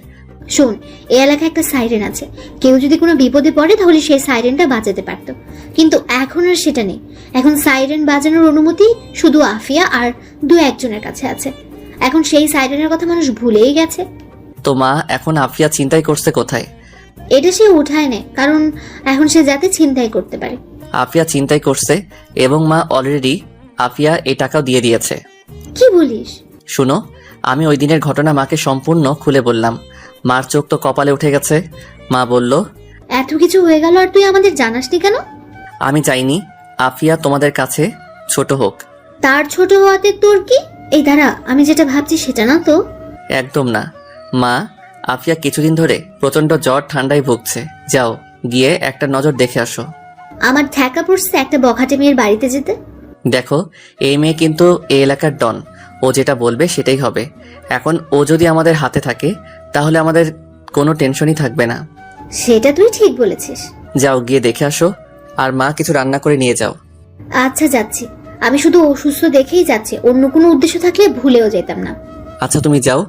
শোন, এই এলাকায় একটা সাইরেন আছে, কেউ যদি কোনো বিপদে পড়ে তাহলে সেই সাইরেনটা বাজাতে পারতো, কিন্তু এখন আর সেটা নেই। এখন সাইরেন বাজানোর অনুমতি শুধু আফিয়া আর 2-1 জনের কাছে আছে। এখন সেই সাইরেনের কথা মানুষ ভুলেই গেছে। তো মা এখন আফিয়া চিন্তাই করছে কোথায়? এটা সে উঠায় নেয়, কারণ এখন সে যাতে ছিনতাই করতে পারে। আফিয়া চিন্তাই করছে এবং মা অলরেডি আফিয়া এই টাকাও দিয়ে দিয়েছে। কি বলিস? শুনো, আমি ওই দিনের ঘটনা মাকে সম্পূর্ণ খুলে বললাম। মার চোখ তো কপালে উঠে গেছে। মা বলল, এত কিছু হয়ে গেল আর তুই আমাদের জানাসনি কেন? আমি চাইনি আফিয়া তোমাদের কাছে ছোট হোক। তার ছোট হওয়াতে তোর কি? এই দাঁড়া, আমি যেটা ভাবছি সেটা না তো। একদম না মা, আফিয়া কিছুদিন ধরে প্রচন্ড জ্বর ঠান্ডায় ভুগছে। যাও গিয়ে একটা নজর দেখে আসো। আমার ঠেকা পড়ছে একটা বখাটে মেয়ের বাড়িতে যেতে। দেখো, এই মেয়ে কিন্তু এই এলাকার ডন, ও যেটা বলবে সেটাই হবে। এখন ও যদি আমাদের হাতে থাকে তাহলে আমাদের কোনো টেনশনই থাকবে না। সেটা তুই ঠিক বলেছিস। যাও গিয়ে দেখে আসো, আর মা কিছু রান্না করে নিয়ে যাও। আচ্ছা যাচ্ছি। আমি শুধু অসুস্থ দেখেই যাচ্ছি, অন্য কোনো উদ্দেশ্য থাকলে ভুলেও যেতাম না। আচ্ছা তুমি যাও।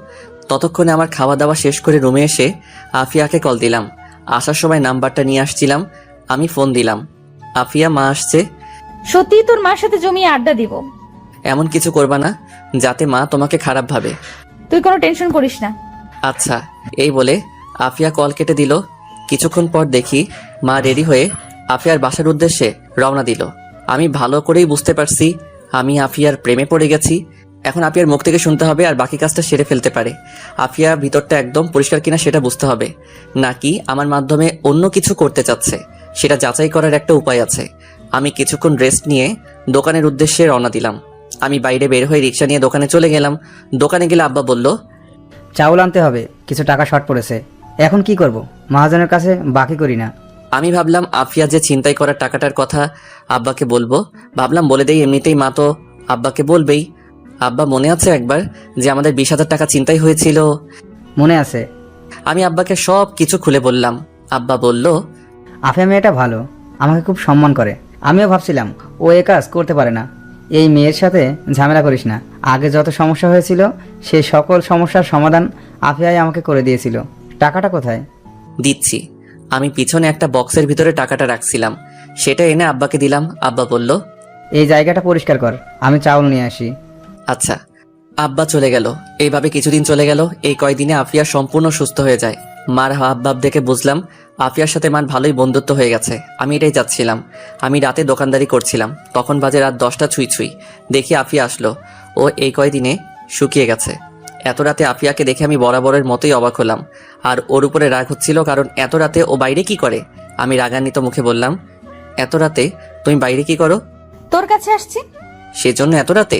ততক্ষণে আমার খাওয়া দাওয়া শেষ করে রুমে এসে আফিয়াকে কল দিলাম। আসার সময় নাম্বারটা নিয়ে আসছিলাম, আমি ফোন দিলাম। আফিয়া, মা আসছে। সত্যি তোর মার সাথে জমিয়ে আড্ডা দিব। এমন কিছু করবা না যাতে মা তোমাকে খারাপ ভাবে। তুই কোনো টেনশন করিস না। আচ্ছা, এই বলে আফিয়া কল কেটে দিল। কিছুক্ষণ পর দেখি মা রেডি হয়ে আফিয়ার বাসার উদ্দেশ্যে রওনা দিল। আমি ভালো করেই বুঝতে পারছি আমি আফিয়ার প্রেমে পড়ে গেছি। এখন আফিয়ার মুখ থেকে শুনতে হবে আর বাকি কাজটা সেরে ফেলতে পারে। আফিয়া ভিতরটা একদম পরিষ্কার কিনা সেটা বুঝতে হবে, নাকি আমার মাধ্যমে অন্য কিছু করতে চাচ্ছে সেটা যাচাই করার একটা উপায় আছে। আমি কিছুক্ষণ রেস্ট নিয়ে দোকানের উদ্দেশ্যে রওনা দিলাম। আমি বাইরে বের হয়ে রিক্সা নিয়ে দোকানে চলে গেলাম। দোকানে গেলে আব্বা বলল, চাউল আনতে হবে, কিছু টাকা শর্ট পড়েছে। এখন কি করব? মহাজনের কাছে বাকি করি না। আমি ভাবলাম আফিয়া যে ছিনতাই করার টাকাটার কথা আব্বাকে বলবো, ভাবলাম বলে দেই, এমনিতেই মা তো আব্বাকে বলবেই। আব্বা, মনে আছে একবার যে আমাদের 20,000 টাকা ছিনতাই হয়েছিল? মনে আছে। আমি আব্বাকে সব কিছু খুলে বললাম। আব্বা বলল, আফিয়া মেয়েটা ভালো, আমাকে খুব সম্মান করে। আমিও ভাবছিলাম ও এ কাজ করতে পারে না। এই মেয়ের সাথে ঝামেলা করিস না। আগে যত সমস্যা হয়েছিল সেই সকল সমস্যার সমাধান আফিয়াই আমাকে করে দিয়েছিল। টাকাটা কোথায়? দিচ্ছি। আমি পিছনে একটা বক্সের ভিতরে টাকাটা রাখছিলাম, সেটা এনে আব্বাকে দিলাম। আব্বা বলল, এই জায়গাটা পরিষ্কার কর, আমি চাউল নিয়ে আসি। আচ্ছা। আব্বা চলে গেল। এইভাবে কিছুদিন চলে গেল। এই কয়দিনে আফিয়া সম্পূর্ণ সুস্থ হয়ে যায়। মার হাবভাব দেখে বুঝলাম আফিয়ার সাথে মার ভালোই বন্ধুত্ব হয়ে গেছে। আমি এটাই চাচ্ছিলাম। আমি রাতে দোকানদারি করছিলাম, তখন বাজে রাত 10টা ছুঁই ছুঁই। দেখি আফিয়া আসলো। ও এই কয়দিনে শুকিয়ে গেছে। এত রাতে আফিয়াকে দেখে আমি বরাবরের মতোই অবাক হলাম। আর ওর উপরে রাগ হচ্ছিল, কারণ এত রাতে ও বাইরে কি করে। আমি রাগান্বিত মুখে বললাম, এত রাতে তুমি বাইরে কি করো? তোর কাছে আসছি। সেজন্য এত রাতে?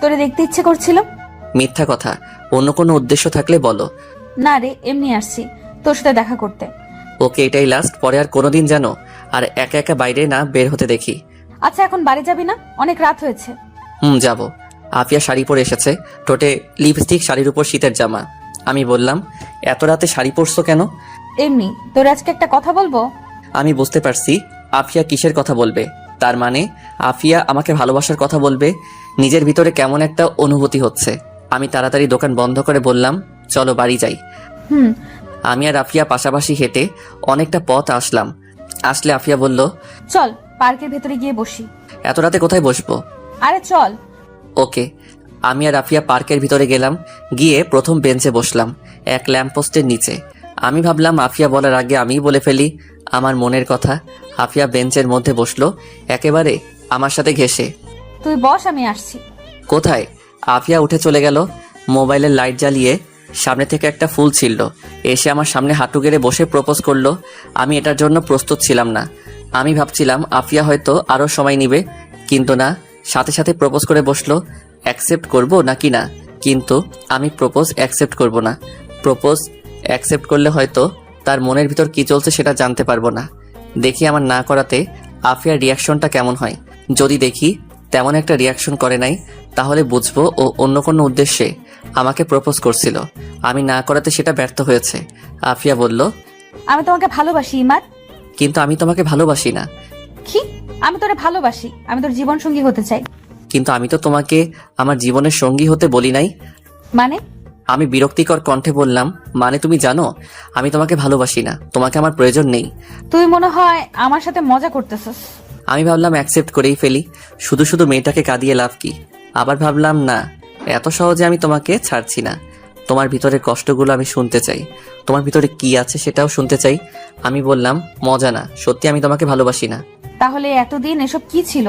তোরে দেখতে ইচ্ছে করছিল। মিথ্যা কথা, অন্য কোনো উদ্দেশ্য থাকলে বলো। না রে, এমনি আসছি তোর সাথে দেখা করতে। ওকে, এটাই লাস্ট। পরে আর কোনোদিন যেন আর একা একা বাইরে না বের হতে দেখি। আচ্ছা, এখন বাড়ি যাবি না? অনেক রাত হয়েছে। যাব। আফিয়া শাড়ি পরে এসেছে, ঠোঁটে লিপস্টিক, শাড়ির উপর শীতের জামা। আমি বললাম, এত রাতে শাড়ি পরছো কেন? এমনি। তোর আজকে একটা কথা বলবো। আমি বুঝতে পারছি আফিয়া কিসের কথা বলবে। তার মানে আফিয়া আমাকে ভালোবাসার কথা বলবে। নিজের ভিতরে কেমন একটা অনুভূতি হচ্ছে। আমি তাড়াতাড়ি দোকান বন্ধ করে বললাম, চলো বাড়ি যাই। হুম। আমি আর আফিয়া পাশাপাশি হেঁটে অনেকটা পথ আসলাম। আসলে আফিয়া বলল, চল পার্কের ভেতরে গিয়ে বসি। এত রাতে কোথায় বসবো? আরে চল। ওকে। আমি আর আফিয়া পার্কের ভিতরে গেলাম। গিয়ে প্রথম বেঞ্চে বসলাম, এক ল্যাম্পপোস্টের নিচে। আমি ভাবলাম আফিয়া বলার আগে আমিই বলে ফেলি আমার মনের কথা। আফিয়া বেঞ্চের মধ্যে বসলো, একেবারে আমার সাথে ঘেঁষে। তুই বস, আমি আসছি। কোথায়? আফিয়া উঠে চলে গেল। মোবাইলের লাইট জ্বালিয়ে সামনে থেকে একটা ফুল ছিঁড়ল, এসে আমার সামনে হাঁটু গেড়ে বসে প্রপোজ করলো। আমি এটার জন্য প্রস্তুত ছিলাম না। আমি ভাবছিলাম আফিয়া হয়তো আরও সময় নিবে, কিন্তু না, সাথে সাথে প্রপোজ করে বসলো। অ্যাকসেপ্ট করব নাকি না? কিন্তু আমি প্রপোজ অ্যাকসেপ্ট করব না। প্রপোজ অ্যাকসেপ্ট করলে হয়তো তার মনের ভিতর কি চলছে সেটা জানতে পারবো না। দেখি আমার না করাতে আফিয়ার রিয়াকশনটা কেমন হয়। যদি দেখি তেমন একটা রিয়াকশন করে নাই, তাহলে বুঝবো ও অন্য কোনো উদ্দেশ্যে আমাকে প্রপোজ করছিল। আমি না করাতে সেটা ব্যর্থ হয়েছে। আফিয়া বলল, আমি তোমাকে ভালোবাসি ইমাদ। কিন্তু আমি তোমাকে ভালোবাসি না। কি? আমি তোরে ভালোবাসি, আমি তোর জীবন সঙ্গী হতে চাই। কিন্তু আমি তো তোমাকে আমার জীবনের সঙ্গী হতে বলি নাই। মানে? আমি বিরক্তিকর কণ্ঠে বললাম, মানে তুমি জানো আমি তোমাকে ভালোবাসি না, তোমাকে আমার প্রয়োজন নেই। তুই মনে হয় আমার সাথে মজা করতেছস। আমি ভাবলাম অ্যাকসেপ্ট করেই ফেলি, শুধু শুধু মেয়েটাকে কাঁদিয়ে লাভ কি। আবার ভাবলাম না, এত সহজে আমি তোমাকে ছাড়ছি না। তোমার ভিতরের কষ্টগুলো আমি শুনতে চাই, তোমার ভিতরে কি আছে সেটাও শুনতে চাই। আমি বললাম, মজা না, সত্যি আমি তোমাকে ভালোবাসি না। তাহলে এতদিন এসব কি ছিল?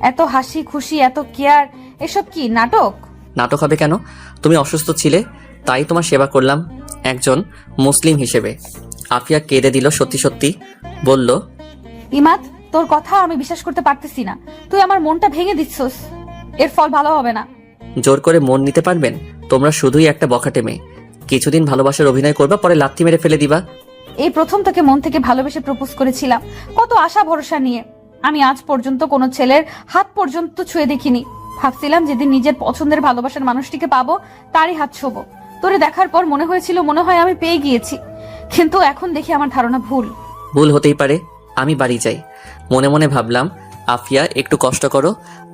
এত হাসি খুশি, এত কেয়ার, এসব কি নাটক? নাটক হবে কেন? তুমি অসুস্থ ছিলে, তাই তোমার সেবা করলাম একজন মুসলিম হিসেবে। আফিয়া কেঁদে দিল সত্যি সত্যি, বলল, ইমাদ, তোর কথা আমি বিশ্বাস করতে পারতেছি না। তুই আমার মনটা ভেঙে দিচ্ছস। এর ফল ভালো হবে না। জোর করে মন নিতে পারবেন? তোমরা শুধুই একটা বখাটে মেয়ে। কিছুদিন ভালোবাসার অভিনয় করবা, পরে লাথি মেরে ফেলে দিবা। এই প্রথম তোকে মন থেকে ভালোবেসে প্রপোজ করেছিলাম, কত আশা ভরসা নিয়ে। আমি আজ পর্যন্ত কোনো ছেলের হাত পর্যন্ত ছুঁয়ে দেখিনি। ভাবছিলাম যেদিন নিজের পছন্দের ভালোবাসার মানুষটিকে পাবো, তারই হাত ছোবো। তোরে দেখার পর মনে হয়েছিল মনে হয় আমি পেয়ে গিয়েছি, কিন্তু এখন দেখি আমার ধারণা ভুল। ভুল হতেই পারে। আমি বাড়ি যাই। মনে মনে ভাবলাম, আফিয়া একটু কষ্ট করো,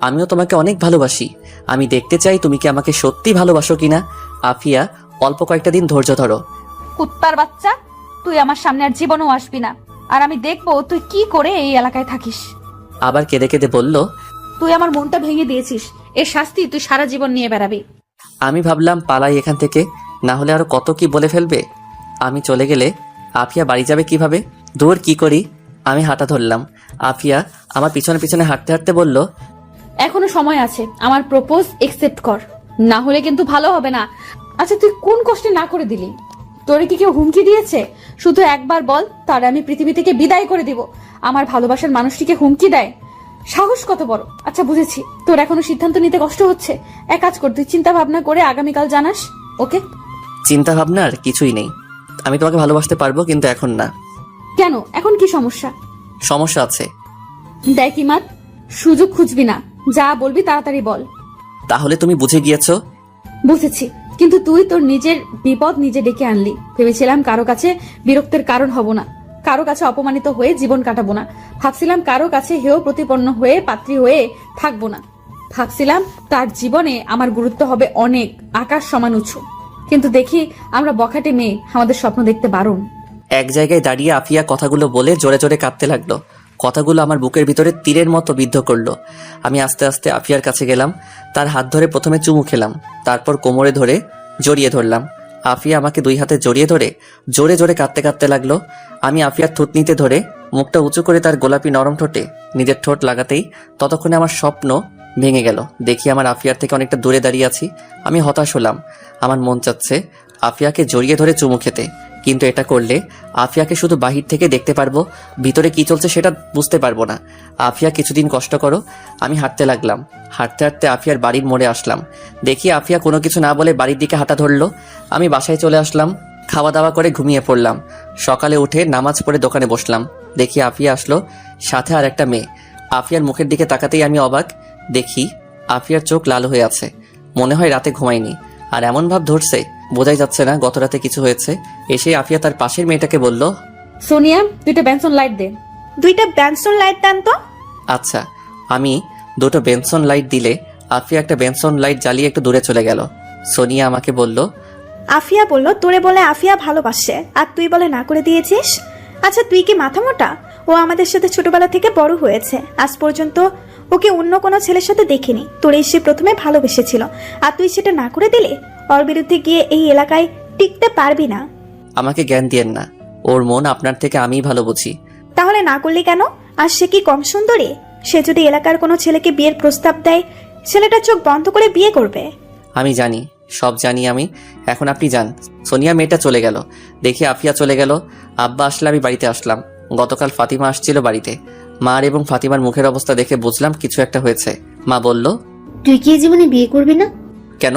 আমিও তোমাকে অনেক ভালোবাসি। আমি দেখতে চাই তুমি কি আমাকে সত্যি ভালোবাসো কিনা। আফিয়া, অল্প কয়েকটা দিন ধৈর্য ধরো। কুত্তার বাচ্চা, তুই আমার সামনে আর জীবনেও আসবি না। আর আমি দেখবো তুই কি করে এই এলাকায় থাকিস। আবার কেঁদে কেঁদে বলল, তুই আমার মনটা ভেঙে দিয়েছিস, এর শাস্তি তুই সারা জীবন নিয়ে বেড়াবি। আমি ভাবলাম পালাই এখান থেকে, না হলে আরো কত কি বলে ফেলবে। আমি চলে গেলে আফিয়া বাড়ি যাবে কিভাবে? দূর কি করি, আমি হাঁটা ধরলাম। আফিয়া আমার পিছনে পিছনে হাঁটতে হাঁটতে বলল, এখনো সময় আছে, আমার প্রপোজ একসেপ্ট কর, না হলে কিন্তু ভালো হবে না। আচ্ছা তুই কোন কষ্টে না করে দিলি? তোরে কি কেউ হুমকি দিয়েছে? শুধু একবার বল, তারে আমি পৃথিবী থেকে বিদায় করে দিব। আমার ভালোবাসার মানুষটিকে হুমকি দেয়, সাহস কত বড়! আচ্ছা বুঝেছি, তোর এখনো সিদ্ধান্ত নিতে কষ্ট হচ্ছে। এক কাজ কর, তুই চিন্তা ভাবনা করে আগামীকাল জানাস, ওকে? চিন্তা ভাবনার কিছুই নেই, আমি তোমাকে ভালোবাসতে পারবো, কিন্তু এখন না। কেন, এখন কি সমস্যা? সমস্যা আছে। দেখ ইমাদ, সুযোগ খুঁজবি না, যা বলবি তাড়াতাড়ি বল। তাহলে তুমি বুঝে গিয়েছো? বুঝেছি, কিন্তু তুই তোর নিজের বিপদ নিজে ডেকে আনলি। ভেবেছিলাম কারো কাছে বিরক্তের কারণ হব না, কারো কাছে অপমানিত হয়ে জীবন কাটাবো না। ভাবছিলাম কারো কাছে হেয় প্রতিপন্ন হয়ে পাত্রী হয়ে থাকবো না। ভাবছিলাম তার জীবনে আমার গুরুত্ব হবে অনেক, আকাশ সমান উঁচু। কিন্তু দেখি আমরা বখাটে মেয়ে, আমাদের স্বপ্ন দেখতে বারণ। এক জায়গায় দাঁড়িয়ে আফিয়া কথাগুলো বলে জোরে জোরে কাঁদতে লাগলো। কথাগুলো আমার বুকের ভিতরে তীরের মতো বিদ্ধ করলো। আমি আস্তে আস্তে আফিয়ার কাছে গেলাম, তার হাত ধরে প্রথমে চুমু খেলাম, তারপর কোমরে ধরে জড়িয়ে ধরলাম। আফিয়া আমাকে দুই হাতে জড়িয়ে ধরে জোরে জোরে কাঁদতে কাঁদতে লাগলো। আমি আফিয়ার থুতনিতে ধরে মুখটা উঁচু করে তার গোলাপি নরম ঠোঁটে নিজের ঠোঁট লাগাতেই ততক্ষণে আমার স্বপ্ন ভেঙে গেল। দেখি আমার আফিয়ার থেকে অনেকটা দূরে দাঁড়িয়ে আছি। আমি হতাশ হলাম। আমার মন চাচ্ছে আফিয়াকে জড়িয়ে ধরে চুমু খেতে, কিন্তু এটা করলে আফিয়াকে শুধু বাহির থেকে দেখতে পারবো, ভিতরে কি চলছে সেটা বুঝতে পারবো না। আফিয়া, কিছুদিন কষ্ট করো। আমি হাঁটতে লাগলাম। হাঁটতে হাঁটতে আফিয়ার বাড়ির মোড়ে আসলাম। দেখি আফিয়া কোনো কিছু না বলে বাড়ির দিকে হাঁটা ধরলো। আমি বাসায় চলে আসলাম, খাওয়া দাওয়া করে ঘুমিয়ে পড়লাম। সকালে উঠে নামাজ পড়ে দোকানে বসলাম। দেখি আফিয়া আসলো, সাথে আর একটা মেয়ে। আফিয়ার মুখের দিকে তাকাতেই আমি অবাক। দেখি আফিয়ার চোখ লাল হয়ে আছে, মনে হয় রাতে ঘুমায়নি। আর এমন ভাব ধরছে, বোঝাই যাচ্ছে না গত রাতে কিছু হয়েছে। এসে আফিয়া তার পাশের মেয়েটাকে বলল, সোনিয়া, দুইটা বেনসন লাইট দে। 2টা ব্যানসন লাইট দেন তো। আচ্ছা। আমি দুটো বেনসন লাইট দিলে আফিয়া একটা বেনসন লাইট জ্বালিয়ে একটু দূরে চলে গেল। সোনিয়া আমাকে বলল, আফিয়া বলল তোরে বলে আফিয়া ভালোবাসে, আর তুই বলে না করে দিয়েছিস। আচ্ছা তুই কি মাথা মোটা? ও আমাদের সাথে ছোটবেলা থেকে বড় হয়েছে, আজ পর্যন্ত ওকে অন্য কোনো ছেলের সাথে দেখিনি। তোরে সে প্রথমে ভালোবেসেছিল, আর তুই সেটা না করে দিলে। ওর বিরুদ্ধে গিয়ে এই এলাকায় টিকতে পারবি না। আমাকে জ্ঞান দিয়েন না, ওর মন আপনার থেকে আমিই ভালো বুঝি। তাহলে না করলি কেন? আর সে কি কম সুন্দরী? সে যদি এলাকার কোনো ছেলেকে বিয়ের প্রস্তাব দেয়, ছেলেটা চোখ বন্ধ করে বিয়ে করবে। আমি জানি, সব জানি আমি। এখন আপনি যান। সোনিয়া মেয়েটা চলে গেল। দেখি আফিয়া চলে গেল। আব্বা আসলে আমি বাড়িতে আসলাম। গতকাল ফাতিমা আসছিল বাড়িতে। মার এবং ফাতিমার মুখের অবস্থা দেখে বুঝলাম কিছু একটা হয়েছে। মা বলল, তুই কি জীবনে বিয়ে করবি না? কেন?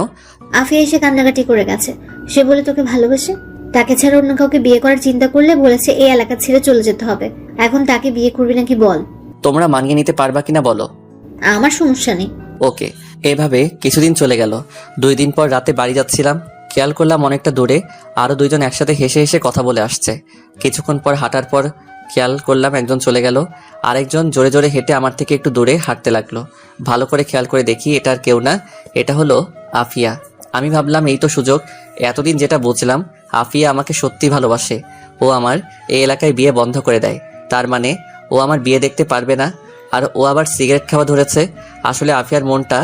আফিয়া এসে কান্নাকাটি করে গেছে, সে বলে তোকে ভালোবাসে। তাকে ছাড়া অন্য কাউকে বিয়ে করার চিন্তা করলে বলেছে এই এলাকা ছেড়ে চলে যেতে হবে। এখন তাকে বিয়ে করবি নাকি বল? তোমরা মানিয়ে নিতে পারবা কিনা বলো। আমার সমস্যা নেই। ওকে। এভাবে কিছুদিন চলে গেল। 2 দিন পর রাতে বাড়ি যাচ্ছিলাম, খেয়াল করলাম অনেকটা দূরে আরো 2 জন একসাথে হেসে হেসে কথা বলে আসছে। কিছুক্ষণ পর হাঁটার পর খেয়াল করলাম একজন চলে গেল, আরেকজন জোরে জোরে হেঁটে আমার থেকে একটু দূরে হাঁটতে লাগলো। ভালো করে খেয়াল করে দেখি এটা আর কেউ না, এটা হলো আফিয়া। আমি ভাবলাম এই তো সুযোগ। এতদিন যেটা বুঝলাম আফিয়া আমাকে সত্যি ভালোবাসে। ও আমার এই এলাকায় বিয়ে বন্ধ করে দেয়, তার মানে ও আমার বিয়ে দেখতে পারবে না। আর ও আবার সিগারেট খাওয়া ধরেছে। আসলে আফিয়ার মনটা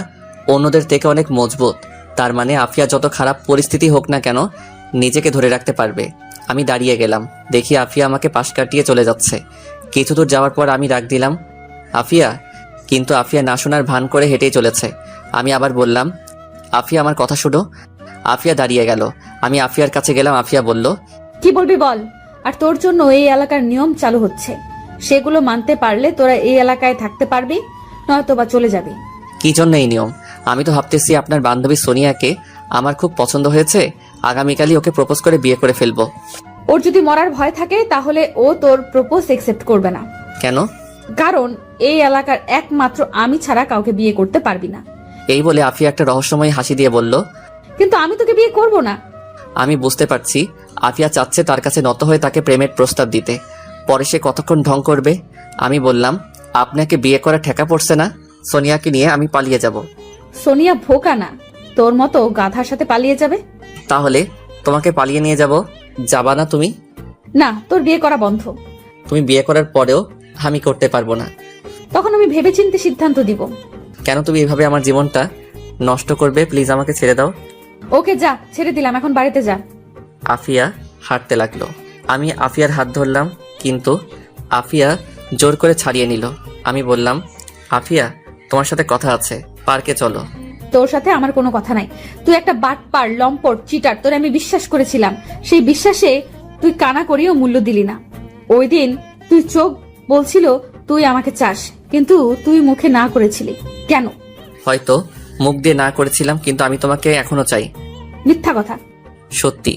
অন্যদের থেকে অনেক মজবুত, তার মানে আফিয়া যত খারাপ পরিস্থিতি হোক না কেন নিজেকে ধরে রাখতে পারবে। আমি দাঁড়িয়ে গেলাম, দেখি আফিয়া আমাকে পাশ কাটিয়ে চলে যাচ্ছে। কিছু দূর যাওয়ার পর আমি ডাক দিলাম, আফিয়া, কিন্তু আফিয়া না শোনার ভান করে হেঁটেই চলেছে। আমি আবার বললাম, আফিয়া আমার কথা শুনো। আফিয়া দাঁড়িয়ে গেল। আমি আফিয়ার কাছে গেলাম। আফিয়া বলল, কি বলবি বল। আর তোর জন্য এই এলাকার নিয়ম চালু হচ্ছে, সেগুলো মানতে পারলে তোরা এই এলাকায় থাকতে পারবি, নয়তো বা চলে যাবি। কি জন্য এই নিয়ম? আমি তো ভাবতেছি আপনার বান্ধবী সোনিয়াকে আমার খুব পছন্দ হয়েছে, আগামীকালই ওকে প্রপোজ করে বিয়ে করে ফেলবো। ওর যদি মরার ভয় থাকে তাহলে ও তোর প্রপোজ একসেপ্ট করবে না। কেন? কারণ এই এলাকার একমাত্র আমি ছাড়া কাউকে বিয়ে করতে পারবি না। এই বলে আফিয়া একটা রহস্যময় হাসি দিয়ে বলল, কিন্তু আমি তোকে বিয়ে করব না। আমি বুঝতে পারছি আফিয়া চাচ্ছে তার কাছে নত হয়ে তাকে প্রেমের প্রস্তাব দিতে। পরে সে কতক্ষণ ঢং করবে। আমি বললাম, আপনাকে বিয়ে করা ঠেকা পড়ছে না? সোনিয়াকে নিয়ে আমি পালিয়ে যাব। সোনিয়া ভোকা না, তোর মতো গাধার সাথে পালিয়ে যাবে? তাহলে তোমাকে পালিয়ে নিয়ে যাব, যাবা না তুমি? না, তোর বিয়ে করা বন্ধ। তুমি বিয়ে করার পরেও আমি করতে পারবো না। তখন আমি ভেবেচিন্তে সিদ্ধান্ত দিব। কেন তুমি এভাবে আমার জীবনটা নষ্ট করবে? প্লিজ আমাকে ছেড়ে দাও। ওকে যা, ছেড়ে দিলাম, এখন বাড়িতে যা। আফিয়া হাঁটতে লাগলো। আমি আফিয়ার হাত ধরলাম, কিন্তু আফিয়া জোর করে ছাড়িয়ে নিল। আমি বললাম, আফিয়া তোমার সাথে কথা আছে, পার্কে চলো। তোর সাথে আমার কোনো কথা নাই। তুই একটা বাটপার, লম্পট, চিটার। তোরে আমি বিশ্বাস করেছিলাম, সেই বিশ্বাসে তুই কানা করিও মূল্য দিলি না। ওই দিন তুই চোখ বলছিল তুই আমাকে চাস, কিন্তু তুই মুখে না করেছিলি কেন? হয়তো মুখ দিয়ে না করেছিলাম, কিন্তু আমি তোমাকে এখনো চাই। মিথ্যা কথা। সত্যি।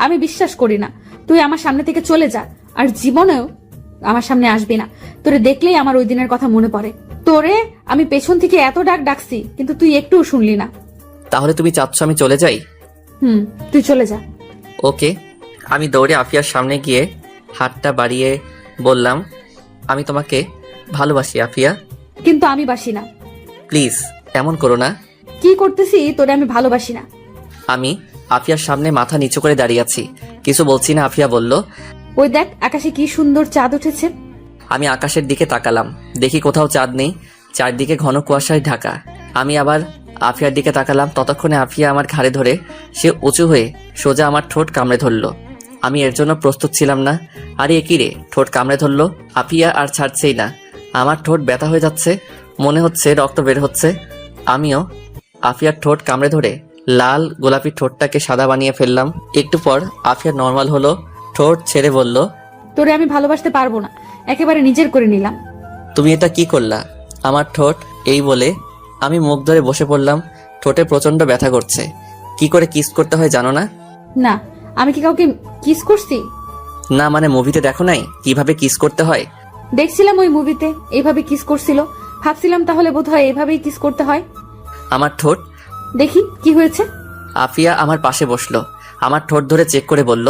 আমি বিশ্বাস করি না। তুই আমার সামনে থেকে চলে যা, আর জীবনেও আমার সামনে আসবি না। তোরে দেখলেই আমার ওই দিনের কথা মনে পড়ে। তোরে আমি পেছন থেকে এত ডাকছি, কিন্তু তুই একটুও শুনলি না। তাহলে তুমি চাচ্ছ আমি চলে যাই? তুই চলে যা। ওকে। আমি দৌড়ে আফিয়ার সামনে গিয়ে হাতটা বাড়িয়ে বললাম, আমি তোমাকে ভালোবাসি আফিয়া। কিন্তু আমি বাসি না। প্লিজ এমন করো না। কি করতেছি তোরে আমি ভালোবাসি না? আমি আফিয়ার সামনে মাথা নিচু করে দাঁড়িয়ে আছি, কিছু বলছি না। আফিয়া বলল, ওই দেখ আকাশে কি সুন্দর চাঁদ উঠেছে। আমি আকাশের দিকে তাকালাম, দেখি কোথাও চাঁদ নেই, চারদিকে ঘন কুয়াশায় ঢাকা। আমি আবার আফিয়ার দিকে তাকালাম, ততক্ষণে আফিয়া আমার ঘাড়ে ধরে সে উঁচু হয়ে সোজা আমার ঠোঁট কামড়ে ধরলো। আমি এর জন্য প্রস্তুত ছিলাম না। আরে এ কি রে, ঠোঁট কামড়ে ধরলো। আফিয়া আর ছাড়ছেই না। আমার ঠোঁট ব্যথা হয়ে যাচ্ছে, মনে হচ্ছে রক্ত বের হচ্ছে। আমিও আফিয়ার ঠোঁট কামড়ে ধরে লাল গোলাপি ঠোঁটটাকে সাদা বানিয়ে ফেললাম। একটু পর আফিয়া নর্মাল হলো, ঠোঁট ছেড়ে বলল, তোরে আমি ভালোবাসতে পারবো না, একেবারে নিজের করে নিলাম। তুমি এটা কি করলা আমার ঠোঁট? এই বলে আমি মুখ ধরে বসে পড়লাম। ঠোঁটে প্রচন্ড ব্যথা করছে। কি করে কিস করতে হয় জানো না? না, আমি কি কাউকে কিস করছি? না মানে মুভিতে দেখো নাই কিভাবে কিস করতে হয়? দেখছিলাম ওই মুভিতে এইভাবে কিস করছিল, ভাবছিলাম তাহলে বোধহয় এইভাবেই কিস করতে হয়। আমার ঠোঁট। দেখি কি হয়েছে। আফিয়া আমার পাশে বসলো, আমার ঠোঁট ধরে চেক করে বলল,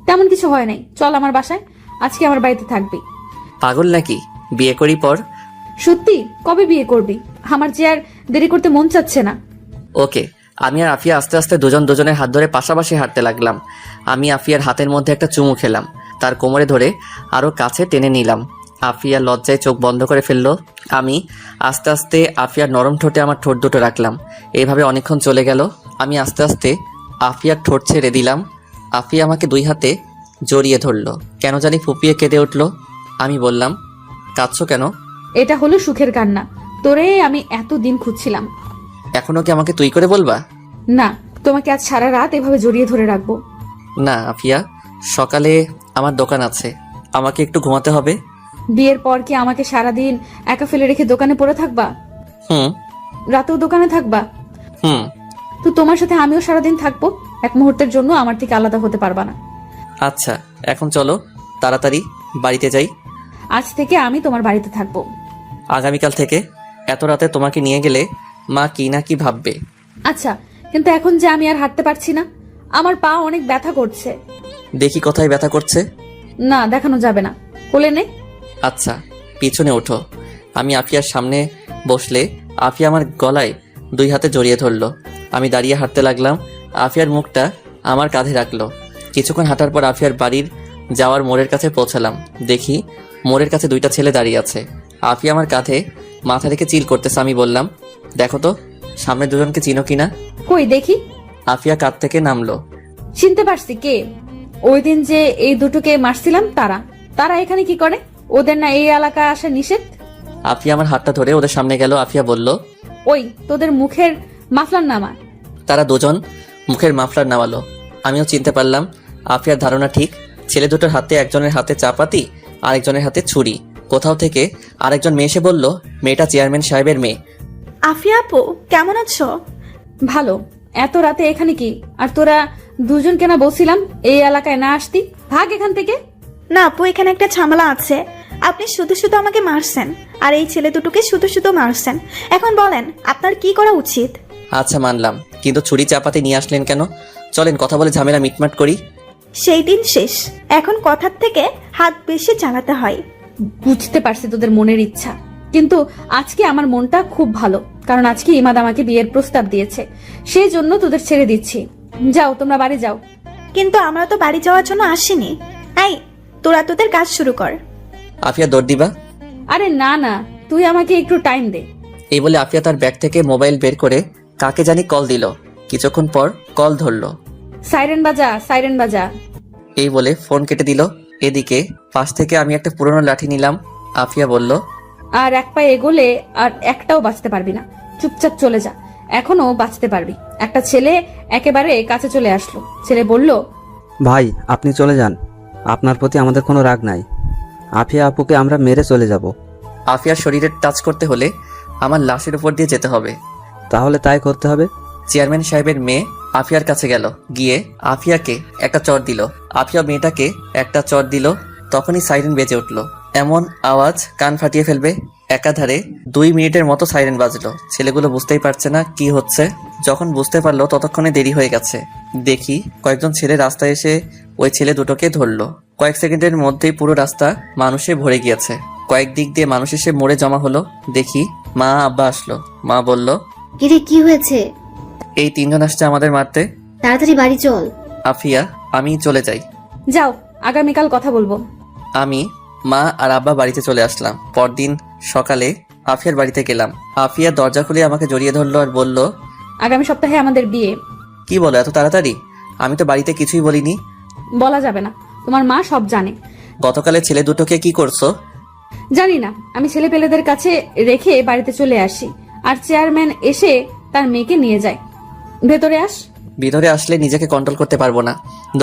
তেমন কিছু হয় নাই, চল আমার বাসায়, আজকে আমার বাড়িতে থাকবি। পাগল নাকি? বিয়ে করি পর। সত্যি? কবে বিয়ে করবি? আমার যে আর দেরি করতে মন চাচ্ছে না। ওকে। আমি আর আফিয়া আস্তে আস্তে দুজন দুজনের হাত ধরে পাশাপাশি হাঁটতে লাগলাম। আমি আফিয়ার হাতের মধ্যে একটা চুমু খেলাম, তার কোমরে ধরে আরো কাছে টেনে নিলাম। আফিয়া লজ্জায় চোখ বন্ধ করে ফেললো। আমি আস্তে আস্তে আফিয়ার নরম ঠোঁটে আমার ঠোঁট দুটো রাখলাম। এইভাবে অনেকক্ষণ চলে গেল। আমি আস্তে আস্তে আফিয়ার ঠোঁট ছেড়ে দিলাম। আফিয়া আমাকে দুই হাতে জড়িয়ে ধরলো, কেন জানি ফুপিয়ে কেঁদে উঠলো। আমি বললাম, কাঁদছো কেন? এটা হলো সুখের কান্না। তোরে আমি এতদিন খুঁজছিলাম। এখনো কি আমাকে তুই করে বলবা? না, তোমাকে আজ সারা রাত এভাবে জড়িয়ে ধরে রাখবো। না আফিয়া, সকালে আমার দোকান আছে, আমাকে একটু ঘুমাতে হবে। বিয়ের পর কি আমাকে সারাদিন একা ফেলে রেখে দোকানে পড়ে থাকবা? হুম। রাতেও দোকানে থাকবা? হুম। তো তোমার সাথে আমিও সারাদিন থাকবো, এক মুহূর্তের জন্য আমার থেকে আলাদা হতে পারবা না। আচ্ছা এখন চলো তাড়াতাড়ি বাড়িতে যাই। আজ থেকে আমি তোমার বাড়িতে থাকবো। আগামীকাল থেকে? এত রাতে তোমাকে নিয়ে গেলে মা কি না কি ভাববে। আচ্ছা, কিন্তু এখন যে আমি আর হাঁটতে পারছি না, আমার পা অনেক ব্যথা করছে। দেখি কোথায় ব্যথা করছে। না, দেখানো যাবে না, কোলে নে। আচ্ছা পিছনে ওঠো। আমি আফিয়ার সামনে বসলে আফিয়া আমার গলায় দুই হাতে জড়িয়ে ধরলো। আমি দাঁড়িয়ে হাঁটতে লাগলাম। আফিয়ার মুখটা আমার কাঁধে রাখলো। কিছুক্ষণ হাঁটার পর আফিয়ার বাড়ির যাওয়ার মোড়ের কাছে পৌঁছালাম। দেখি মোড়ের কাছে দুইটা ছেলে দাঁড়িয়ে আছে। আফিয়া আমার কাঁধে মাথা রেখে চিল করতেছে। আমি বললাম, দেখো তো সামনে দুজনকে চিনো কিনা। কই দেখি। আফিয়া কাঁধ থেকে নামলো। চিনতে পারছি কে। ওই দিন যে এই দুটোকে মারছিলাম তারা। তারা এখানে কি করে? ওদের না এই এলাকায় আসা নিষেধ? আফিয়া আমার হাতটা ধরে ওদের সামনে গেল। আফিয়া বলল, ওই তোদের মুখের মাফলার নামা। তারা দুজন মুখের মাফলার নামালো। আমিও চিনতে পারলাম আফিয়ার ধারণা ঠিক। ছেলে দুটোর হাতে একজনের হাতে চাপাতি, আরেকজনের হাতে ছুরি। কোথাও থেকে আরেকজন মেয়ে এসে বলল, মেয়েটা চেয়ারম্যান সাহেবের মেয়ে। আফিয়া আপু, কেমন আছো? ভালো। এত রাতে এখানে কি? আর তোরা দুজন কেনা বলছিলাম এই এলাকায় না আসতি, ভাগ এখান থেকে। না আপু, এখানে একটা ঝামেলা আছে। আপনি শুধু শুধু আমাকে মারছেন, আর এই ছেলে দুটোকে শুধু শুধু মারছেন। এখন বলেন আপনার কি করা উচিত? আচ্ছা মানলাম, কিন্তু ছুরি চাপাতি নিয়ে আসলেন কেন? চলেন কথা বলে ঝামেলা মিটমাট করি। সেই দিন শেষ, এখন কথার থেকে হাত বেশি চালাতে হয়। বুঝতে পারছি তোদের মনের ইচ্ছা, কিন্তু আজকে আমার মনটা খুব ভালো, কারণ আজকে ইমাদ আমাকে বিয়ের প্রস্তাব দিয়েছে, সেই জন্য তোদের ছেড়ে দিচ্ছি। যাও, তোমরা বাড়ি যাও। কিন্তু আমরা তো বাড়ি যাওয়ার জন্য আসিনি। এই, তোরা তোদের কাজ শুরু কর। আফিয়া দৌড় দিবা? আরে না না, তুই আমাকে একটু টাইম দে। এই বলে আফিয়া তার ব্যাগ থেকে মোবাইল বের করে কাকে জানি কল দিল। কিছুক্ষণ পর কল ধরলো। সাইরেন বাজা, সাইরেন বাজা। এই বলে ফোন কেটে দিল। এদিকে পাশ থেকে আমি একটা পুরনো লাঠি নিলাম। আফিয়া বলল, আর এক পায়ে এগোলে আর একটাও বাঁচতে পারবি না, চুপচাপ চলে যা, এখনো বাঁচতে পারবি। একটা ছেলে একেবারে কাছে চলে আসলো। ছেলে বলল, ভাই আপনি চলে যান, আপনার প্রতি আমাদের কোনো রাগ নাই। আফিয়া আপুকে আমরা মেরে চলে যাব। আফিয়ার শরীরে টাচ করতে হলে আমার লাশের উপর দিয়ে যেতে হবে। তাহলে তাই করতে হবে। চেয়ারম্যান সাহেবের মেয়ে আফিয়ার কাছে গেল, গিয়ে আফিয়াকে একটা চড় দিল। আফিয়া মেয়েটাকে একটা চড় দিল। তখনই সাইরেন বেজে উঠল। এমন আওয়াজ কান ফাটিয়ে ফেলবে। একাধারে 2 মিনিটের মতো সাইরেন বাজলো। ছেলেগুলো বুঝতেই পারছে না কি হচ্ছে। যখন বুঝতে পারলো ততক্ষণে দেরি হয়ে গেছে। দেখি কয়েকজন ছেলে রাস্তায় এসে ওই ছেলে দুটোকে ধরলো। কয়েক সেকেন্ডের মধ্যেই পুরো রাস্তা মানুষে ভরে গিয়েছে। কয়েক দিক দিয়ে মানুষ এসে মোড়ে জমা হলো। দেখি মা আব্বা আসলো। মা বলল, কিরে কি হয়েছে? এই 3 জন আসছে আমাদের মারতে। তাড়াতাড়ি বাড়ি চল। আফিয়া, আমি চলে যাই। যাও, আগামীকাল কথা বলবো। আমি, মা আর আব্বা বাড়িতে চলে আসলাম। পরদিন সকালে আফিয়ার বাড়িতে গেলাম। আফিয়া দরজা খুলে আমাকে জড়িয়ে ধরলো আর বলল, আগামী সপ্তাহে আমাদের বিয়ে। কি বলো এত তাড়াতাড়ি? আমি তো বাড়িতে কিছুই বলিনি। বলা যাবে না, তোমার মা সব জানে। গতকালে ছেলে দুটোকে কি করছো? জানি না, আমি ছেলে পেলেদের কাছে রেখে বাড়িতে চলে আসি, আর চেয়ারম্যান এসে তার মেয়েকে নিয়ে যায়। ভেতরে আস। ভিতরে আসলে নিজেকে কন্ট্রোল করতে পারবো না।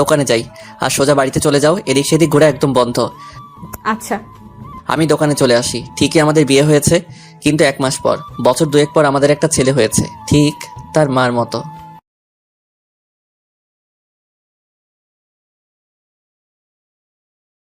দোকানে যাই আর সোজা বাড়িতে চলে যাও। এদিক সেদিক ঘোরা একদম বন্ধ। আচ্ছা। আমি দোকানে চলে আসি। ঠিকই আমাদের বিয়ে হয়েছে, কিন্তু 1 মাস পর, বছর 2 পর আমাদের একটা ছেলে হয়েছে, ঠিক তার মার মতো।